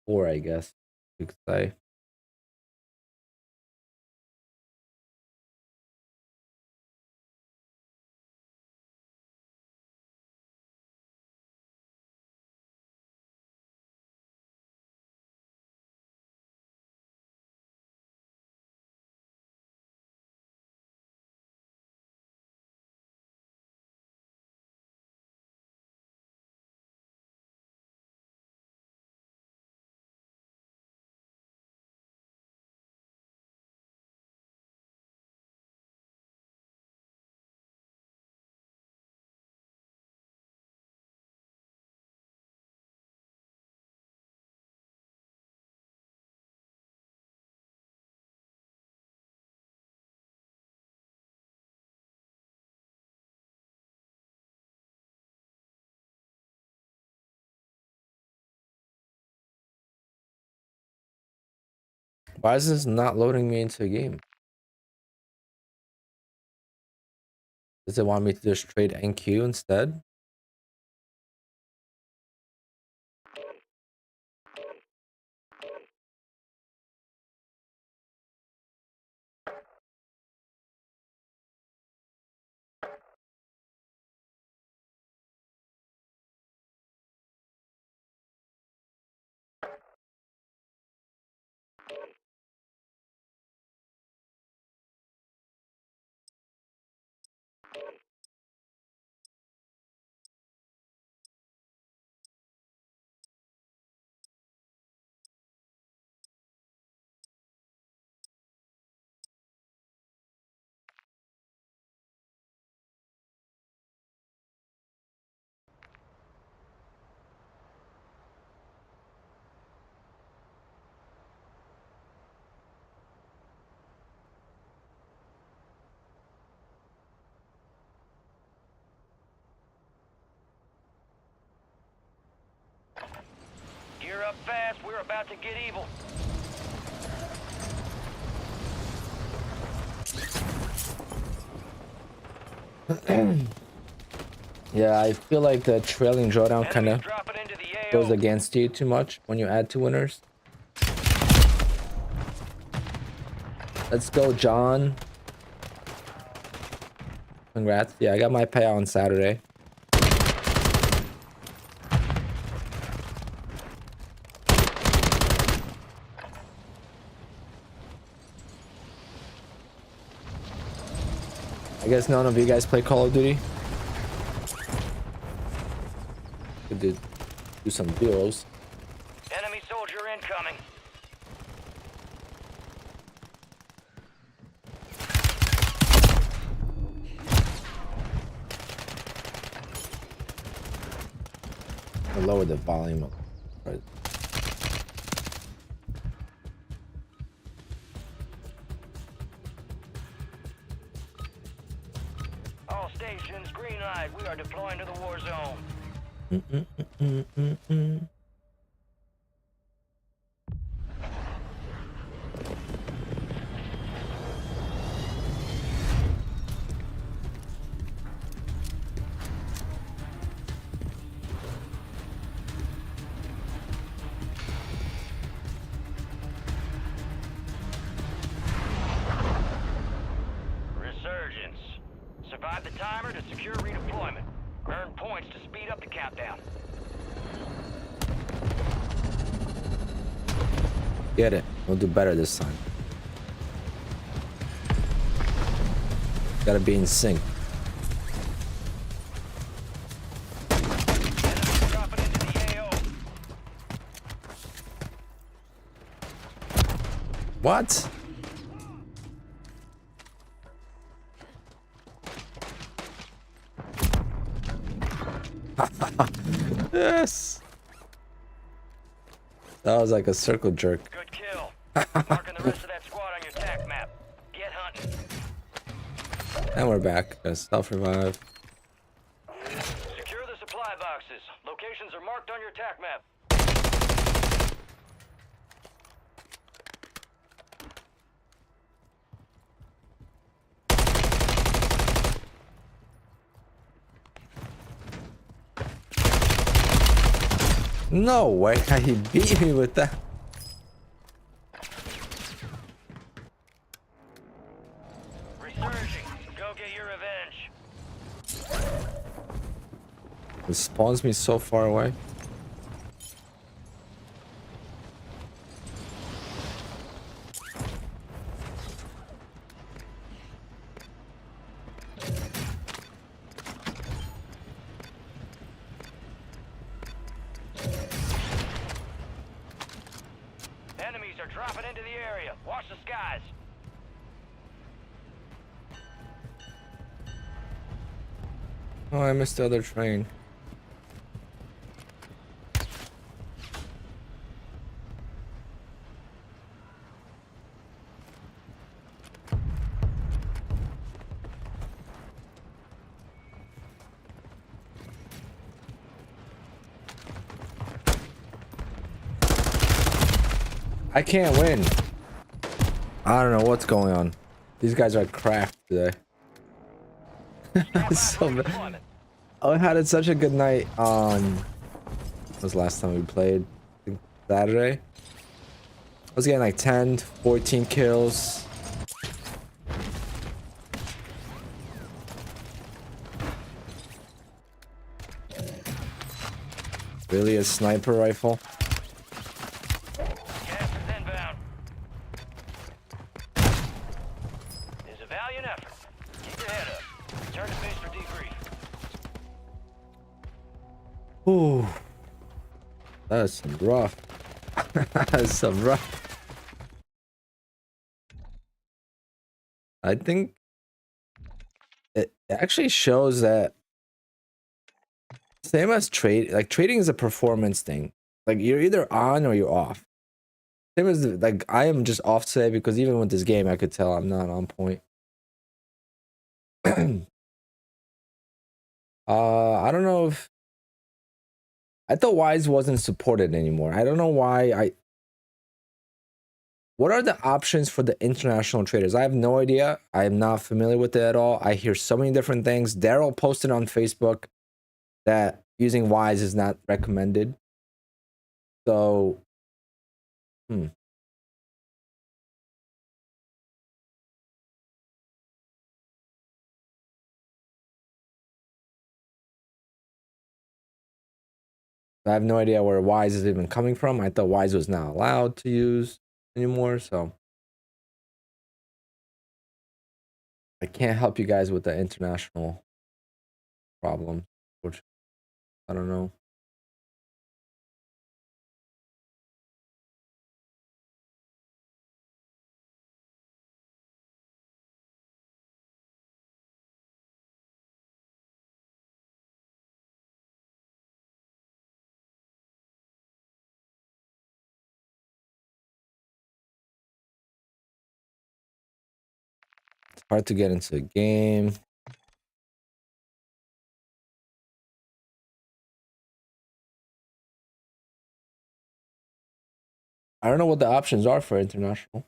core, I guess you could say. Why is this not loading me into a game? Does it want me to just trade NQ instead? Gear up fast. We're about to get evil. Yeah, I feel like the trailing drawdown kind Enemies of dropping into the AO. goes against you too much when you add to winners. Let's go, John. Congrats. Yeah, I got my payout on Saturday. I guess none of you guys play Call of Duty. Could do some duos. Enemy soldier incoming. lower the volume of right. All stations, green light. We are deploying to the war zone. Resurgence. Survive the timer to secure redeployment. Earn points to speed up the countdown. Get it. We'll do better this time. Gotta be in sync. Enemies dropping into the AO. What? Yes. That was like a circle jerk. Good kill. Marking the rest of that squad on your TAC map. Get hunting. And we're back. Gotta self-revive. Secure the supply boxes. Locations are marked on your TAC map. No way. He beat me with that. Resurging. Go get your revenge. It spawns me so far away. Enemies are dropping into the area. Watch the skies. Oh, I missed the other train. I can't win. I don't know what's going on. These guys are cracked today. So bad. Redeployment. I had such a good night on. What was the last time we played? I think Saturday. I was getting like 10, 14 kills. Really, a sniper rifle? Gas is inbound. It's a valiant effort. Keep your head up. Return to base for debrief. Ooh, that is some rough. That is some rough. I think it actually shows that same as trade, like trading is a performance thing. Like you're either on or you're off. Same as like I am just off today because even with this game, I could tell I'm not on point. I don't know if I thought Wise wasn't supported anymore. I don't know why. What are the options for the international traders? I have no idea. I am not familiar with it at all. I hear so many different things. Daryl posted on Facebook that using Wise is not recommended. So, I have no idea where Wise is even coming from. I thought Wise was not allowed to use anymore. So, I can't help you guys with the international problem, which I don't know. Hard to get into a game. I don't know what the options are for international.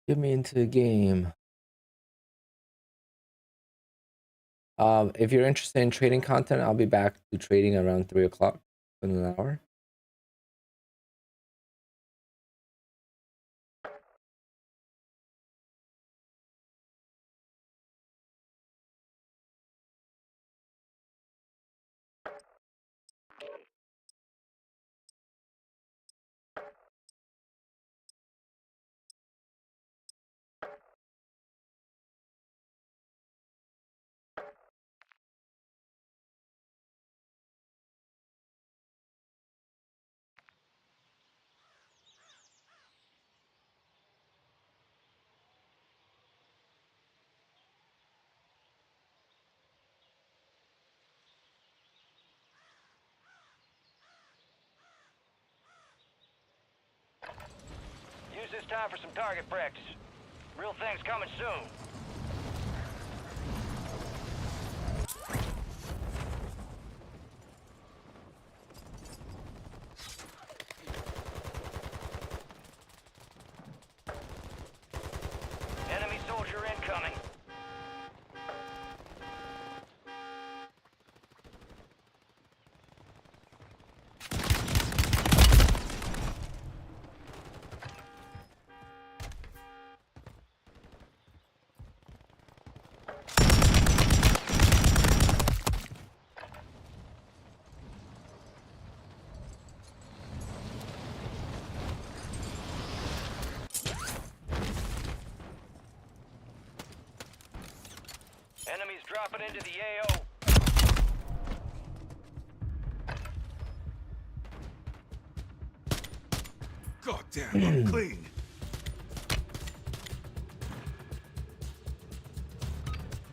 Get me into the game. If you're interested in trading content, I'll be back to trading around 3 o'clock in an hour. Use this time for some target practice. Real things coming soon. Enemy soldier incoming. Enemies dropping into the AO. God damn, I'm clean.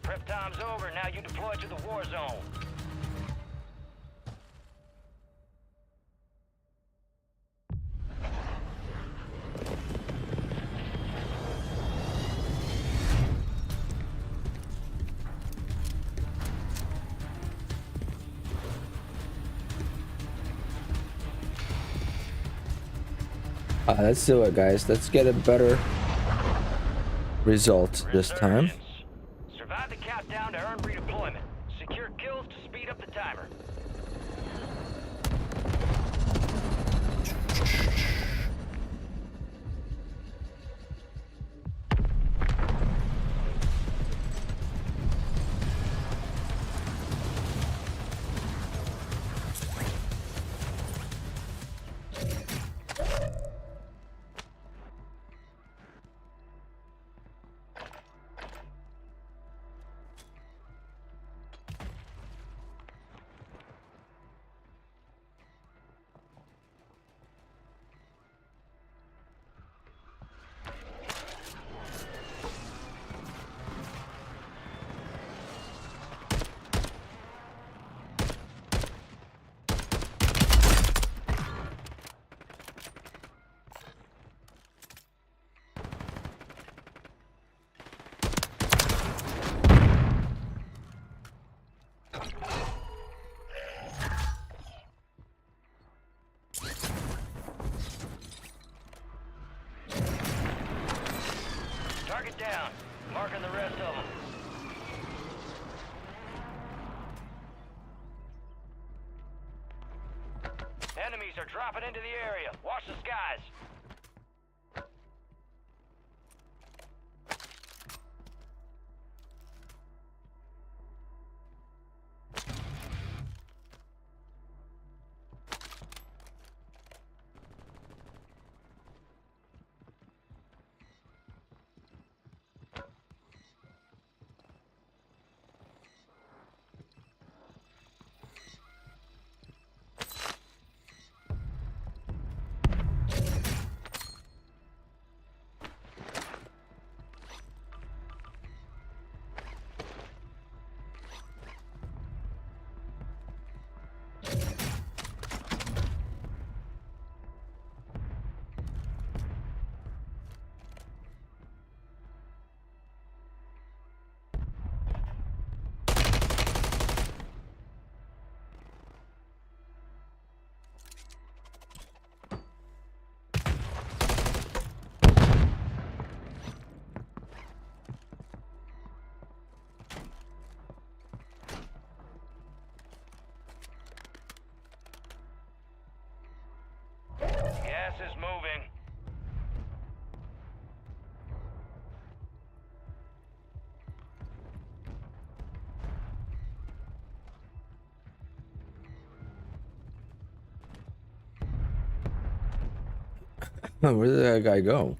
Prep time's over. Now you deploy to the war zone. Let's do it, guys. Let's get a better result this time. Resurgence. Survive the countdown to earn redeployment. Secure kills to speed up the timer. Target down. Marking the rest of them. Enemies are dropping into the area. Watch the skies. Gas is moving. Where did that guy go?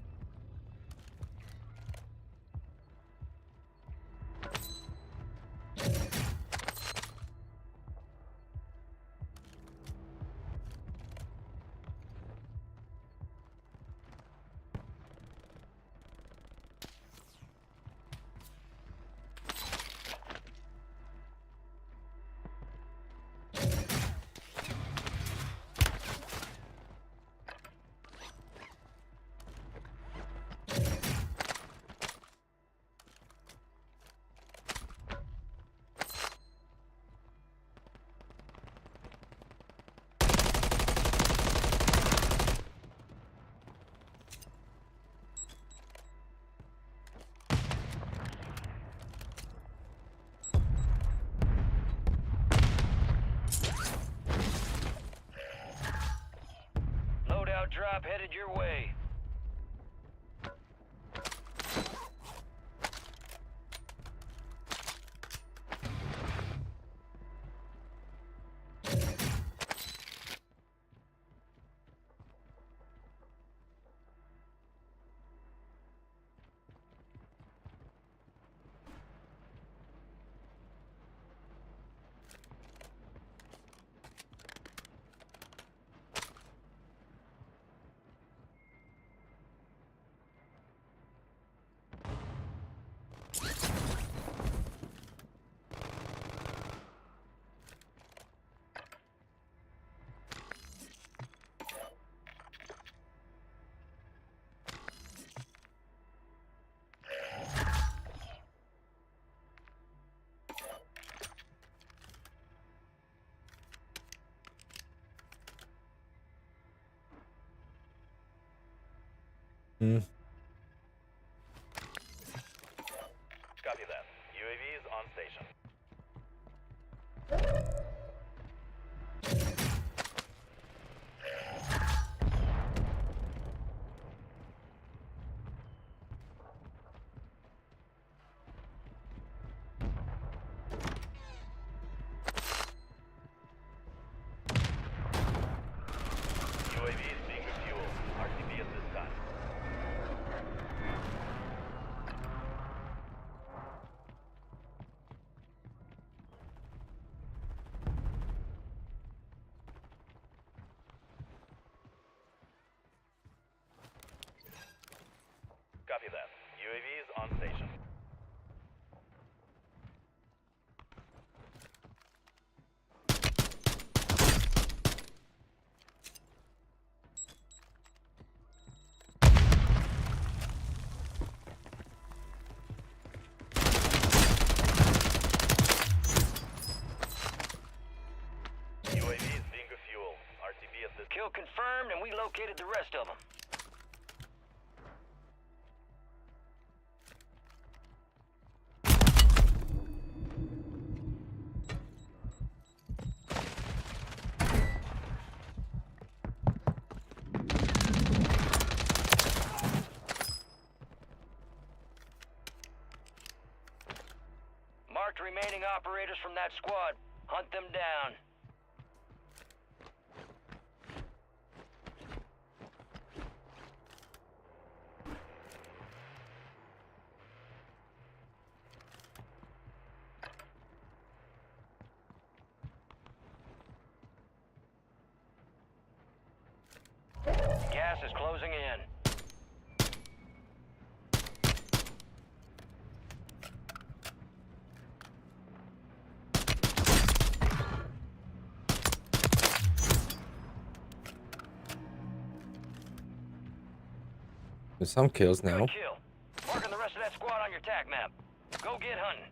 Loadout drop headed your way. Hmm. Copy that. UAV is on station. UAV is being refueled. RTB at this time. Copy that. UAV is on station. UAV is being refueled. RTB at this. Kill confirmed, and we located the rest of them. marked remaining operators from that squad. Hunt them down. Gas is closing in. There's some kills now. Good kill. Marking the rest of that squad on your tac map. Go get hunting.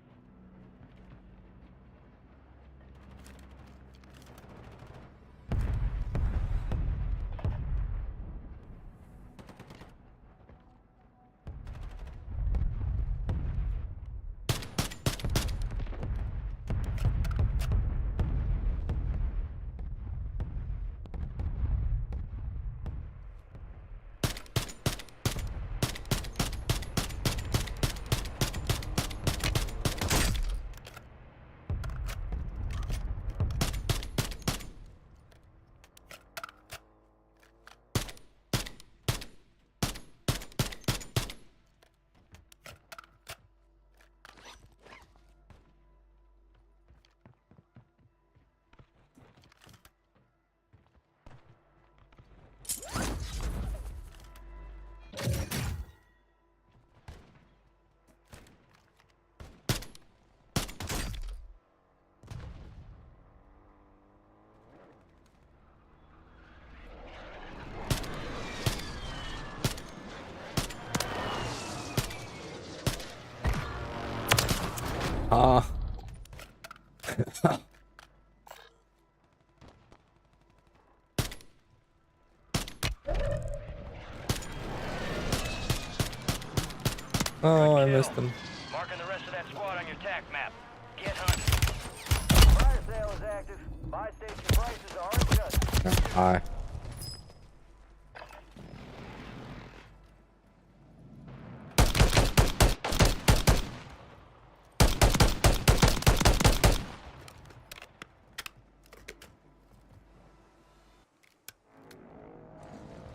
Ah. Oh, I missed him. Marking the rest of that squad on your tac map. Get hunting. Fire sale is active. Buy station prices are adjusted. Hi.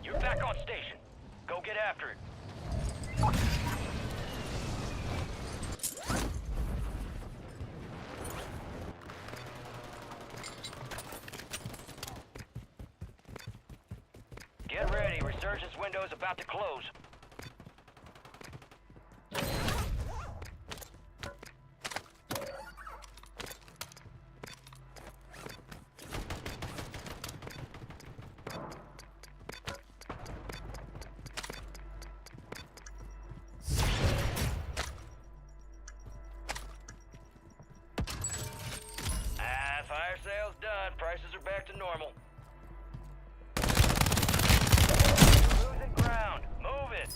You're back on station. Go get after it. Get ready. Resurgence window is about to close. Fire sale's done. Prices are back to normal. Losing ground. Move it.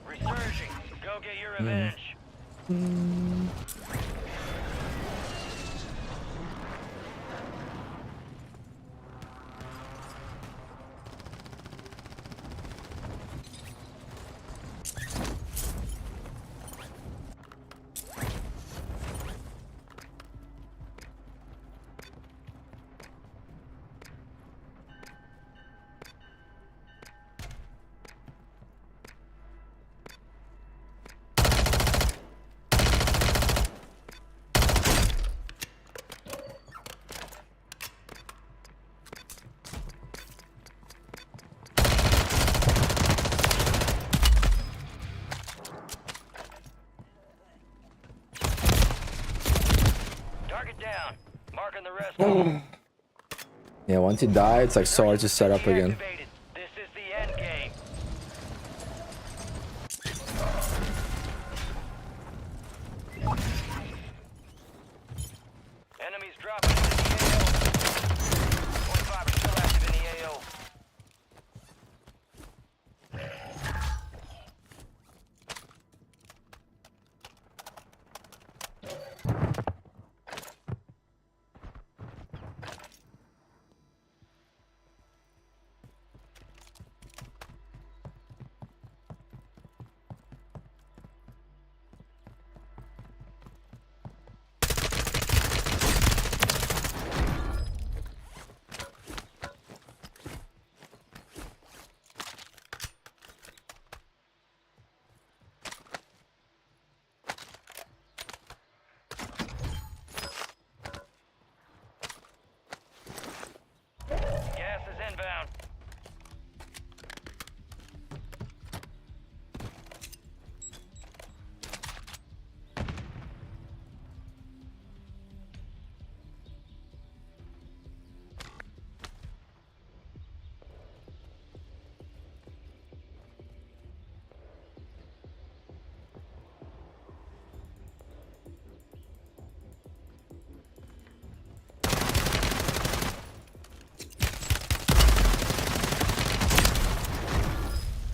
Resurging. Go get your revenge. Target down. Marking the rest. Yeah, once you die, it's like so hard to set up again. Activated. This is the end game. Enemies dropping into the AO. 25 are still active in the AO.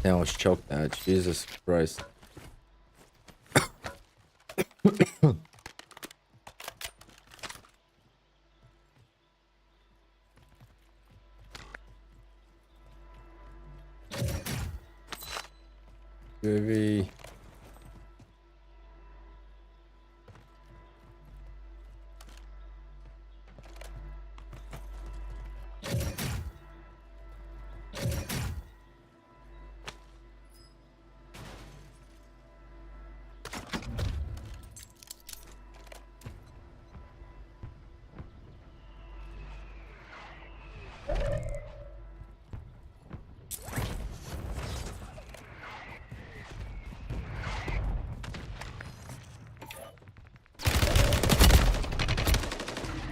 I almost choked that. Jesus Christ. UAV.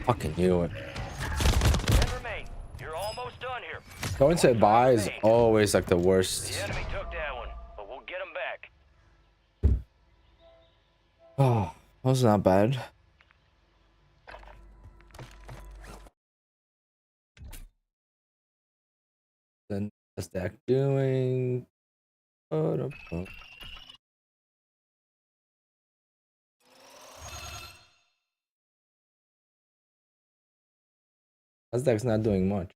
Fucking knew it. 10 remain. You're almost done here. Going to buy is Remain. always like the worst. The enemy took that one, but we'll get them back. Oh, that was not bad. Then what's that doing? Nasdaq's not doing much.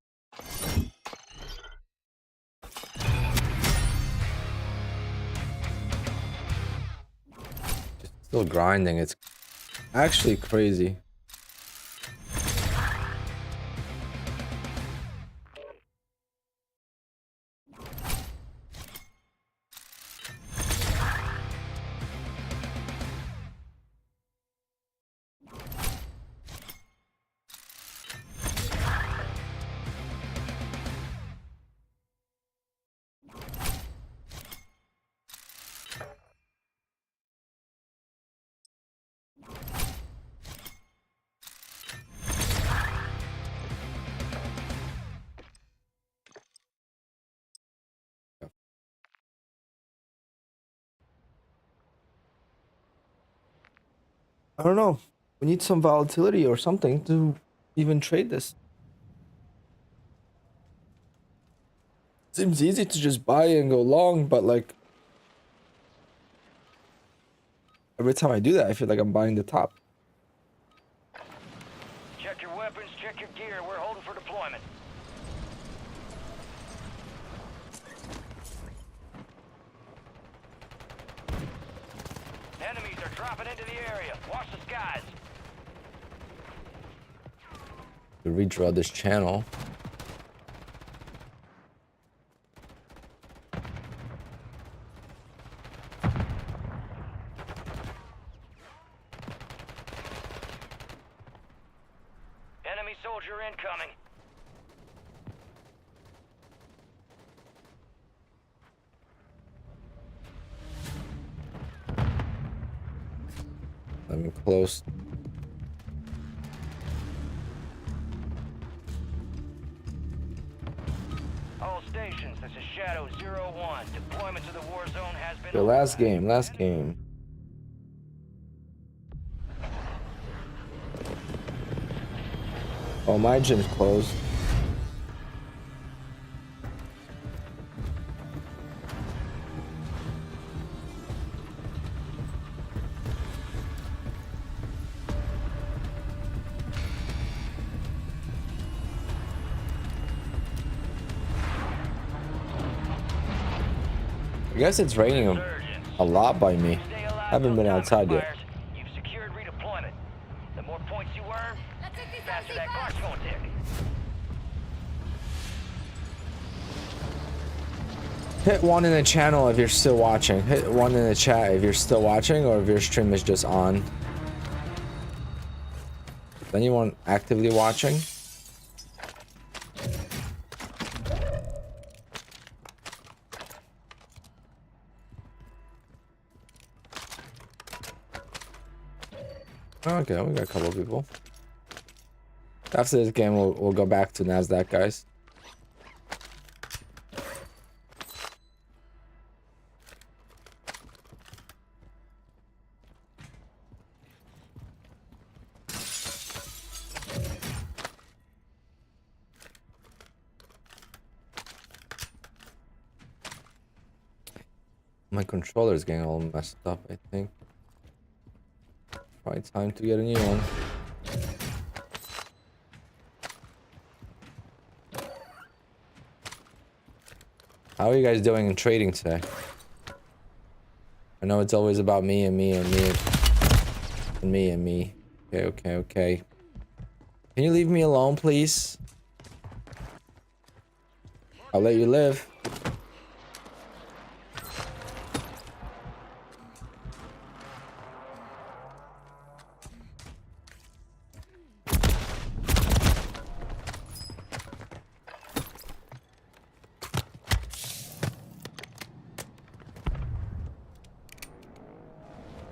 Just still grinding. It's actually crazy. I don't know. We need some volatility or something to even trade this. Seems easy to just buy and go long, but like every time I do that, I feel like I'm buying the top. Check your weapons, check your gear. We're holding for deployment. Enemies are dropping into the area. Watch the skies. To redraw this channel. Enemy soldier incoming. I'm close. All stations, this is Shadow 01. Deployment to the war zone has been The last authorized. game, last game. Oh, my gym's closed. I guess it's raining Insurgents. a lot by me. Stay alive, Haven't been no outside yet. fires. You've secured redeployment. The more points you earn, Let's hit this faster empty that box. clock's gonna tick. Hit one in the channel if you're still watching. Hit one in the chat if you're still watching or if your stream is just on. Is anyone actively watching? Okay, we got a couple people. After this game, we'll go back to Nasdaq, guys. My controller is getting all messed up, I think. Probably time to get a new one. How are you guys doing in trading today? I know it's always about me and me and me and me and me. Okay. Can you leave me alone, please? I'll let you live.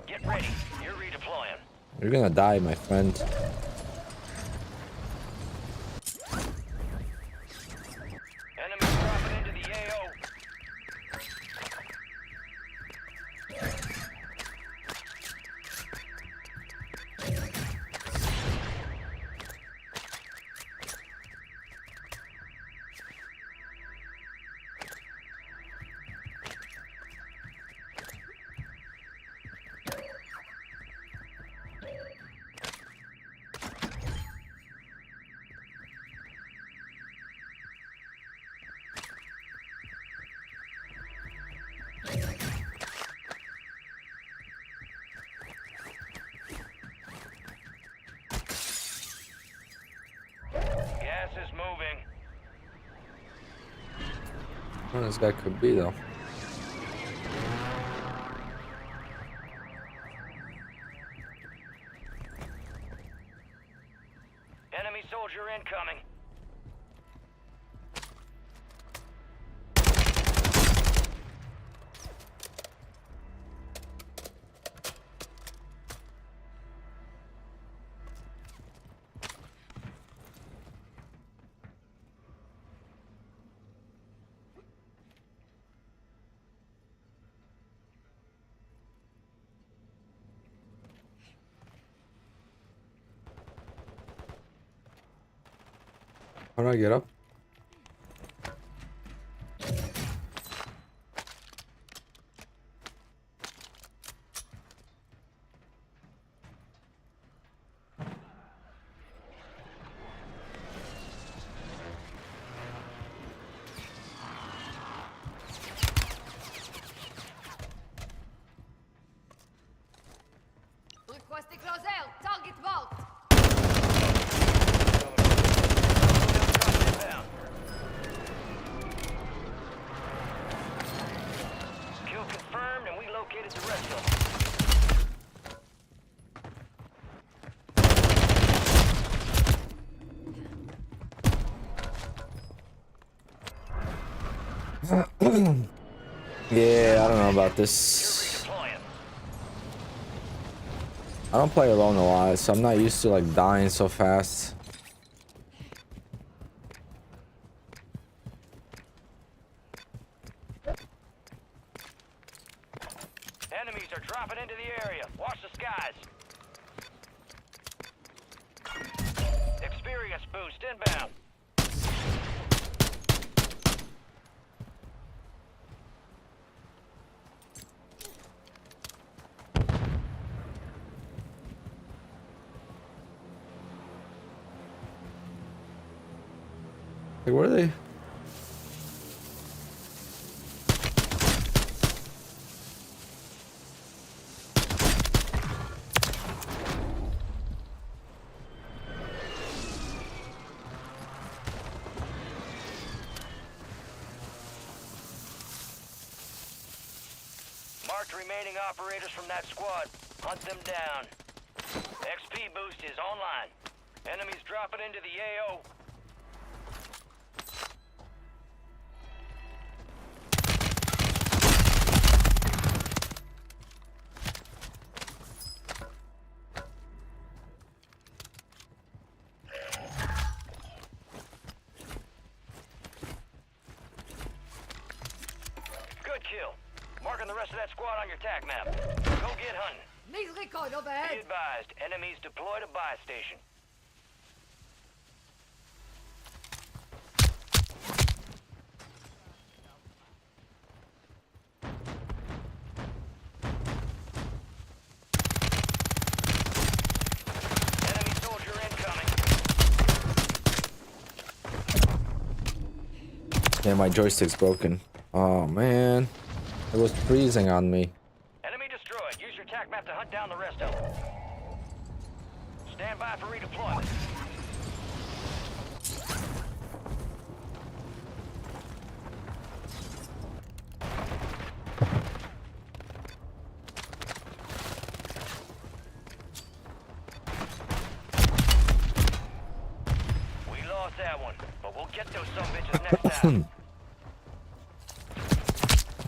Get ready. You're redeploying. You're gonna die, my friend. Enemies dropping into the AO. Gas is moving. Who this guy could be, though. Enemy soldier incoming. How do I get up? Requesting close air. Target vault. Kill confirmed, and we located the rest of them. Yeah, I don't know about this. Redeploying. I don't play alone a lot, so I'm not used to like dying so fast. Enemies are dropping into the area. Watch the skies. Experience boost inbound. Like, where are they? Marked remaining operators from that squad. Hunt them down. XP boost is online. Enemies dropping into the AO. Good kill. Marking the rest of that squad on your tac map. Go get hunting. Need recon Be overhead. advised, enemies deployed a buy station. Yeah, my joystick's broken. Oh man, it was freezing on me. Enemy destroyed. Use your tac map to hunt down the rest of them. Stand by for redeployment. We lost that one, but we'll get those some bitches next time.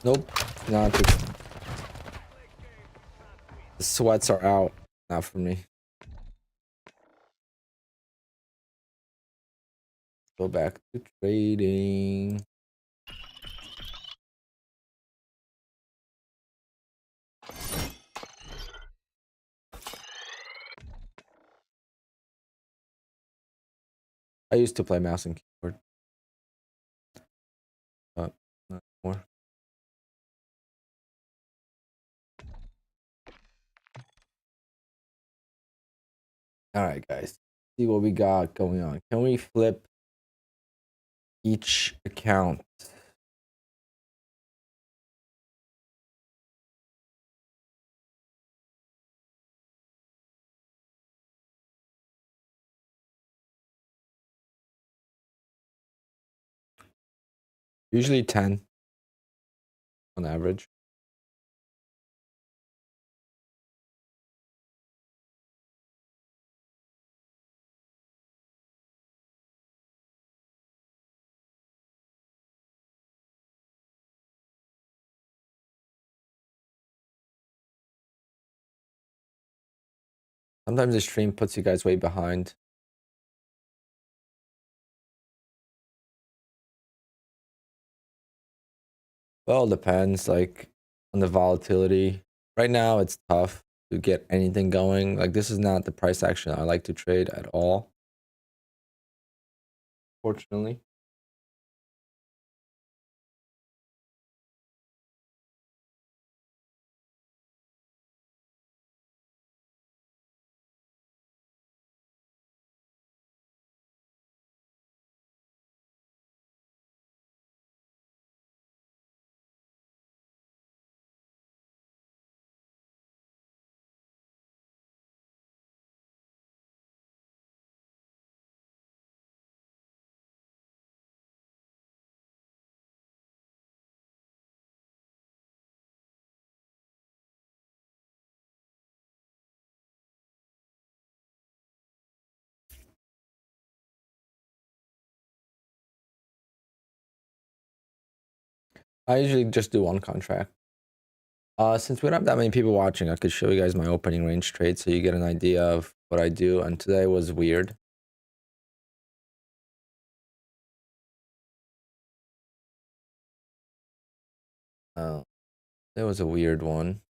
Nope, not the sweats are out. Not for me. Go back to trading. I used to play mouse and keyboard, but not more. All right, guys. See what we got going on. Can we flip each account? Usually 10 on average. Sometimes the stream puts you guys way behind. Well, it depends, like, on the volatility. Right now, it's tough to get anything going. Like, this is not the price action I like to trade at all, fortunately. I usually just do one contract. Since we don't have that many people watching, I could show you guys my opening range trade so you get an idea of what I do. And today was weird. It was a weird one.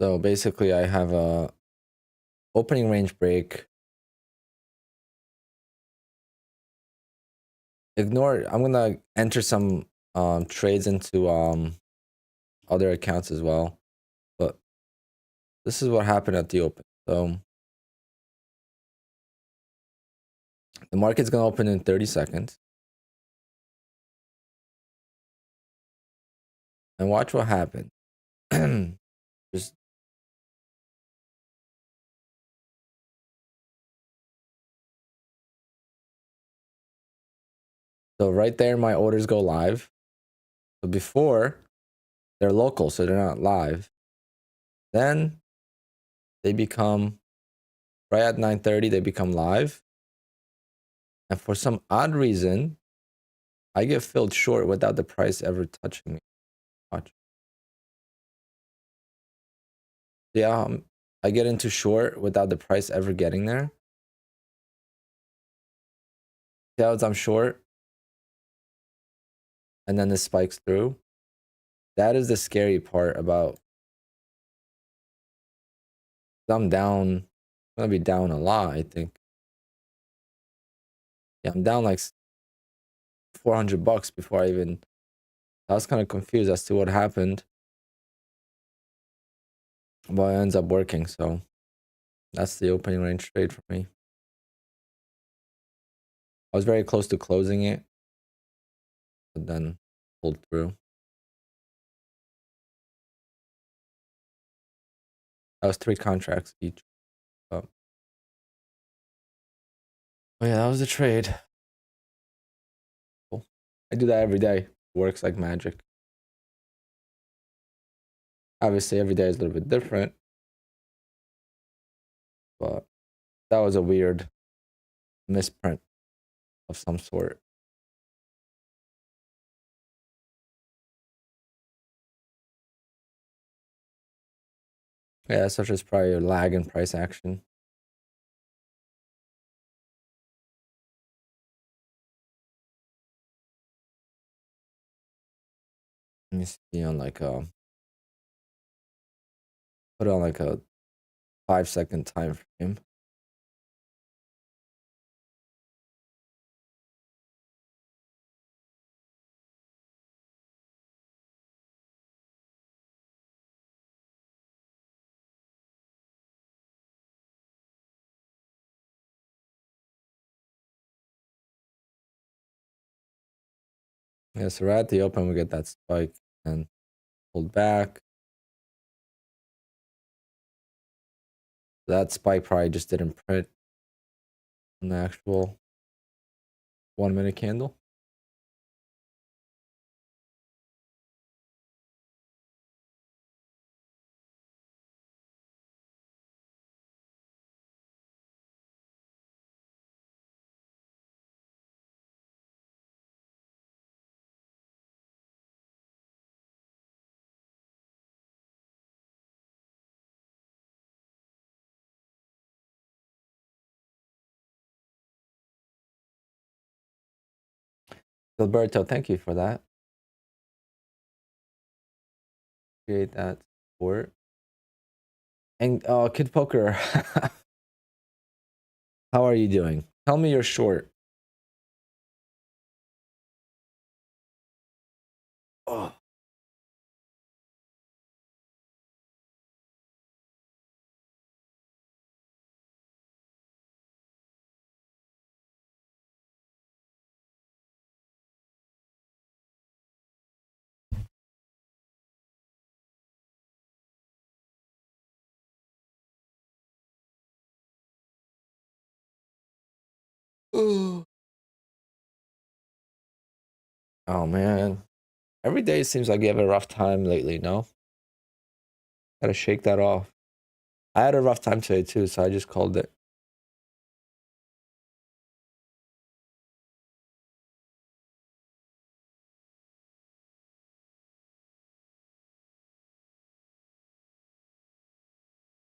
So basically, I have a opening range break. Ignore. I'm gonna enter some trades into other accounts as well, but this is what happened at the open. So the market's gonna open in 30 seconds, and watch what happens. Just so right there, my orders go live. So before, they're local, so they're not live. Then they become right at 9:30. They become live, and for some odd reason, I get filled short without the price ever touching me. Watch. Yeah, I get into short without the price ever getting there. See how I'm short, and then this spikes through. That is the scary part about. I'm down. I'm gonna be down a lot, I think. Yeah, I'm down like $400 before I even I was kind of confused as to what happened, but it ends up working. So that's the opening range trade for me. I was very close to closing it, but then pulled through. That was 3 contracts each. But yeah, that was the trade. Cool. I do that every day. Works like magic. Obviously, every day is a little bit different, but that was a weird misprint of some sort. Yeah, such as probably a lag in price action. Let me see on like a put it on like a 5-second time frame. Yeah, so right at the open we get that spike and pulled back. That spike probably just didn't print on the actual 1-minute candle. Gilberto, thank you for that. Create that support. And Kid Poker, how are you doing? Tell me you're short. Oh. Oh man. Every day it seems like you have a rough time lately, no? Gotta shake that off. I had a rough time today too, so I just called it.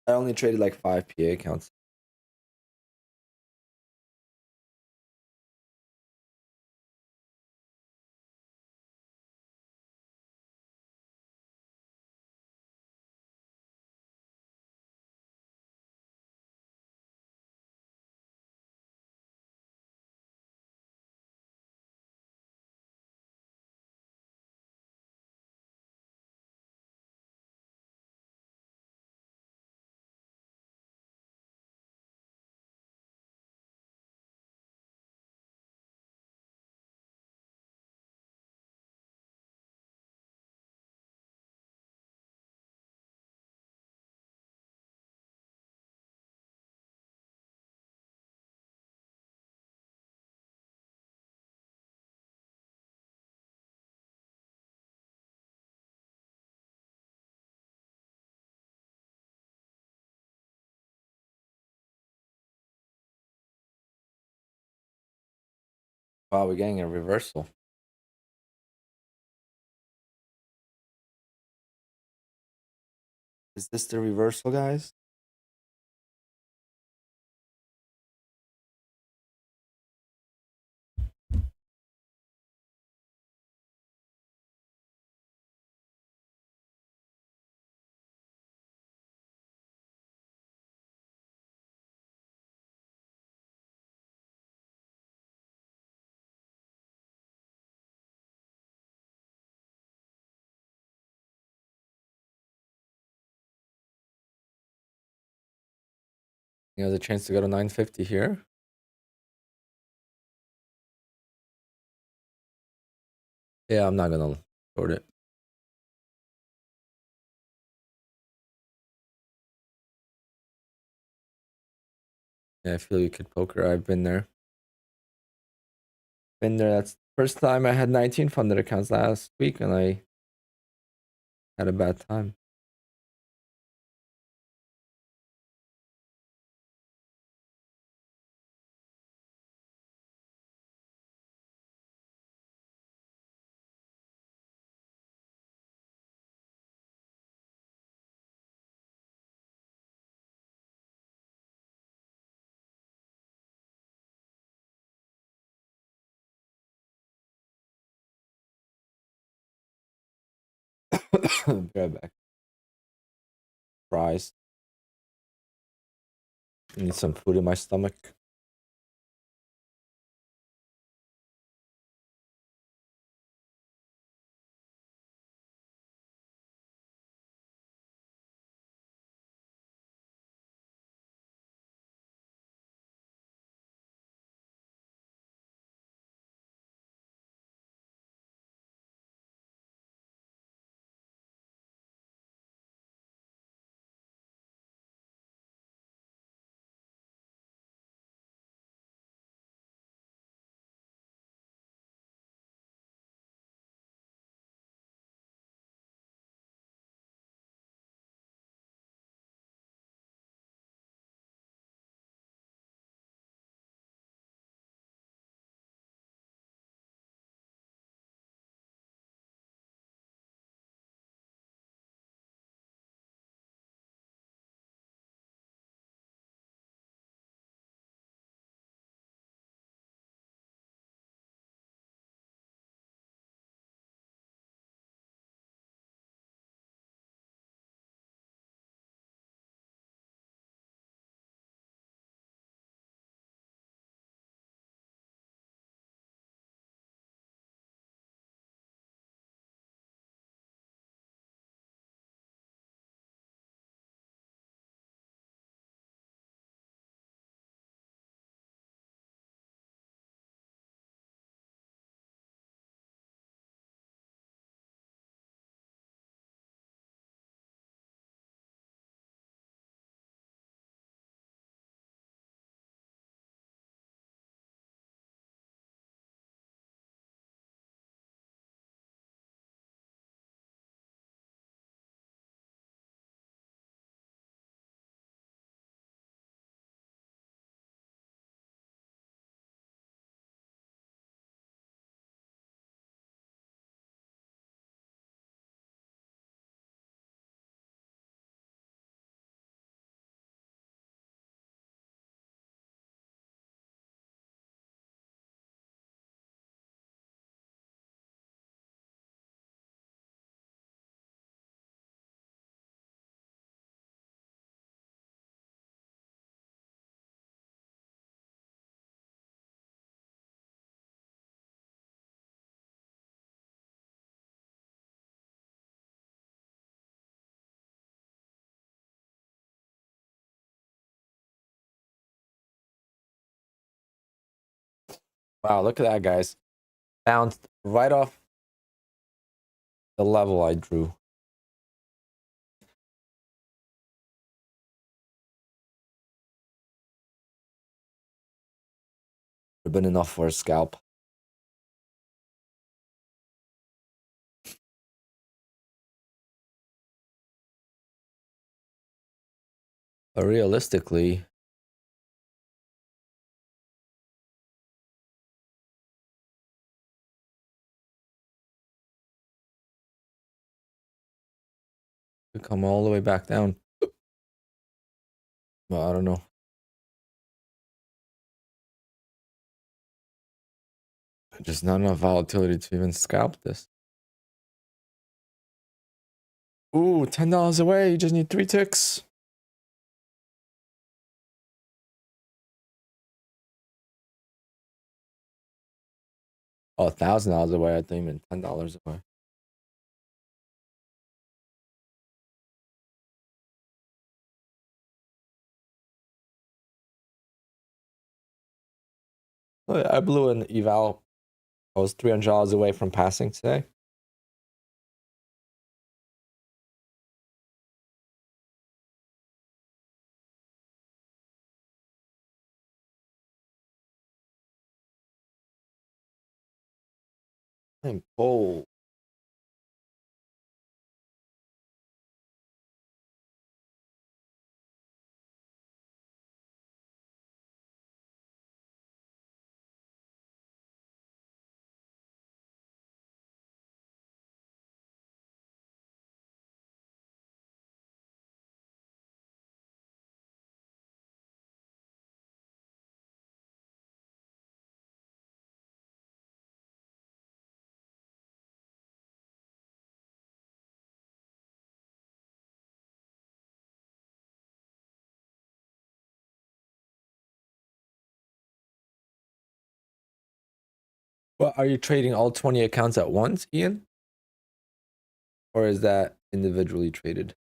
I only traded like 5 PA accounts. Wow, we're getting a reversal. Is this the reversal, guys? He has a chance to go to 950 here. Yeah, I'm not gonna short it. Yeah, I feel you could poker. I've been there. Been there. That's the first time I had 19 funded accounts last week, and I had a bad time. Be right back. Fries. Need some food in my stomach. Wow, look at that, guys. Bounced right off the level I drew. Would have been enough for a scalp. But realistically, we come all the way back down. Well, I don't know. Just not enough volatility to even scalp this. Ooh, $10 away. You just need 3 ticks. Oh, $1,000 away. I think even $10 away. I blew an eval. I was $300 away from passing today. I'm cold. Well, are you trading all 20 accounts at once, Ian? Or is that individually traded?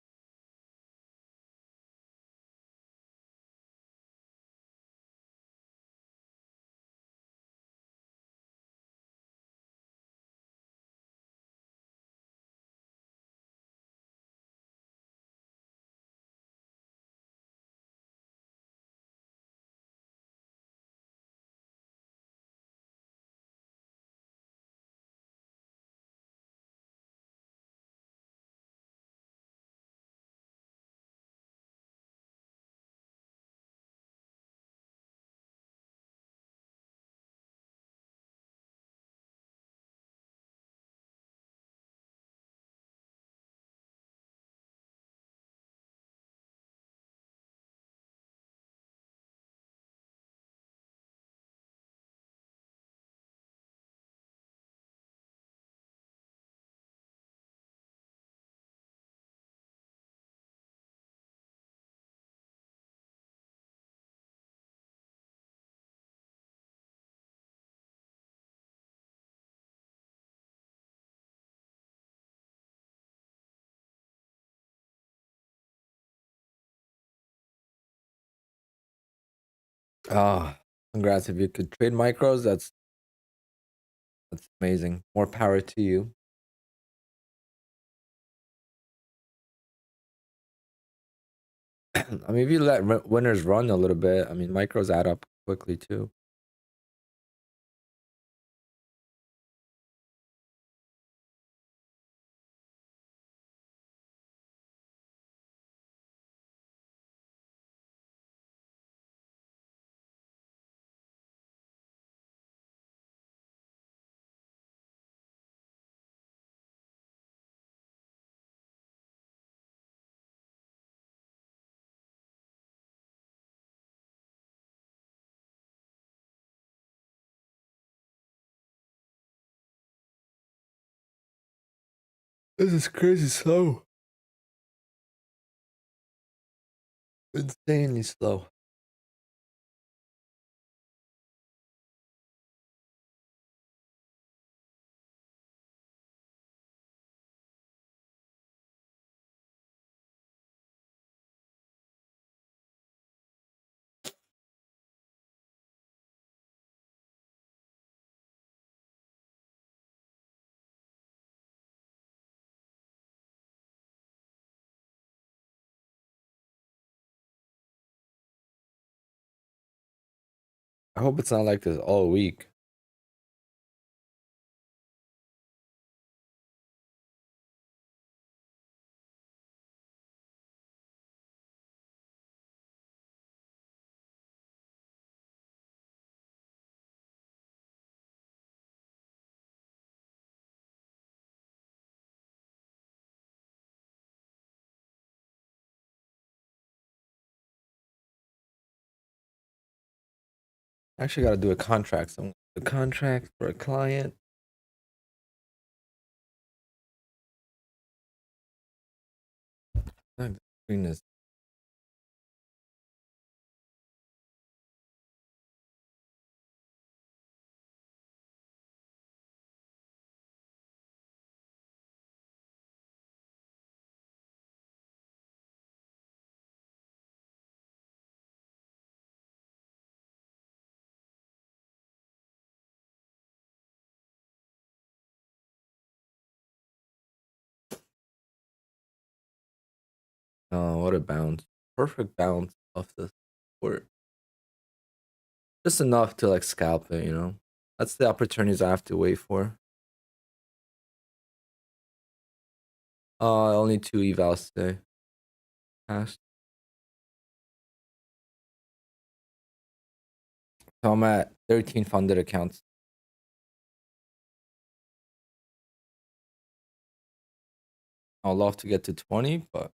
Ah, congrats. If you could trade micros, that's amazing. More power to you. I mean, if you let winners run a little bit, I mean, micros add up quickly too. This is crazy slow. Insanely slow. I hope it's not like this all week. I actually got to do a contract. So a contract for a client. I'm doing this. Oh, what a bounce. Perfect bounce off the court. Just enough to like scalp it, you know? That's the opportunities I have to wait for. Only 2 evals today. Passed. So I'm at 13 funded accounts. I'd love to get to 20, but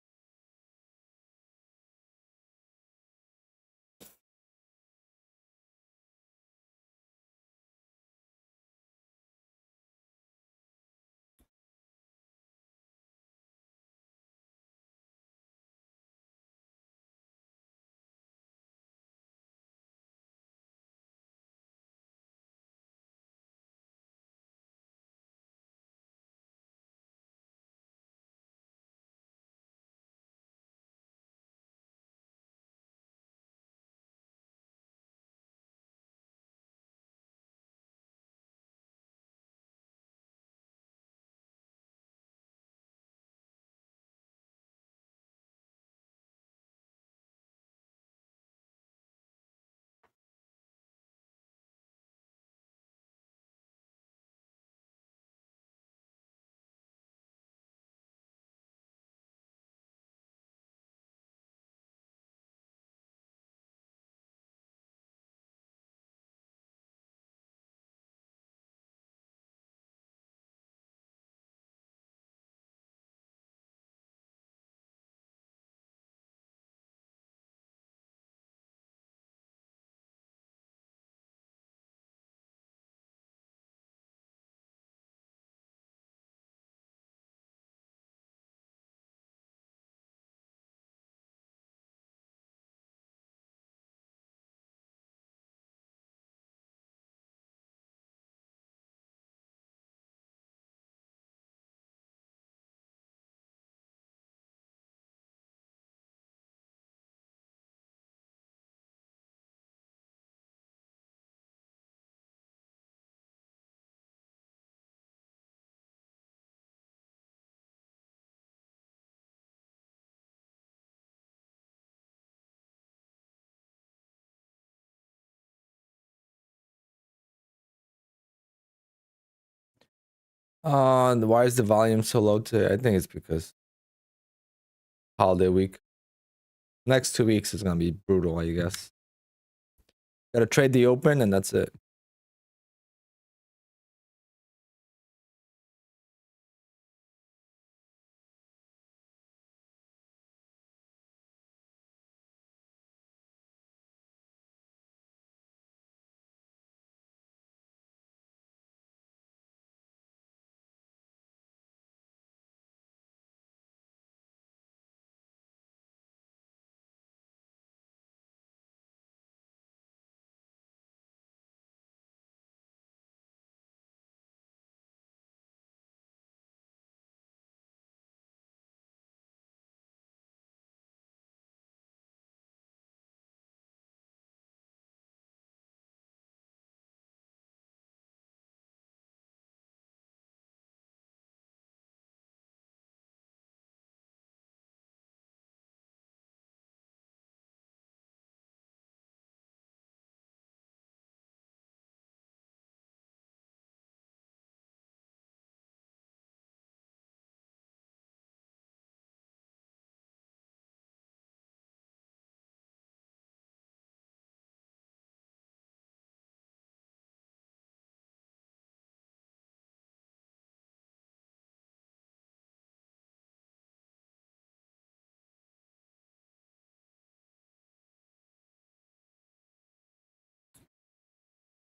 why is the volume so low today? I think it's because holiday week. Next 2 weeks is gonna be brutal, I guess. Gotta trade the open and that's it.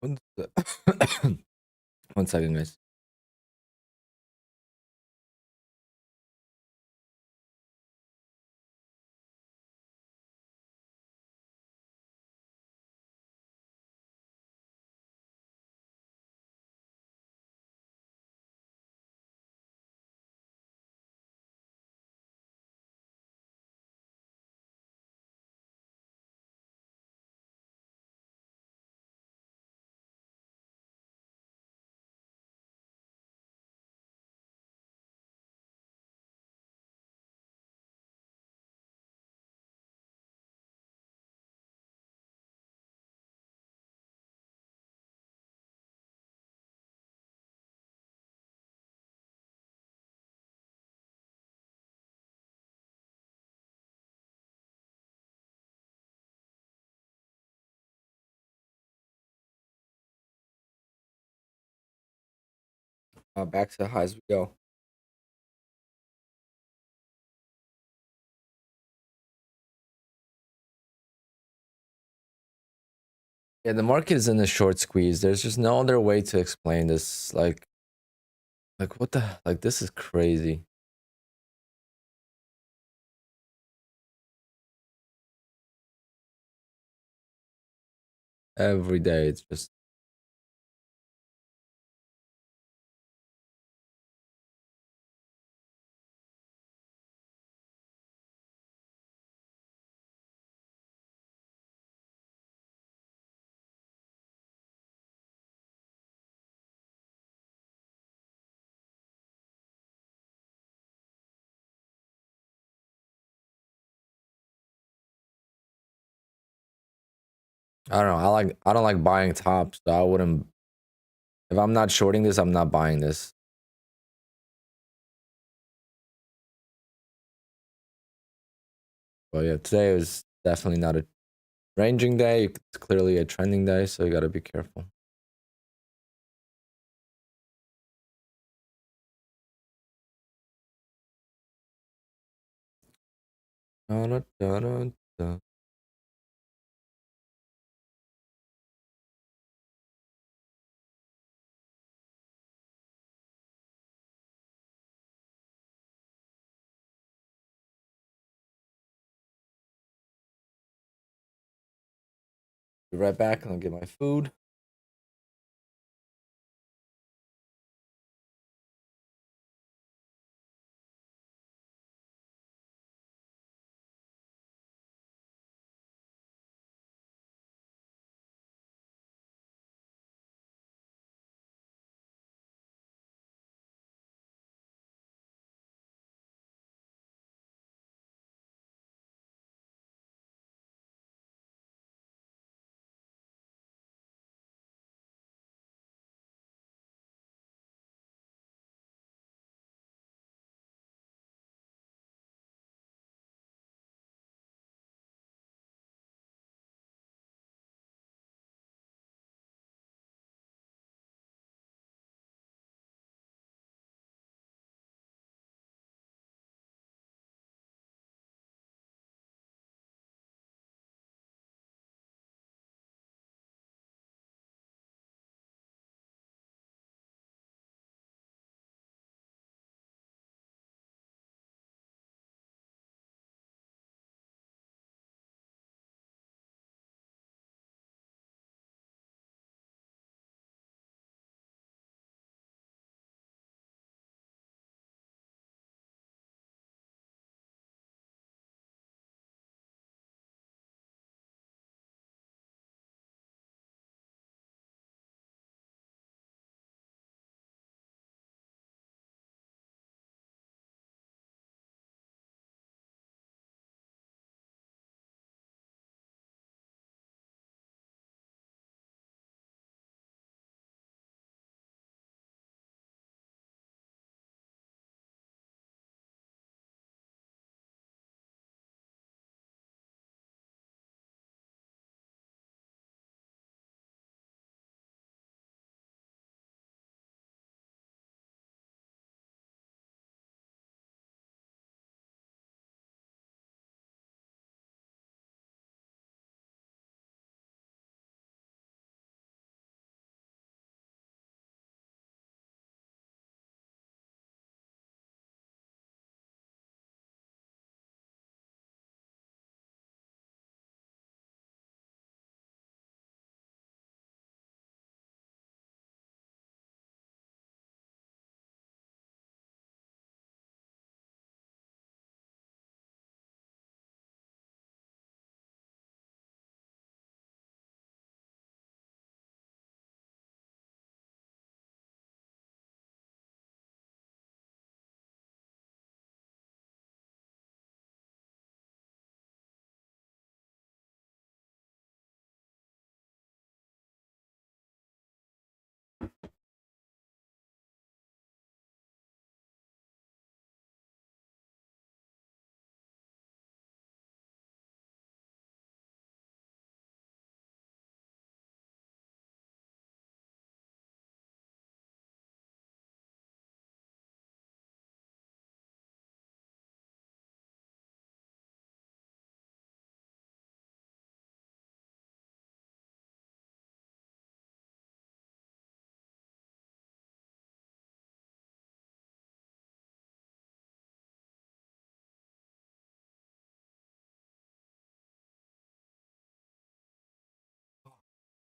One se- One second, guys. Back to the highs we go. Yeah, the market is in a short squeeze. There's just no other way to explain this. Like what the like this is crazy. Every day it's just I don't know. I don't like buying tops, so I wouldn't if I'm not shorting this, I'm not buying this. But yeah, today was definitely not a ranging day. It's clearly a trending day, so you gotta be careful. Da-da-da-da-da. Be right back and I'll get my food.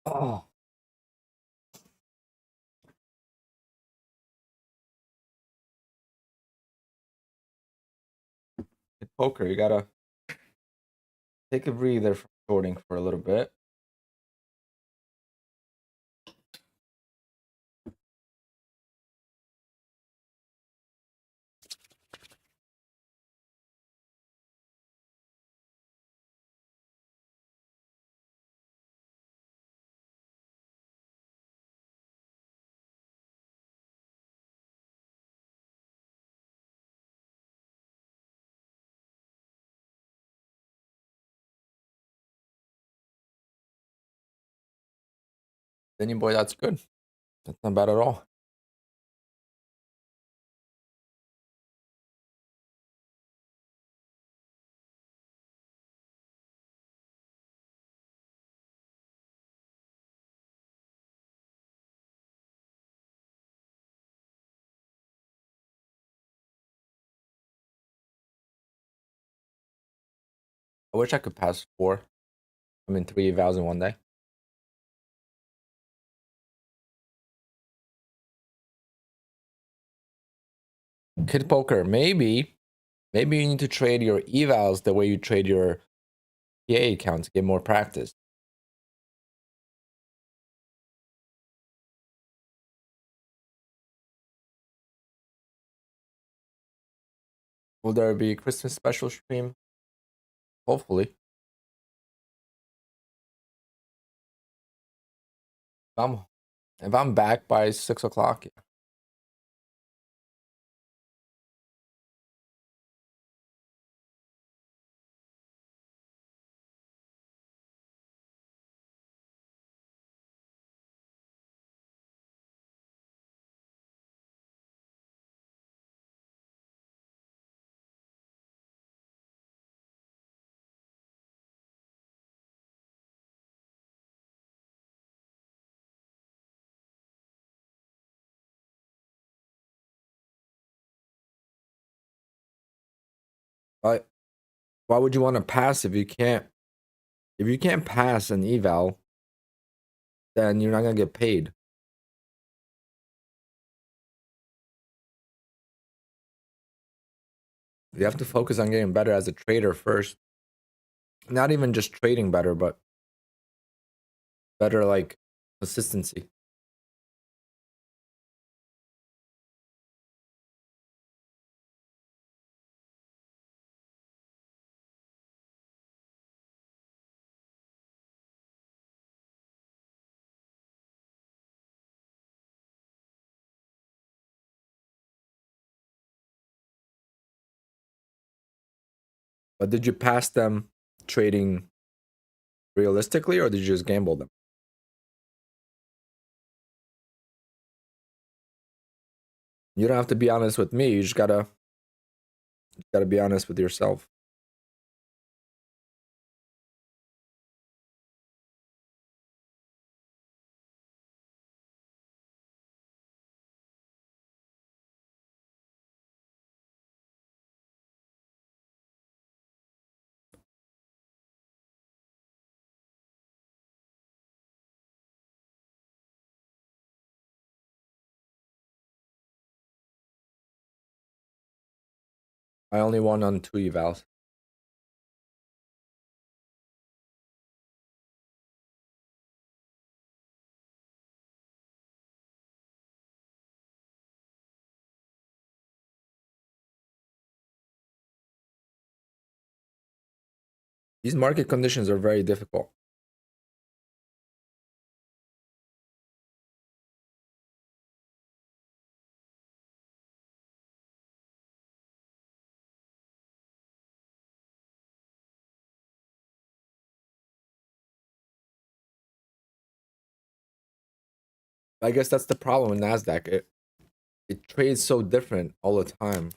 Oh. In poker, you gotta take a breather from shorting for a little bit. Then boy, that's good. That's not bad at all. I wish I could pass 4. I mean 3 evals in one day. Kid poker, maybe you need to trade your evals the way you trade your PA account to get more practice. Will there be a Christmas special stream? Hopefully. If I'm back by 6 o'clock, yeah. But why would you want to pass if you can't? If you can't pass an eval, then you're not gonna get paid. You have to focus on getting better as a trader first. Not even just trading better, but better like consistency. But did you pass them trading realistically, or did you just gamble them? You don't have to be honest with me. You just gotta be honest with yourself. I only won on 2 evals. These market conditions are very difficult. I guess that's the problem with Nasdaq. It trades so different all the time.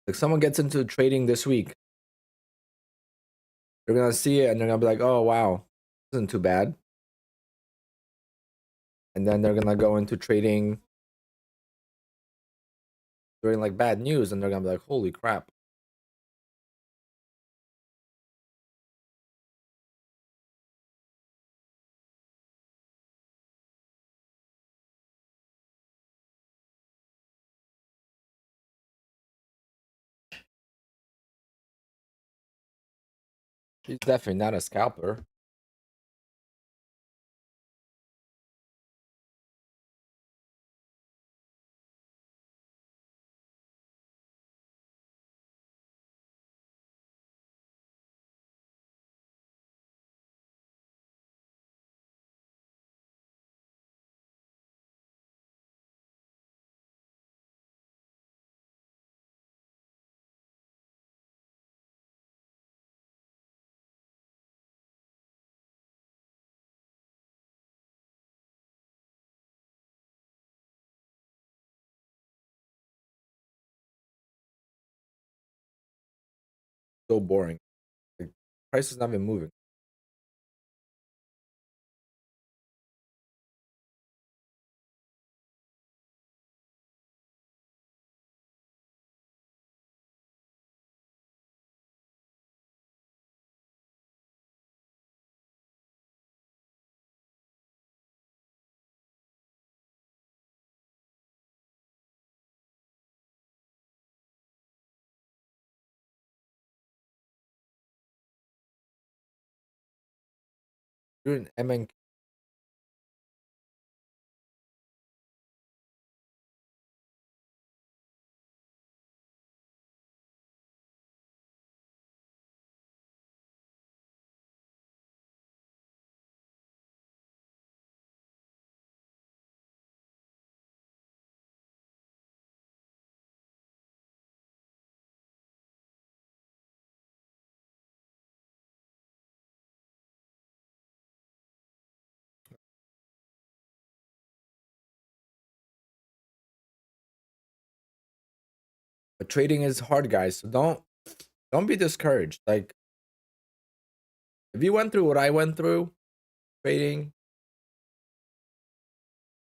Like someone gets into trading this week, they're gonna see it and they're gonna be like, "Oh wow, this isn't too bad." And then they're gonna go into trading during like bad news, and they're gonna be like, "Holy crap!" He's definitely not a scalper. So boring. The price is not even moving. Doing MN but trading is hard, guys. So don't be discouraged. Like if you went through what I went through trading,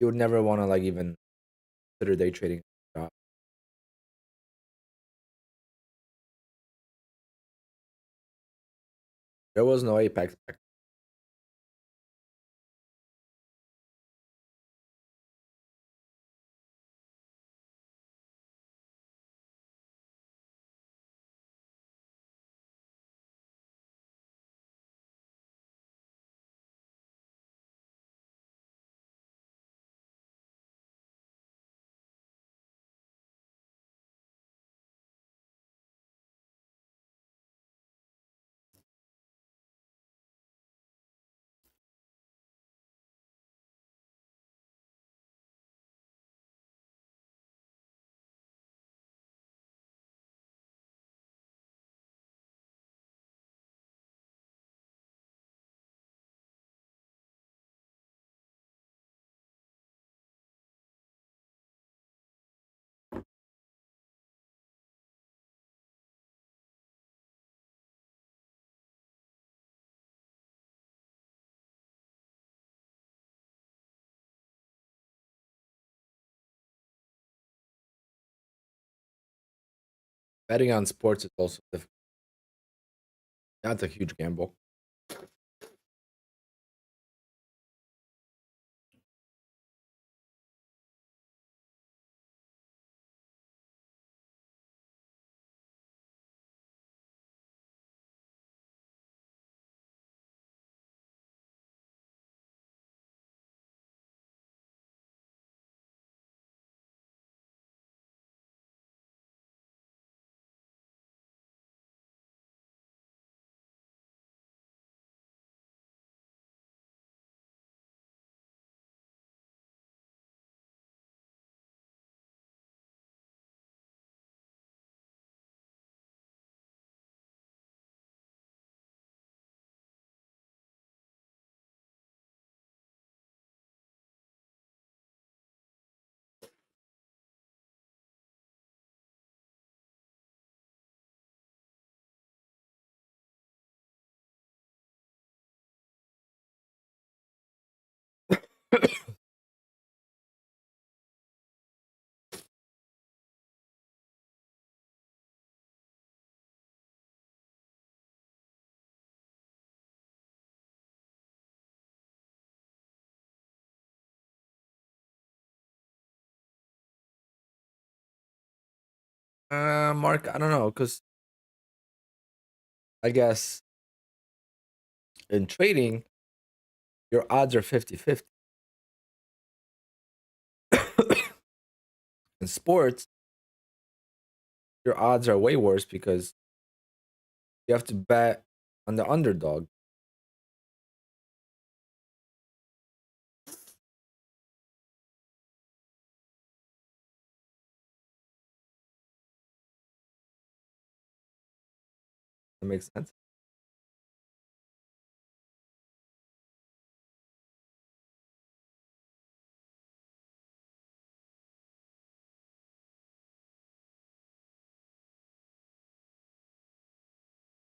you would never want to like even consider day trading a job. There was no apex back. Betting on sports is also difficult. That's a huge gamble. Mark, I don't know, because I guess In trading, your odds are 50-50. In sports, your odds are way worse because you have to bet on the underdog. That makes sense.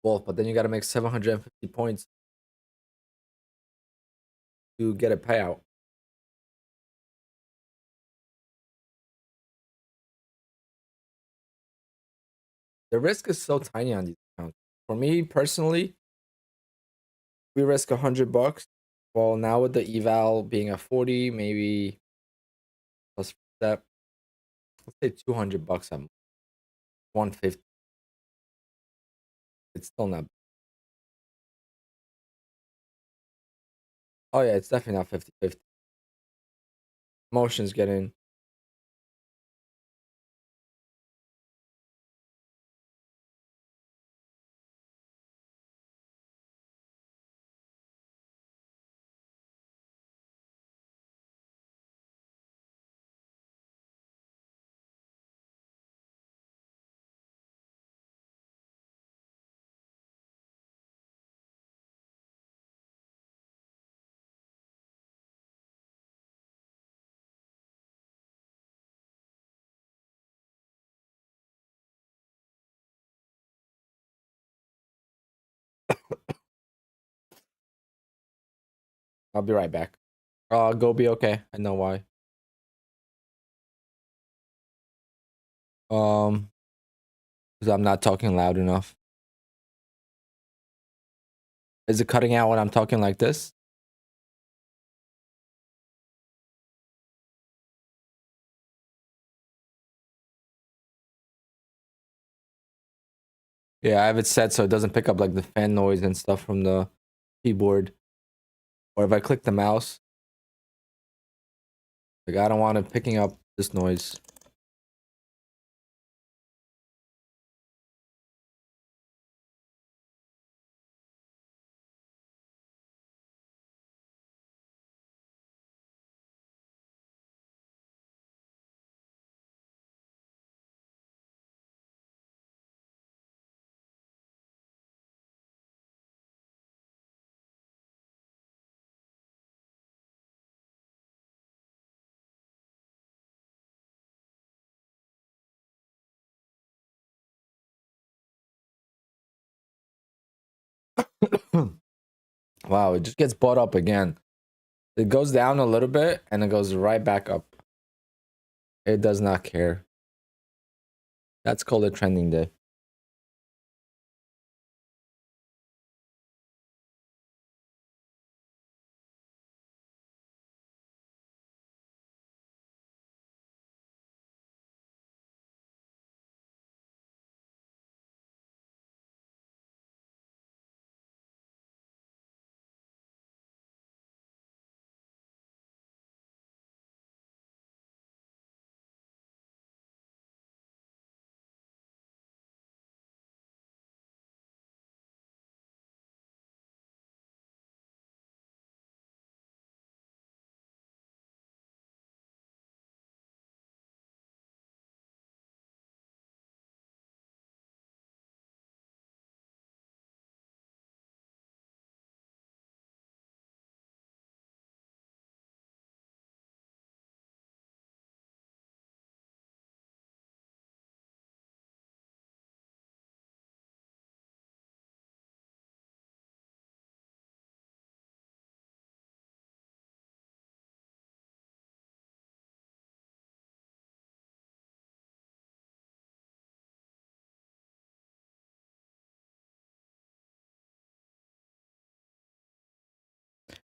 Well, but then you got to make 750 points to get a payout. The risk is so tiny on these accounts. For me personally, we risk $100. Well, now with the eval being at 40, maybe plus that, let's say $200 at 150. It's still not. Oh yeah, it's definitely not 50-50. Emotions get in. I'll be right back. Go be okay. I know why. Because I'm not talking loud enough. Is it cutting out when I'm talking like this? Yeah, I have it set so it doesn't pick up like the fan noise and stuff from the keyboard. Or if I click the mouse, like I don't want it picking up this noise. Wow, it just gets bought up again. It goes down a little bit and it goes right back up. It does not care. That's called a trending day.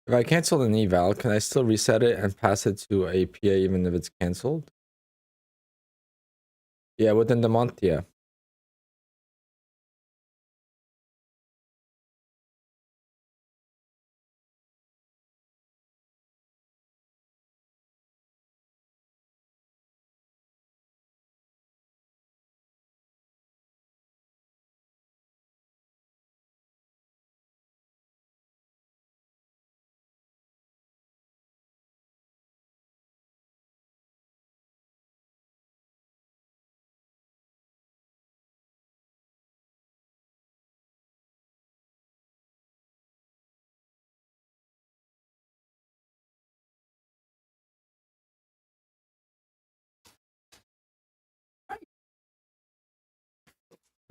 If I cancel an eval, can I still reset it and pass it to a PA even if it's canceled? Yeah, within the month, yeah.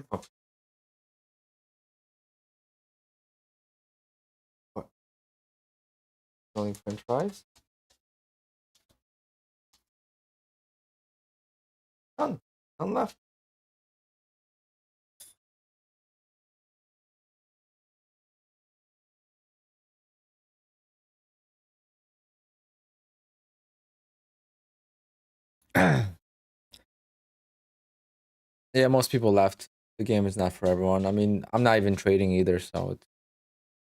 What? Only French fries? None. None left. Yeah, most people left. The game is not for everyone. I mean, I'm not even trading either, so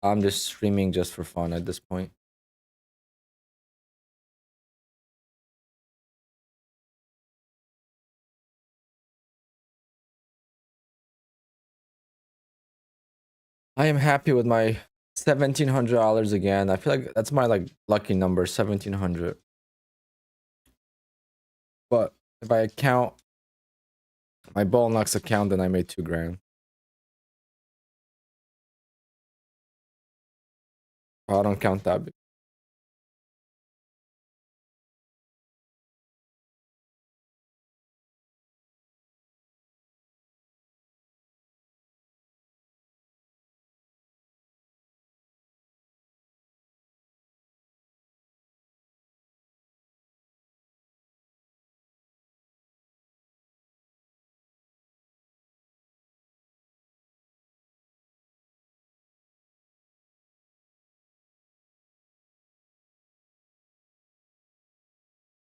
I'm just streaming just for fun at this point. I am happy with my $1,700 again. I feel like that's my lucky number, 1,700. But if I count my ball knocks account, then I made 2 grand. I don't count that.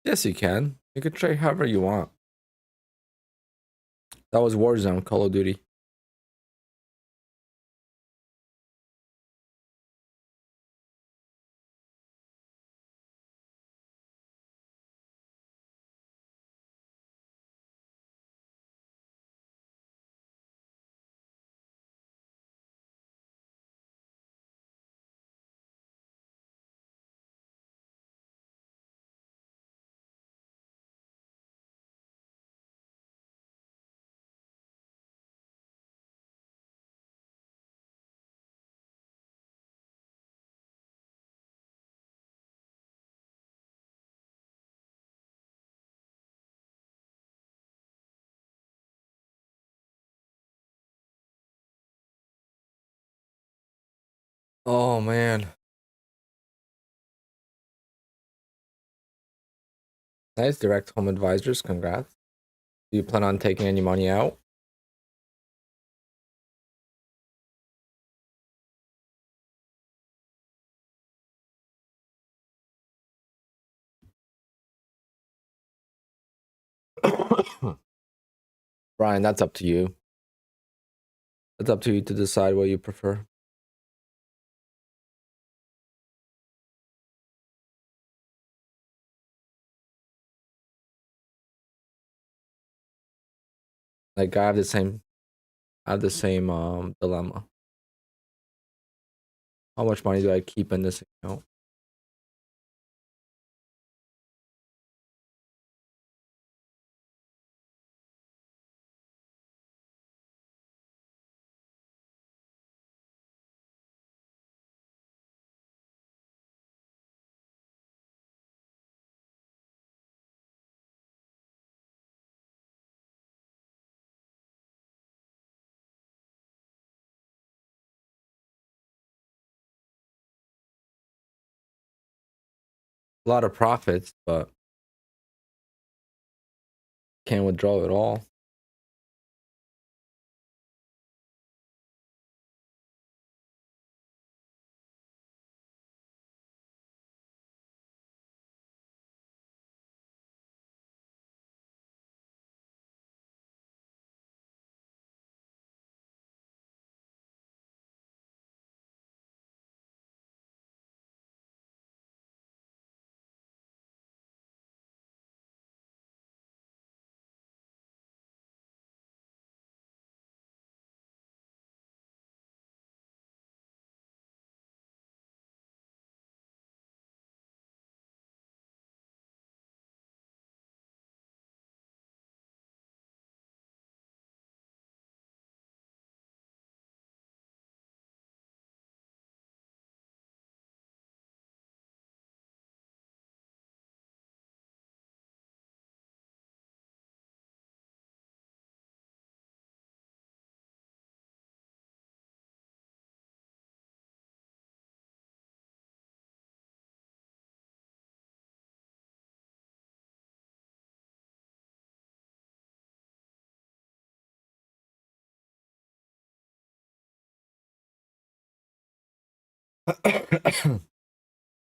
Yes, you can. You could trade however you want. That was Warzone, Call of Duty. Oh man. Nice direct home advisors, congrats. Do you plan on taking any money out? Brian, that's up to you. It's up to you to decide what you prefer. Like I have the same dilemma. How much money do I keep in this account? A lot of profits, but can't withdraw it all.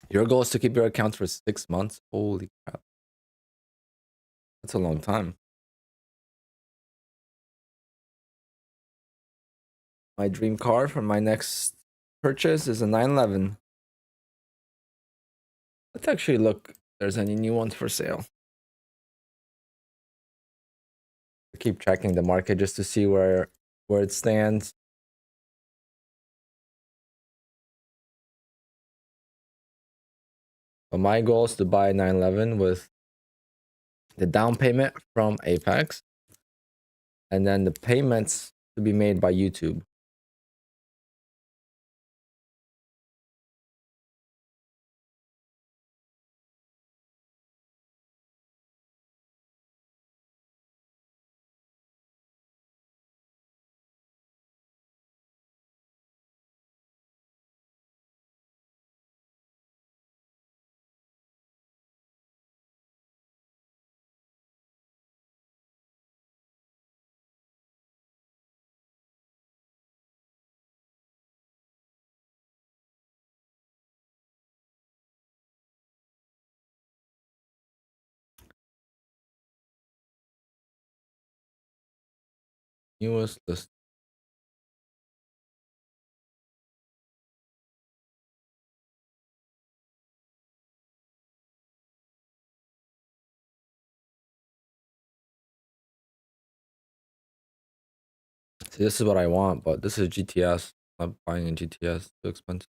Your goal is to keep your account for 6 months. Holy crap. That's a long time. My dream car for my next purchase is a 911. Let's actually look if there's any new ones for sale. I keep tracking the market just to see where it stands. But my goal is to buy a 911 with the down payment from Apex and then the payments to be made by YouTube. Newest list. See, this is what I want, but this is GTS. I'm buying a GTS. Too expensive.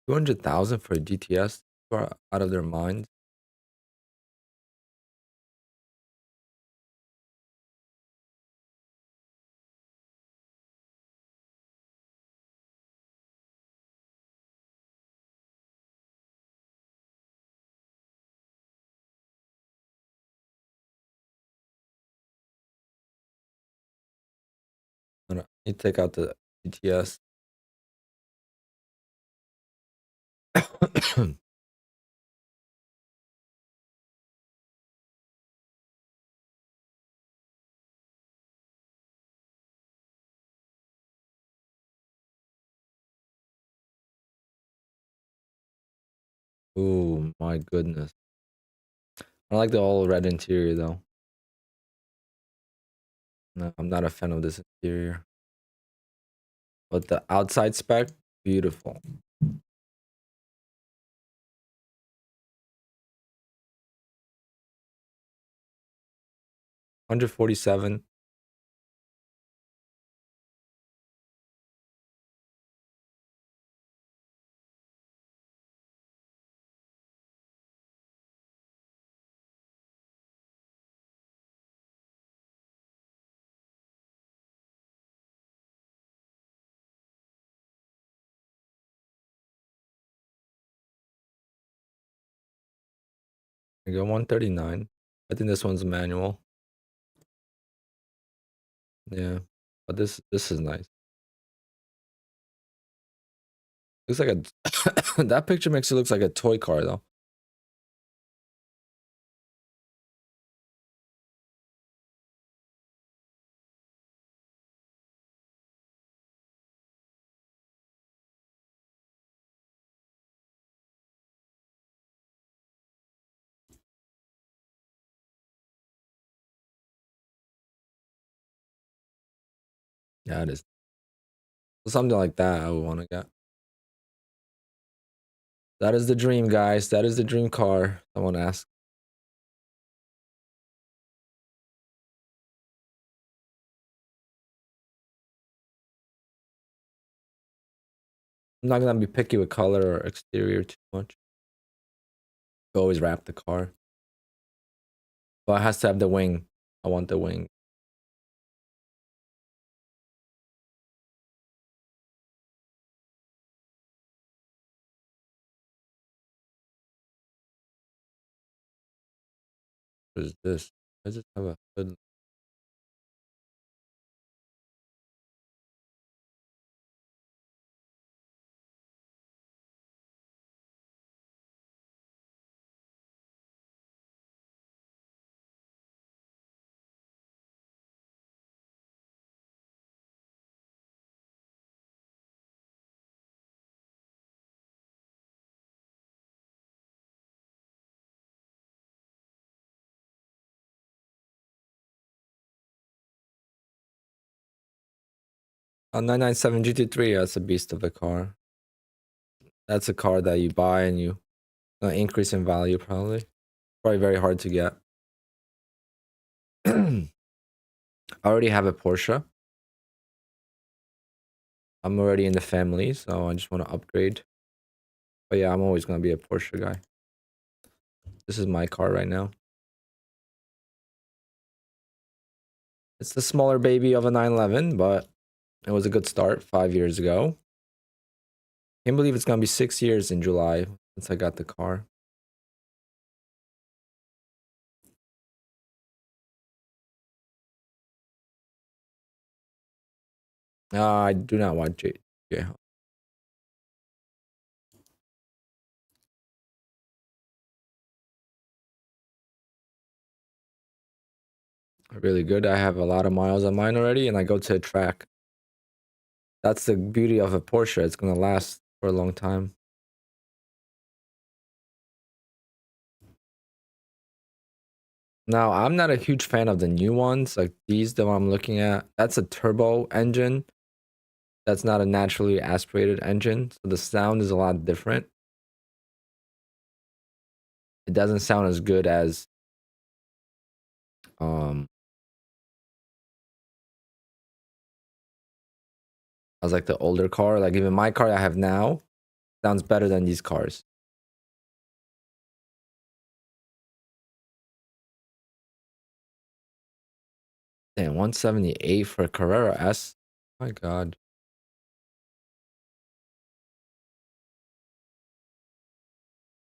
$200,000 for a GTS? People are out of their minds. I need to take out the GTS. Oh my goodness. I like the all red interior though. No, I'm not a fan of this interior. But the outside spec, beautiful. $147. I go 139. I think this one's manual. Yeah. But this is nice. Looks like a that picture makes it look like a toy car though. Yeah, it is. Something like that I would want to get. That is the dream, guys. That is the dream car. Someone asked. I'm not gonna be picky with color or exterior too much. Always wrap the car. But it has to have the wing. I want the wing. What is this? Does it have a hood? A 997 GT3, that's a beast of a car. That's a car that you buy and you increase in value probably. Probably very hard to get. I already have a Porsche. I'm already in the family, so I just want to upgrade. But yeah, I'm always going to be a Porsche guy. This is my car right now. It's the smaller baby of a 911, but it was a good start 5 years ago. Can't believe it's going to be 6 years in July since I got the car. I do not want J. Really good. I have a lot of miles on mine already, and I go to a track. That's the beauty of a Porsche. It's going to last for a long time. Now, I'm not a huge fan of the new ones, like these, the one I'm looking at. That's a turbo engine. That's not a naturally aspirated engine, so the sound is a lot different. It doesn't sound as good as like the older car. Like even my car I have now sounds better than these cars. Damn, 178 for a Carrera S. My God.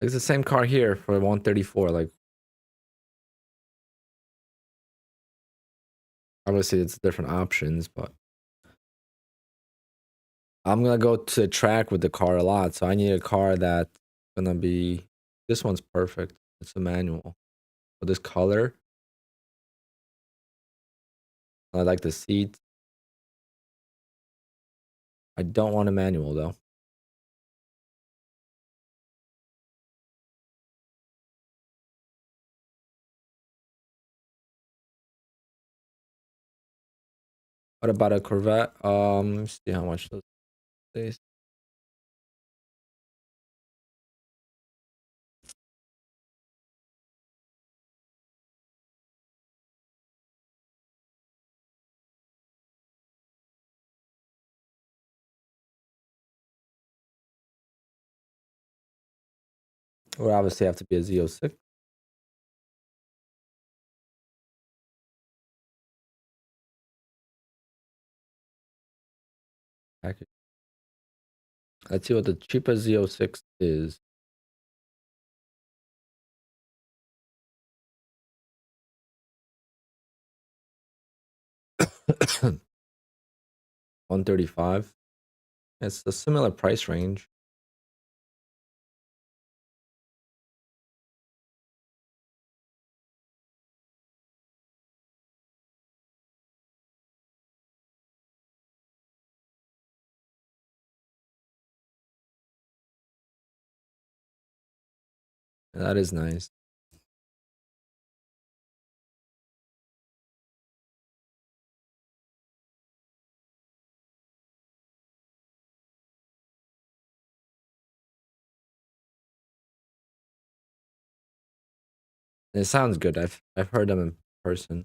It's the same car here for 134. Like, obviously it's different options, but I'm gonna go to the track with the car a lot, so I need a car that's gonna be. This one's perfect. It's a manual. But this color, I like the seat. I don't want a manual though. What about a Corvette? Let me see how much those days. Would obviously have to be a Z06. Package. Let's see what the cheapest Z06 is. $135. It's a similar price range. That is nice. It sounds good. I've heard them in person.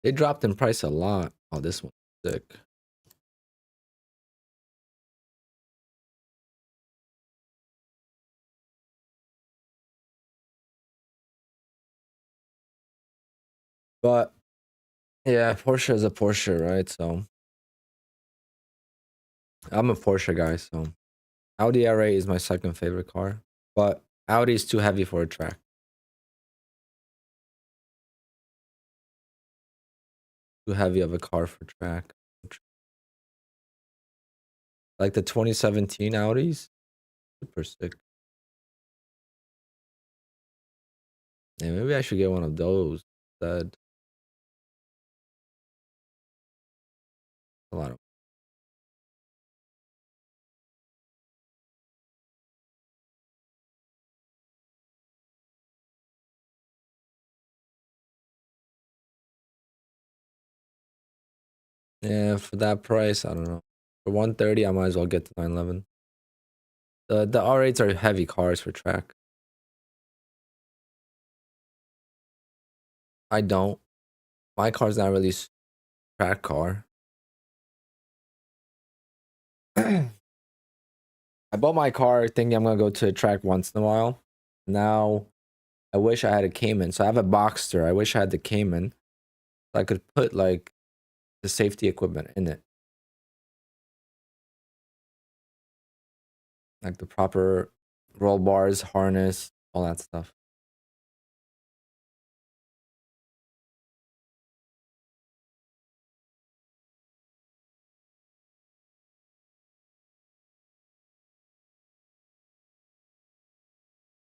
They dropped in price a lot. Oh, this one's sick. But yeah, Porsche is a Porsche, right? So I'm a Porsche guy, so Audi R8 is my second favorite car. But Audi is too heavy for a track. Too heavy of a car for track. Like the 2017 Audis, super sick. Yeah, maybe I should get one of those instead. A lot of. Yeah, for that price, I don't know. For 130, I might as well get the 911. The R8s are heavy cars for track. I don't. My car's not really track car. I bought my car thinking I'm gonna go to a track once in a while. Now I wish I had a Cayman. So I have a Boxster. I wish I had the Cayman. So I could put like the safety equipment in it. Like the proper roll bars, harness, all that stuff.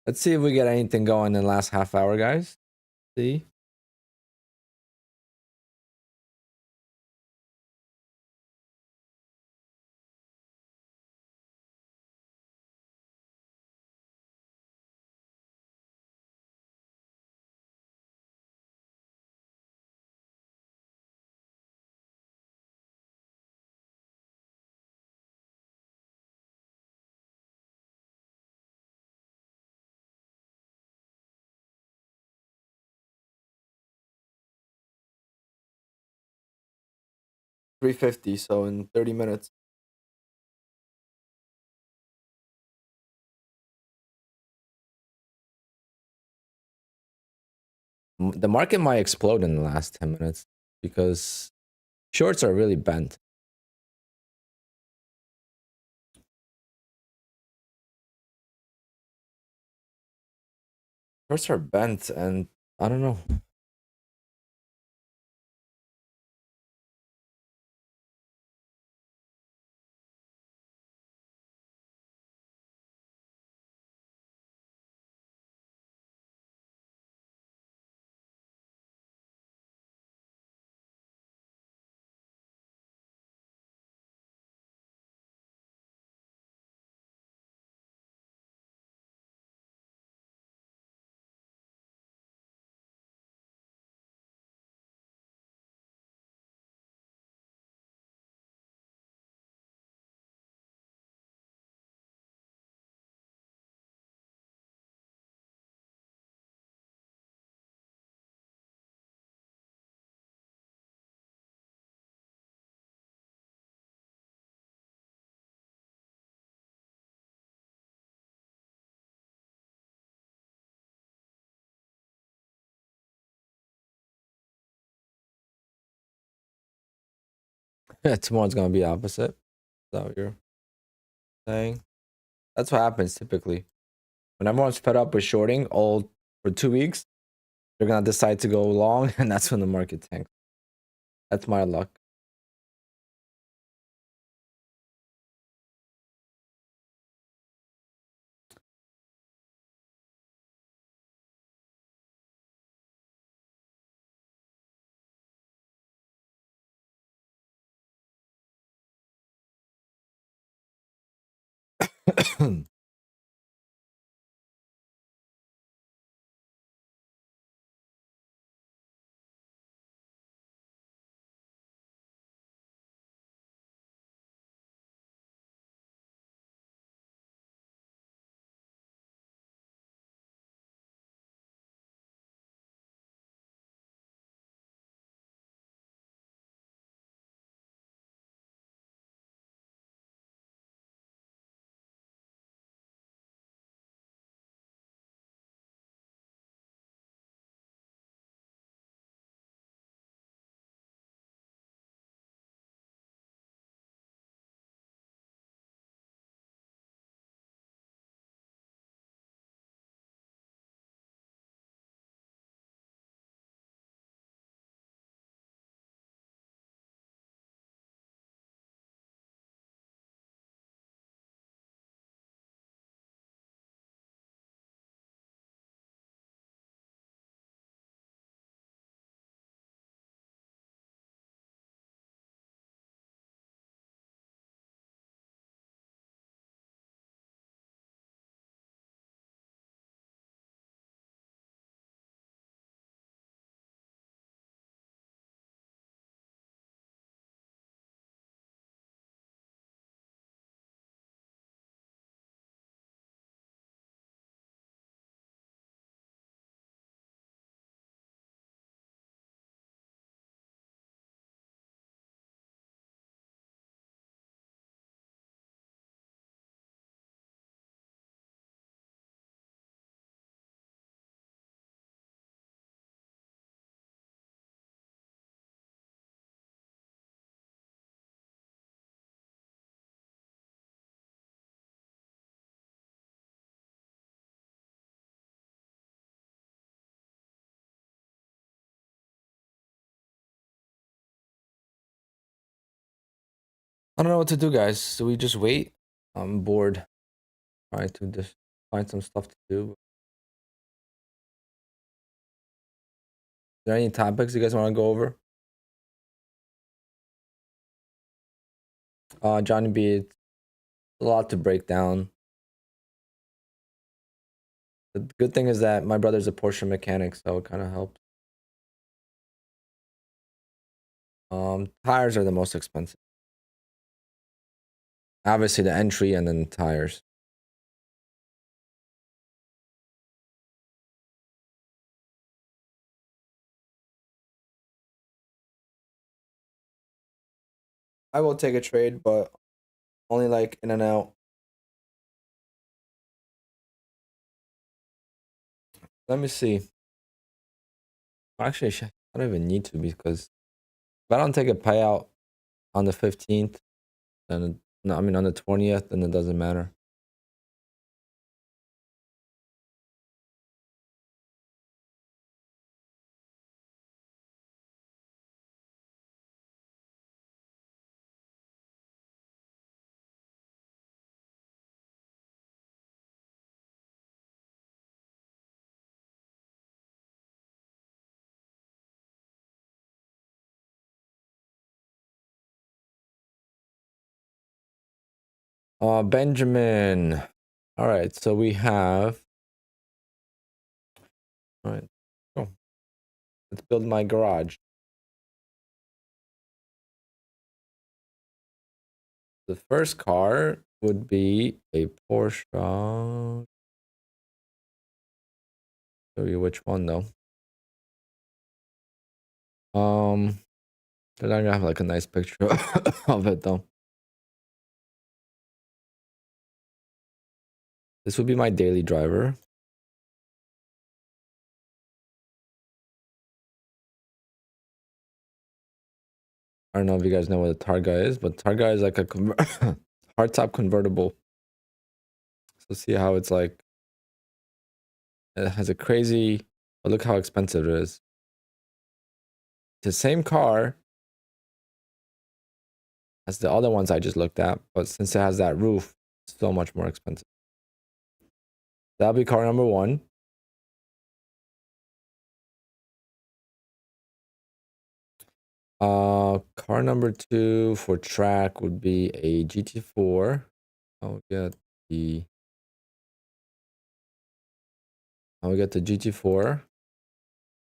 Let's see if we get anything going in the last half hour, guys. See? $350, so in 30 minutes. The market might explode in the last 10 minutes because shorts are really bent. Shorts are bent, and I don't know. Yeah, tomorrow's gonna be opposite. Is that what you're saying? That's what happens typically. When everyone's fed up with shorting all for 2 weeks, they're gonna decide to go long, and that's when the market tanks. That's my luck. I don't know what to do, guys. Do we just wait? I'm bored. Trying to just find some stuff to do. Is there any topics you guys want to go over? Johnny B, it's a lot to break down. The good thing is that my brother's a Porsche mechanic, so it kind of helps. Tires are the most expensive. Obviously, the entry and then the tires. I will take a trade, but only like in and out. Let me see. Actually, I don't even need to because if I don't take a payout on the 15th, then no, I mean on the 20th, then it doesn't matter. Benjamin. All right, so we have. All right, oh, let's build my garage. The first car would be a Porsche. Show you which one though. They're not gonna have like a nice picture of it though. This would be my daily driver. I don't know if you guys know what a Targa is, but Targa is like a hardtop convertible. So see how it's like, it has a crazy, but look how expensive it is. The same car as the other ones I just looked at, but since it has that roof, it's so much more expensive. That'll be car number one. Car number two for track would be a GT4. I'll get the GT4.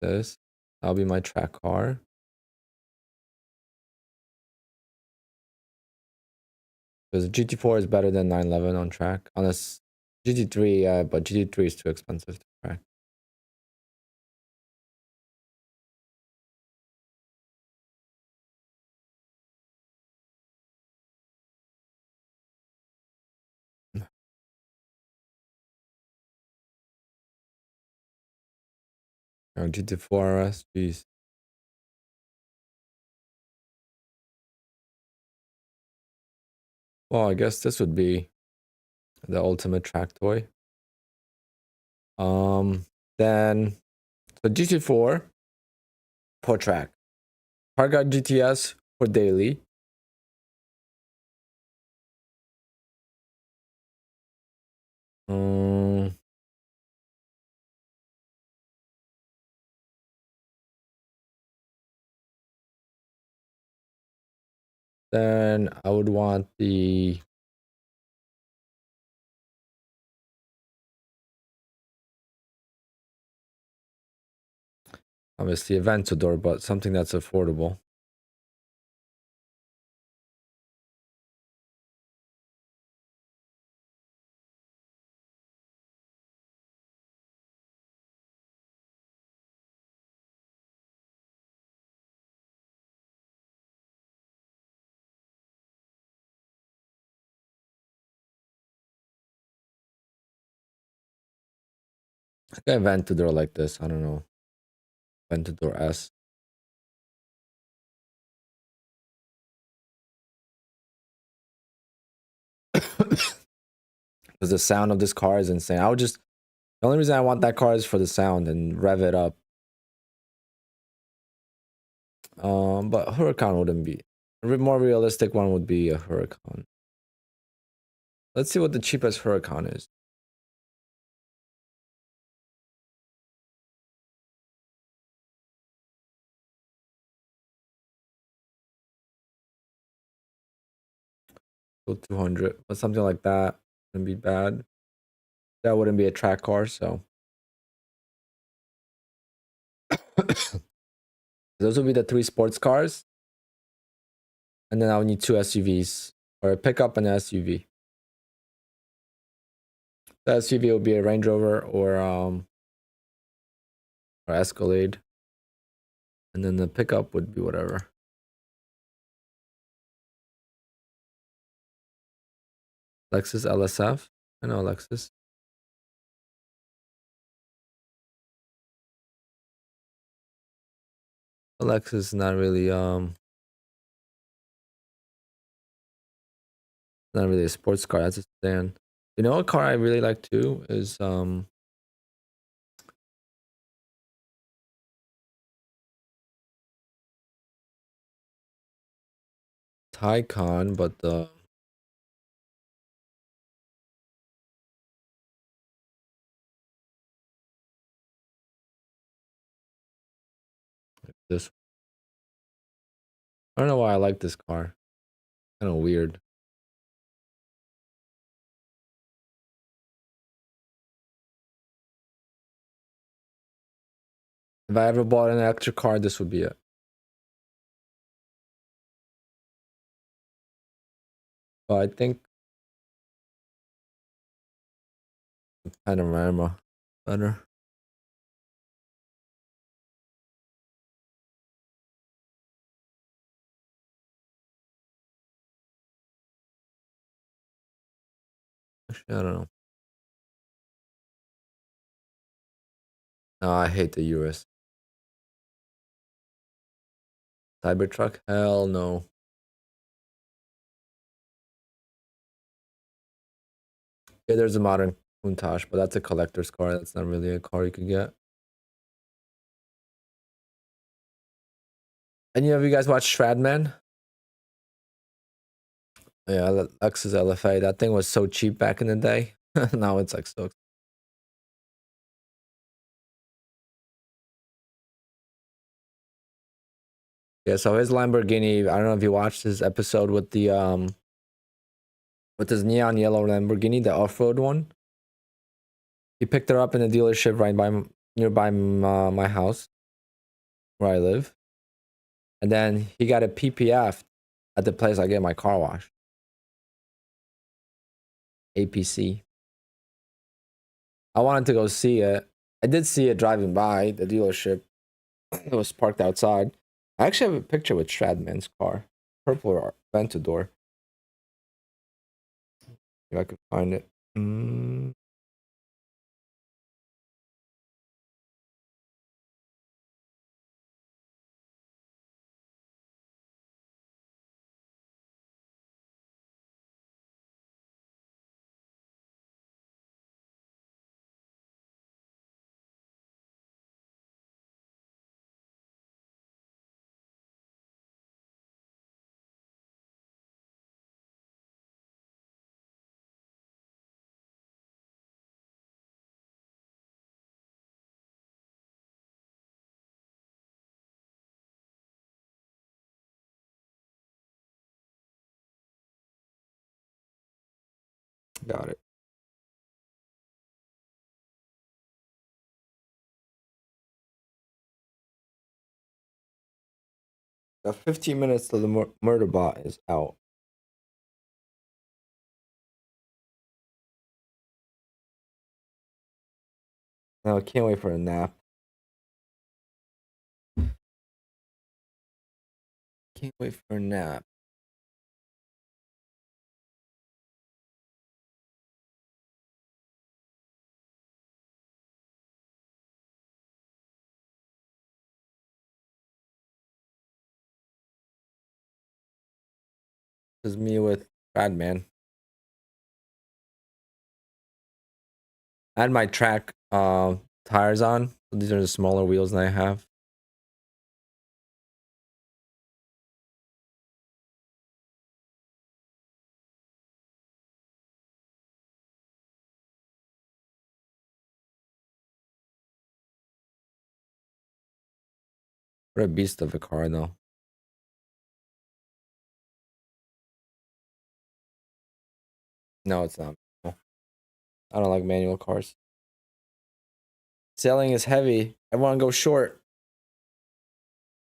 That'll be my track car. Because GT4 is better than 911 on track. On a GT3, but GT3 is too expensive to track. GT4 RS, jeez. Well, I guess this would be the ultimate track toy. Then so GT4 for track. Targa GTS for daily. Then I would want the obviously Aventador, but something that's affordable. I got Aventador like this. I don't know. Aventador S. Because the sound of this car is insane. The only reason I want that car is for the sound and rev it up. But Huracan wouldn't be. More realistic one would be a Huracan. Let's see what the cheapest Huracan is. So 200, but something like that wouldn't be bad. That wouldn't be a track car, so those would be the 3 sports cars. And then I would need 2 SUVs, or a pickup and an SUV. The SUV would be a Range Rover or Escalade. And then the pickup would be whatever. Lexus LSF. I know Lexus. Lexus is not really not really a sports car, that's a sedan. You know what car I really like too is Taycan, but this, I don't know why I like this car. Kind of weird. If I ever bought an electric car, this would be it. But I think Panorama better. Actually, I don't know. No, I hate the US. Cybertruck? Hell no. Yeah, there's a modern Countach, but that's a collector's car. That's not really a car you could get. Any of you guys watch Shradman? Yeah, Lexus LFA. That thing was so cheap back in the day. Now it's like so expensive. Yeah, so his Lamborghini, I don't know if you watched his episode with the with his neon yellow Lamborghini, the off-road one. He picked her up in a dealership right by nearby my house where I live. And then he got a PPF at the place I get my car washed. APC. I wanted to go see it. I did see it driving by the dealership. It was parked outside. I actually have a picture with Stradman's car. Purple Ventador. If I could find it. Got it. Got 15 minutes till the murder bot is out. Now I can't wait for a nap. Can't wait for a nap. This is me with Badman. I had my track tires on. These are the smaller wheels that I have. What a beast of a car, though. No, it's not. No. I don't like manual cars. Selling is heavy. Everyone go short.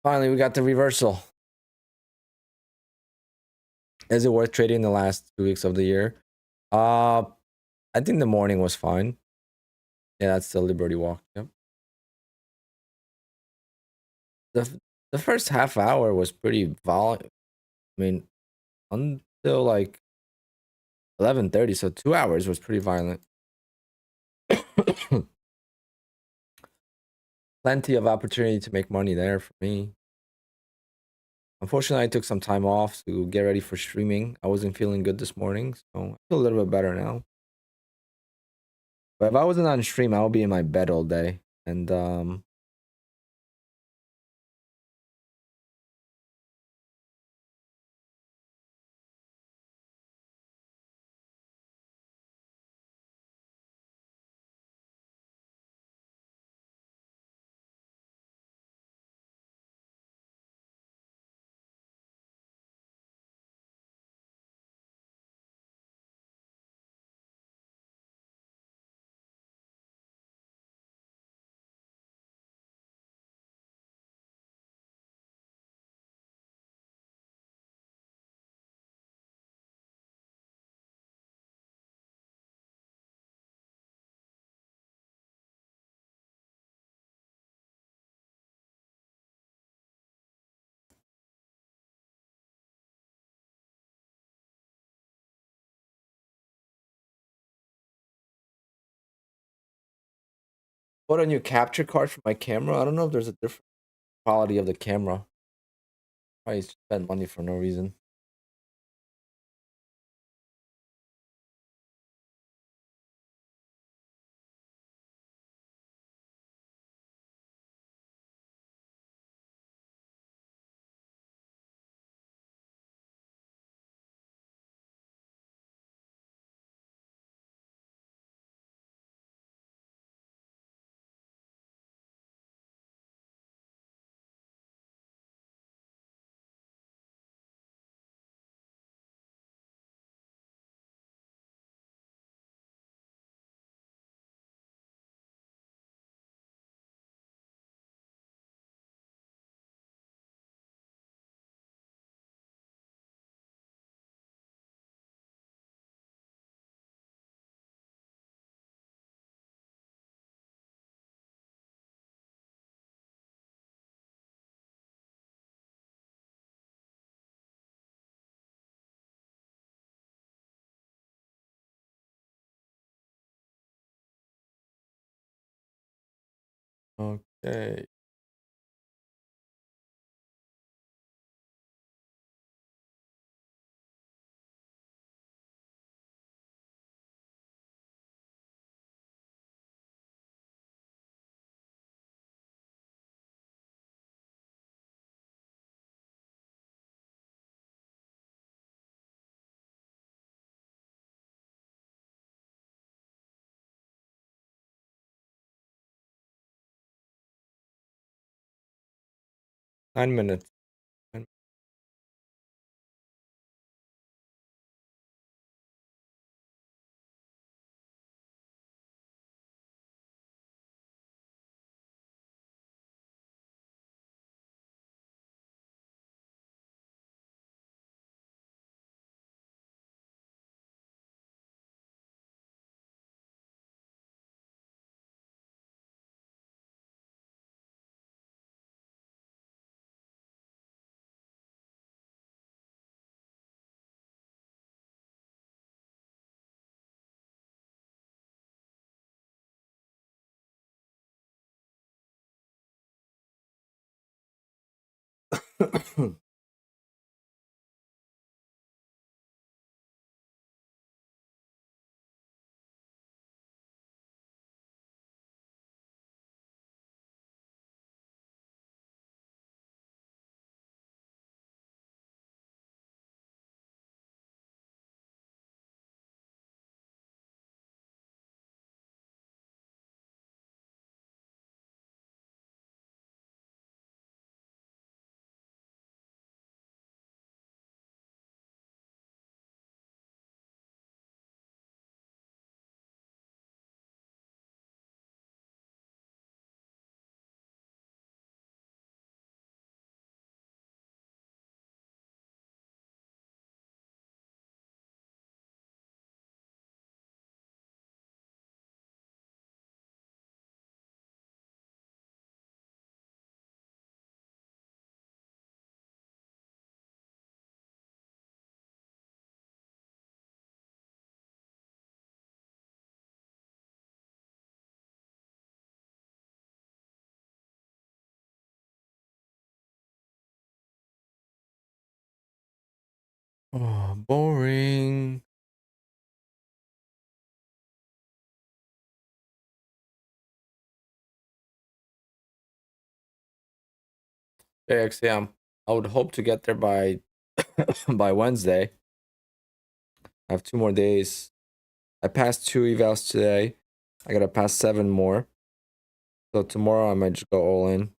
Finally, we got the reversal. Is it worth trading the last 2 weeks of the year? I think the morning was fine. Yeah, that's the Liberty Walk. Yep. The first half hour was pretty I mean, until like 11:30, so 2 hours was pretty violent. Plenty of opportunity to make money there for me. Unfortunately, I took some time off to get ready for streaming. I wasn't feeling good this morning, so I feel a little bit better now. But if I wasn't on stream, I would be in my bed all day. And bought a new capture card for my camera. I don't know if there's a different quality of the camera. Probably spend money for no reason. Okay. Nine minutes. Oh, boring. Yeah, actually, I would hope to get there by by Wednesday. I have 2 more days. I passed 2 evals today. I gotta pass 7 more. So tomorrow I might just go all in.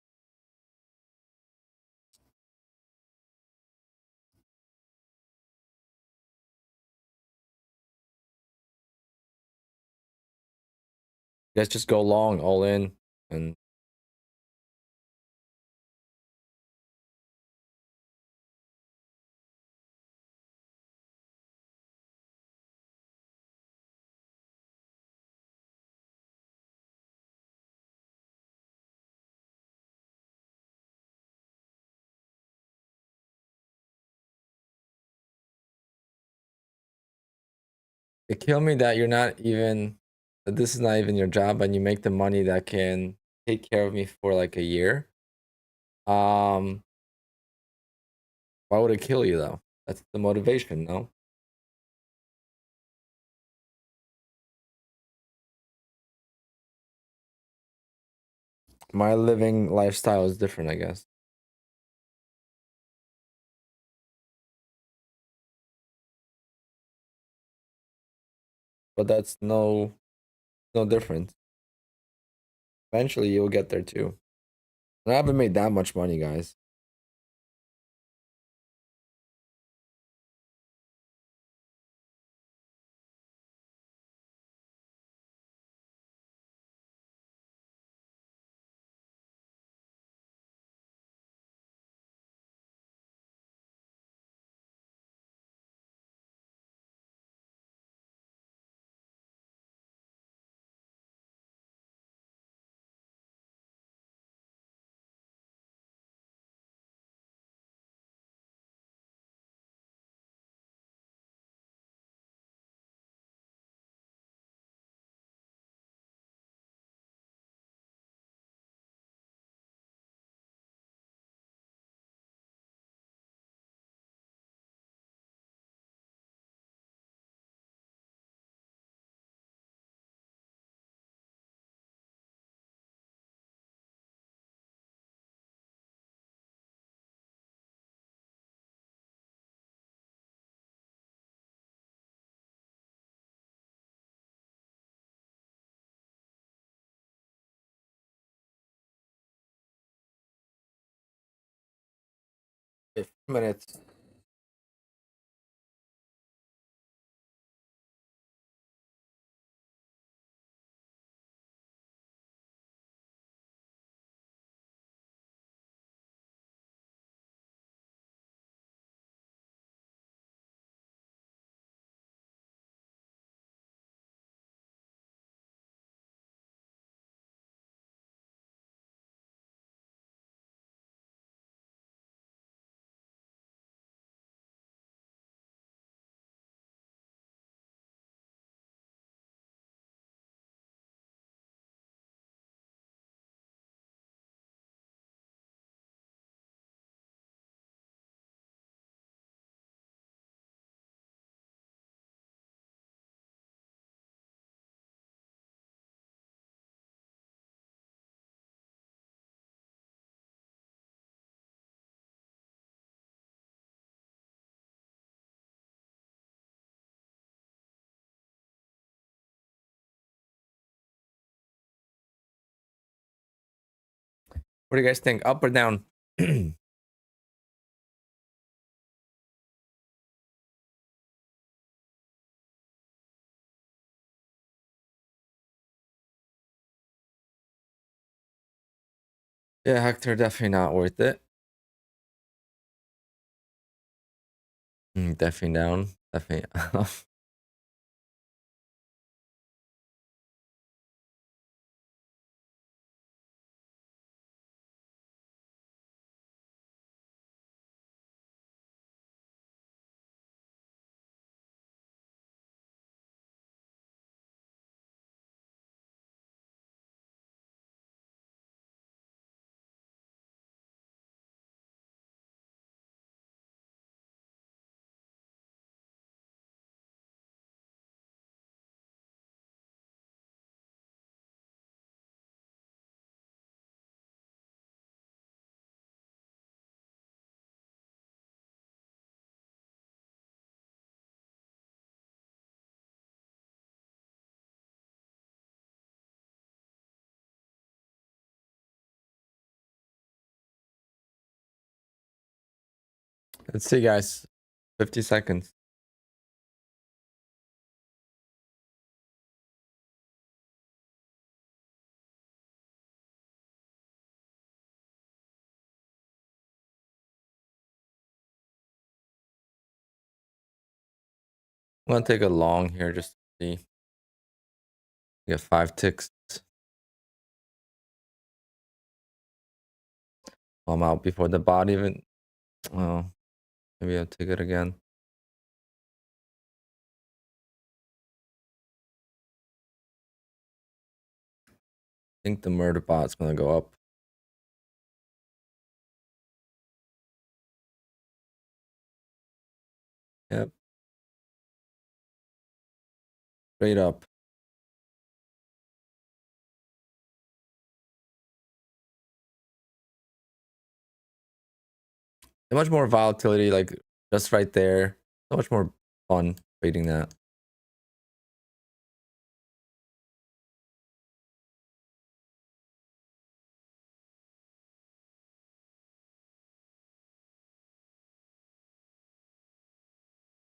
Guys, just go long, all in, and it kill me that you're not even that this is not even your job and you make the money that can take care of me for like a year. Um, why would it kill you though? That's the motivation, no? My living lifestyle is different, I guess. But that's no different. Eventually you'll get there too. And I haven't made that much money, guys. If minutes. What do you guys think? Up or down? Yeah, Hector, definitely not worth it. Definitely down. Definitely. Let's see, guys. 50 seconds. I'm gonna take a long here just to see. Get 5 ticks. I'm out before the bot even. Oh, maybe I'll take it again. I think the murder bot's gonna go up. Yep. Straight up. So much more volatility, like just right there. So much more fun trading that.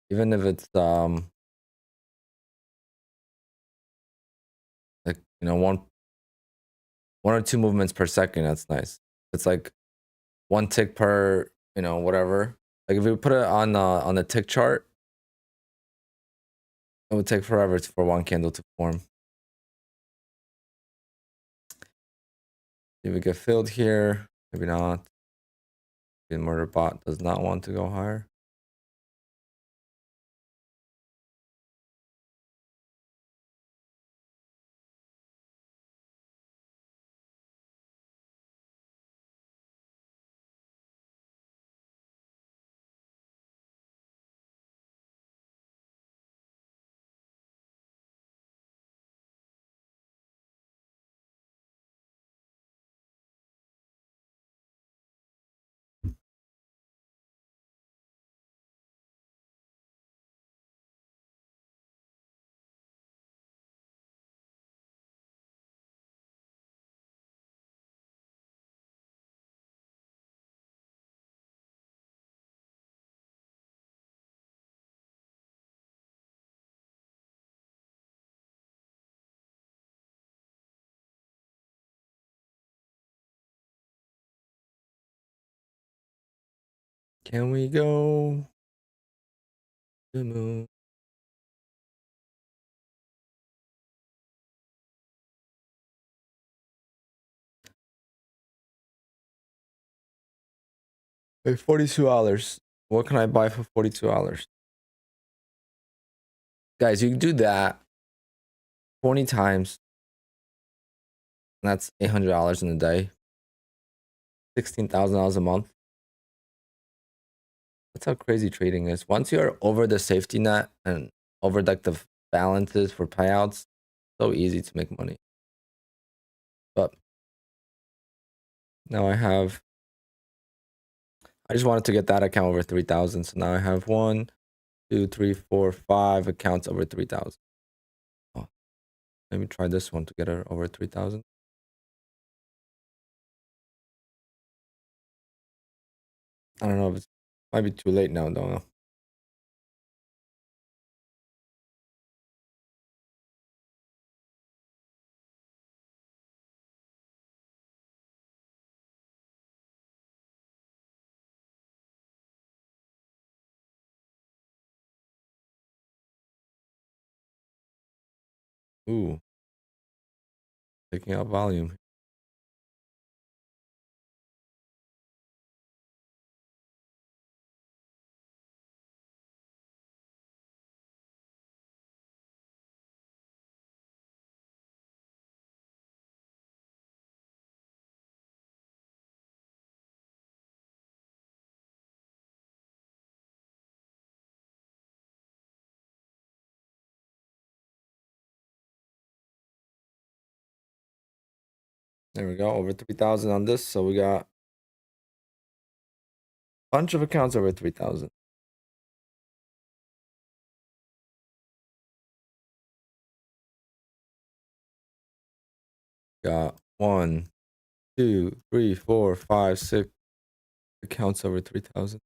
Even if it's like, you know, one or two movements per second, that's nice. It's like 1 tick per, you know, whatever. Like if we put it on the tick chart, it would take forever for 1 candle to form. If we get filled here, maybe not. The murder bot does not want to go higher. Can we go to the moon? Hey, $42. What can I buy for $42? Guys, you can do that 20 times. And that's $800 in a day. $16,000 a month. That's how crazy trading is. Once you're over the safety net and over like the balances for payouts, so easy to make money. But now I just wanted to get that account over 3,000. So now I have 1, 2, 3, 4, 5 accounts over 3,000. Oh, let me try this one to get it over 3,000. I don't know if it might be too late now. Don't know. Ooh, picking up volume. There we go, over 3,000 on this. So we got a bunch of accounts over 3,000. Got 1, 2, 3, 4, 5, 6 accounts over 3,000.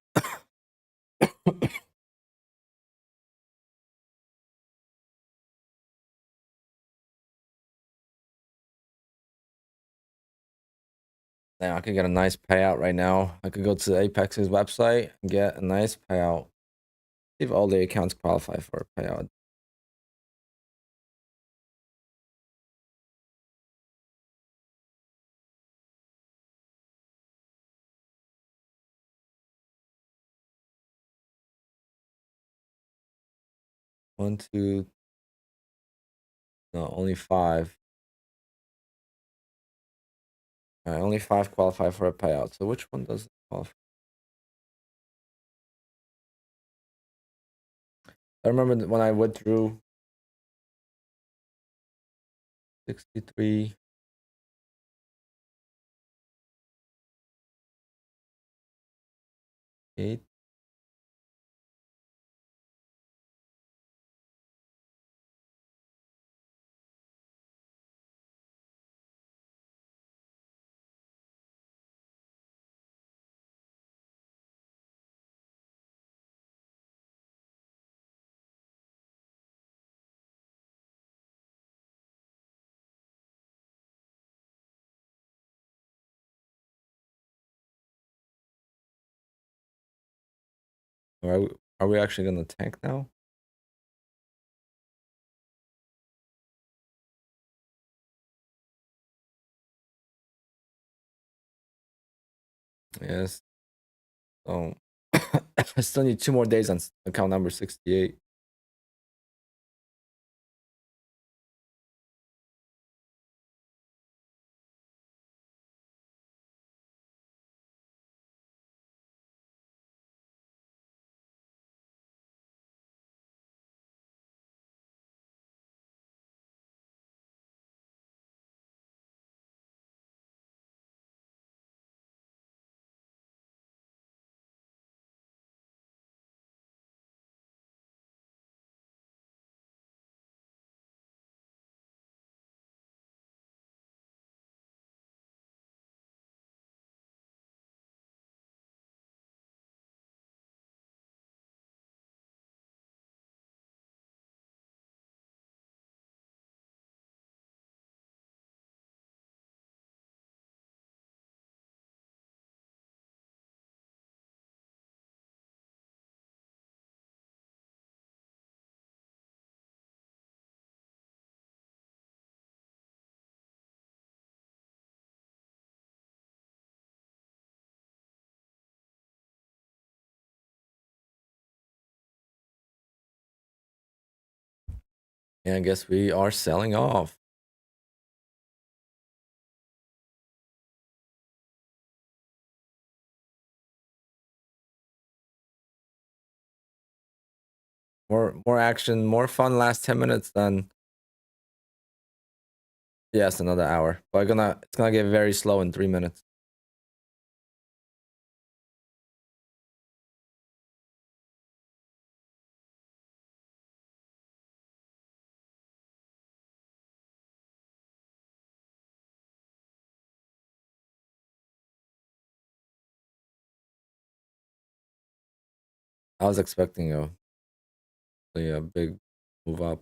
Now I could get a nice payout right now. I could go to Apex's website and get a nice payout. See if all the accounts qualify for a payout. One, two, no, only 5. All right, only 5 qualify for a payout. So which one doesn't qualify? I remember when I withdrew 63. 8. Are we actually gonna tank now? Yes. So I still need 2 more days on account number 68. Yeah, I guess we are selling off. More action, more fun last 10 minutes than yes, another hour. But it's gonna get very slow in 3 minutes. I was expecting a big move up.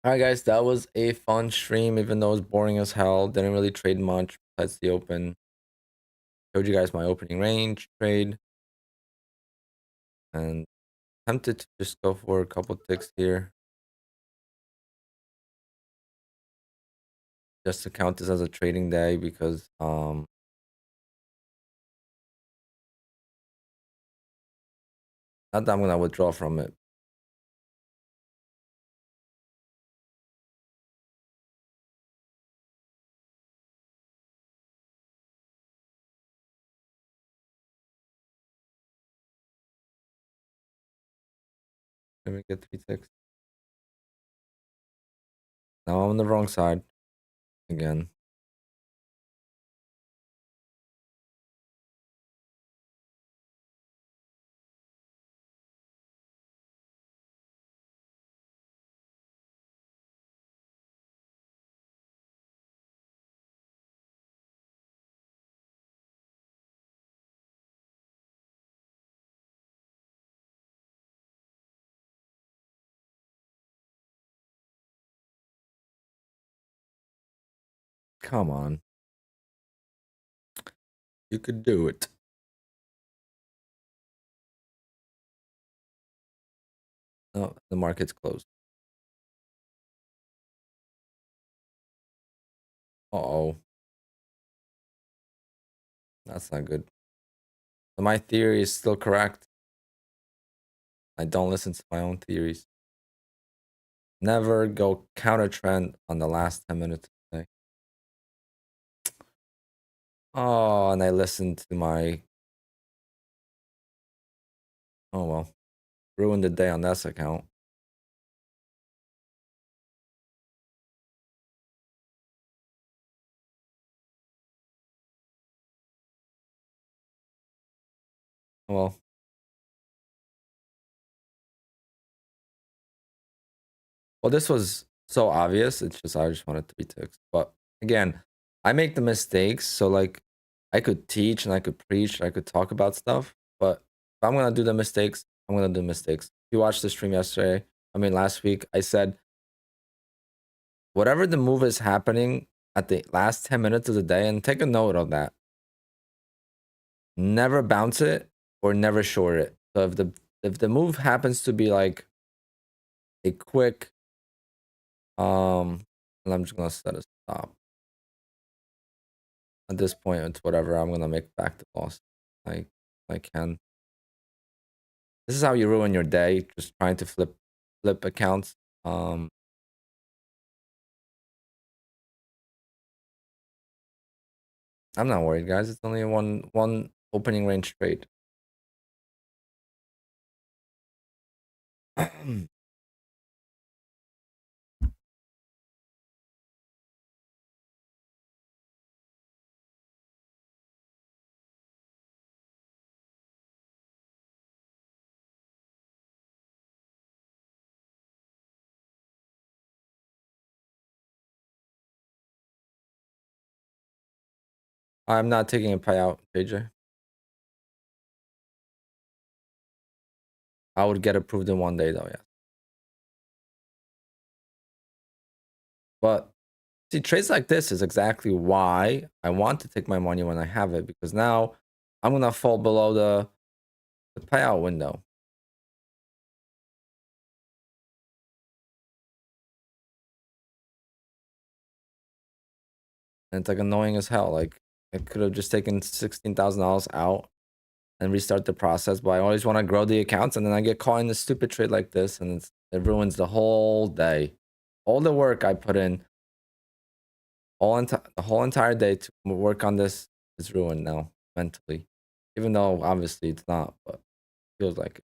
Alright guys, that was a fun stream, even though it was boring as hell. Didn't really trade much besides the open. Showed you guys my opening range trade. And tempted to just go for a couple ticks here. Just to count this as a trading day because not that I'm gonna withdraw from it. Let me get 3 ticks. Now I'm on the wrong side again. Come on. You could do it. Oh, the market's closed. Uh-oh. That's not good. So my theory is still correct. I don't listen to my own theories. Never go counter trend on the last 10 minutes of the day. Oh, and I listened to my... Oh, well. Ruined the day on this account. Well. Well, this was so obvious. It's just, I just wanted to be ticked. But again, I make the mistakes. So, like, I could teach and I could preach and I could talk about stuff. But if I'm going to do the mistakes, I'm going to do mistakes. If you watched the stream yesterday, last week, I said, whatever the move is happening at the last 10 minutes of the day, and take a note of that. Never bounce it or never short it. So if the move happens to be like a quick, and I'm just gonna set a stop. At this point, it's whatever. I'm gonna make back the loss. I can. This is how you ruin your day, just trying to flip accounts. I'm not worried, guys. It's only one opening range trade. I'm not taking a payout, JJ. I would get approved in 1 day though, yeah. But see, trades like this is exactly why I want to take my money when I have it, because now I'm gonna fall below the payout window. And it's like annoying as hell. Like I could have just taken $16,000 out and restart the process, but I always want to grow the accounts, and then I get caught in a stupid trade like this, and it ruins the whole day. All the work I put in, the whole entire day to work on this is ruined now mentally, even though obviously it's not, but it feels like it.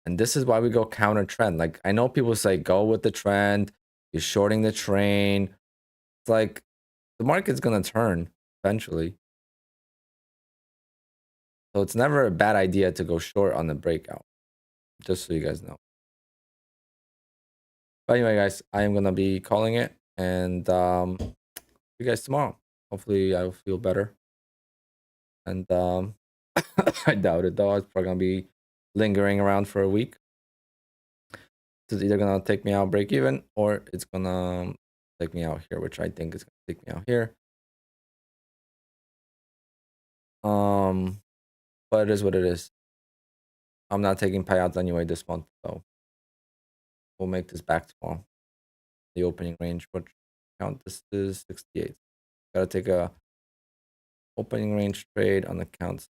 And this is why we go counter trend. Like I know people say go with the trend, you're shorting the train. It's like the market's gonna turn eventually. So it's never a bad idea to go short on the breakout. Just so you guys know. But anyway, guys, I am gonna be calling it, and see you guys tomorrow. Hopefully I will feel better. And I doubt it though. It's probably gonna be lingering around for a week. It's either gonna take me out break even, or it's gonna take me out here, which I think is gonna take me out here. But it is what it is. I'm not taking payouts anyway this month, so we'll make this back tomorrow. The opening range, which count this is 68. Gotta take a opening range trade on the counts.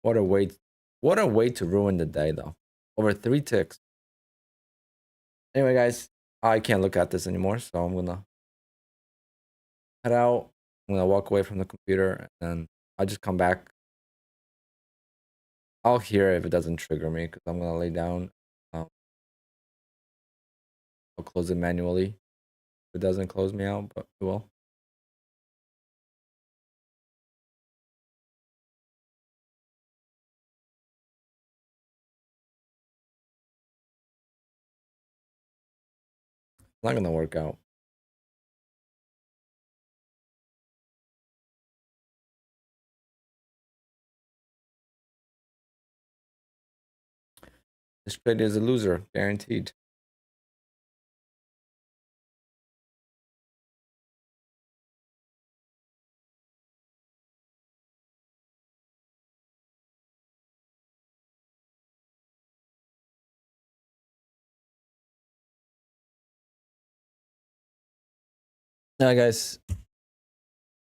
What a way to ruin the day though. Over 3 ticks. Anyway, guys, I can't look at this anymore, so I'm gonna head out. I'm gonna walk away from the computer and then I'll just come back. I'll hear if it doesn't trigger me because I'm gonna lay down. I'll close it manually. If it doesn't close me out, but it will. It's not gonna work out. This trade is a loser, guaranteed. Now, guys,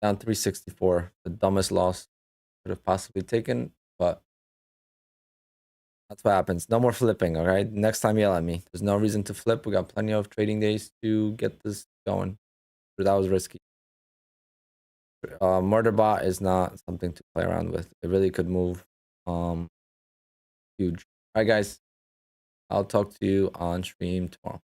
down 364. The dumbest loss could have possibly taken, but that's what happens. No more flipping, all right? Next time, yell at me. There's no reason to flip. We got plenty of trading days to get this going. But that was risky. Murderbot is not something to play around with. It really could move huge. All right, guys. I'll talk to you on stream tomorrow.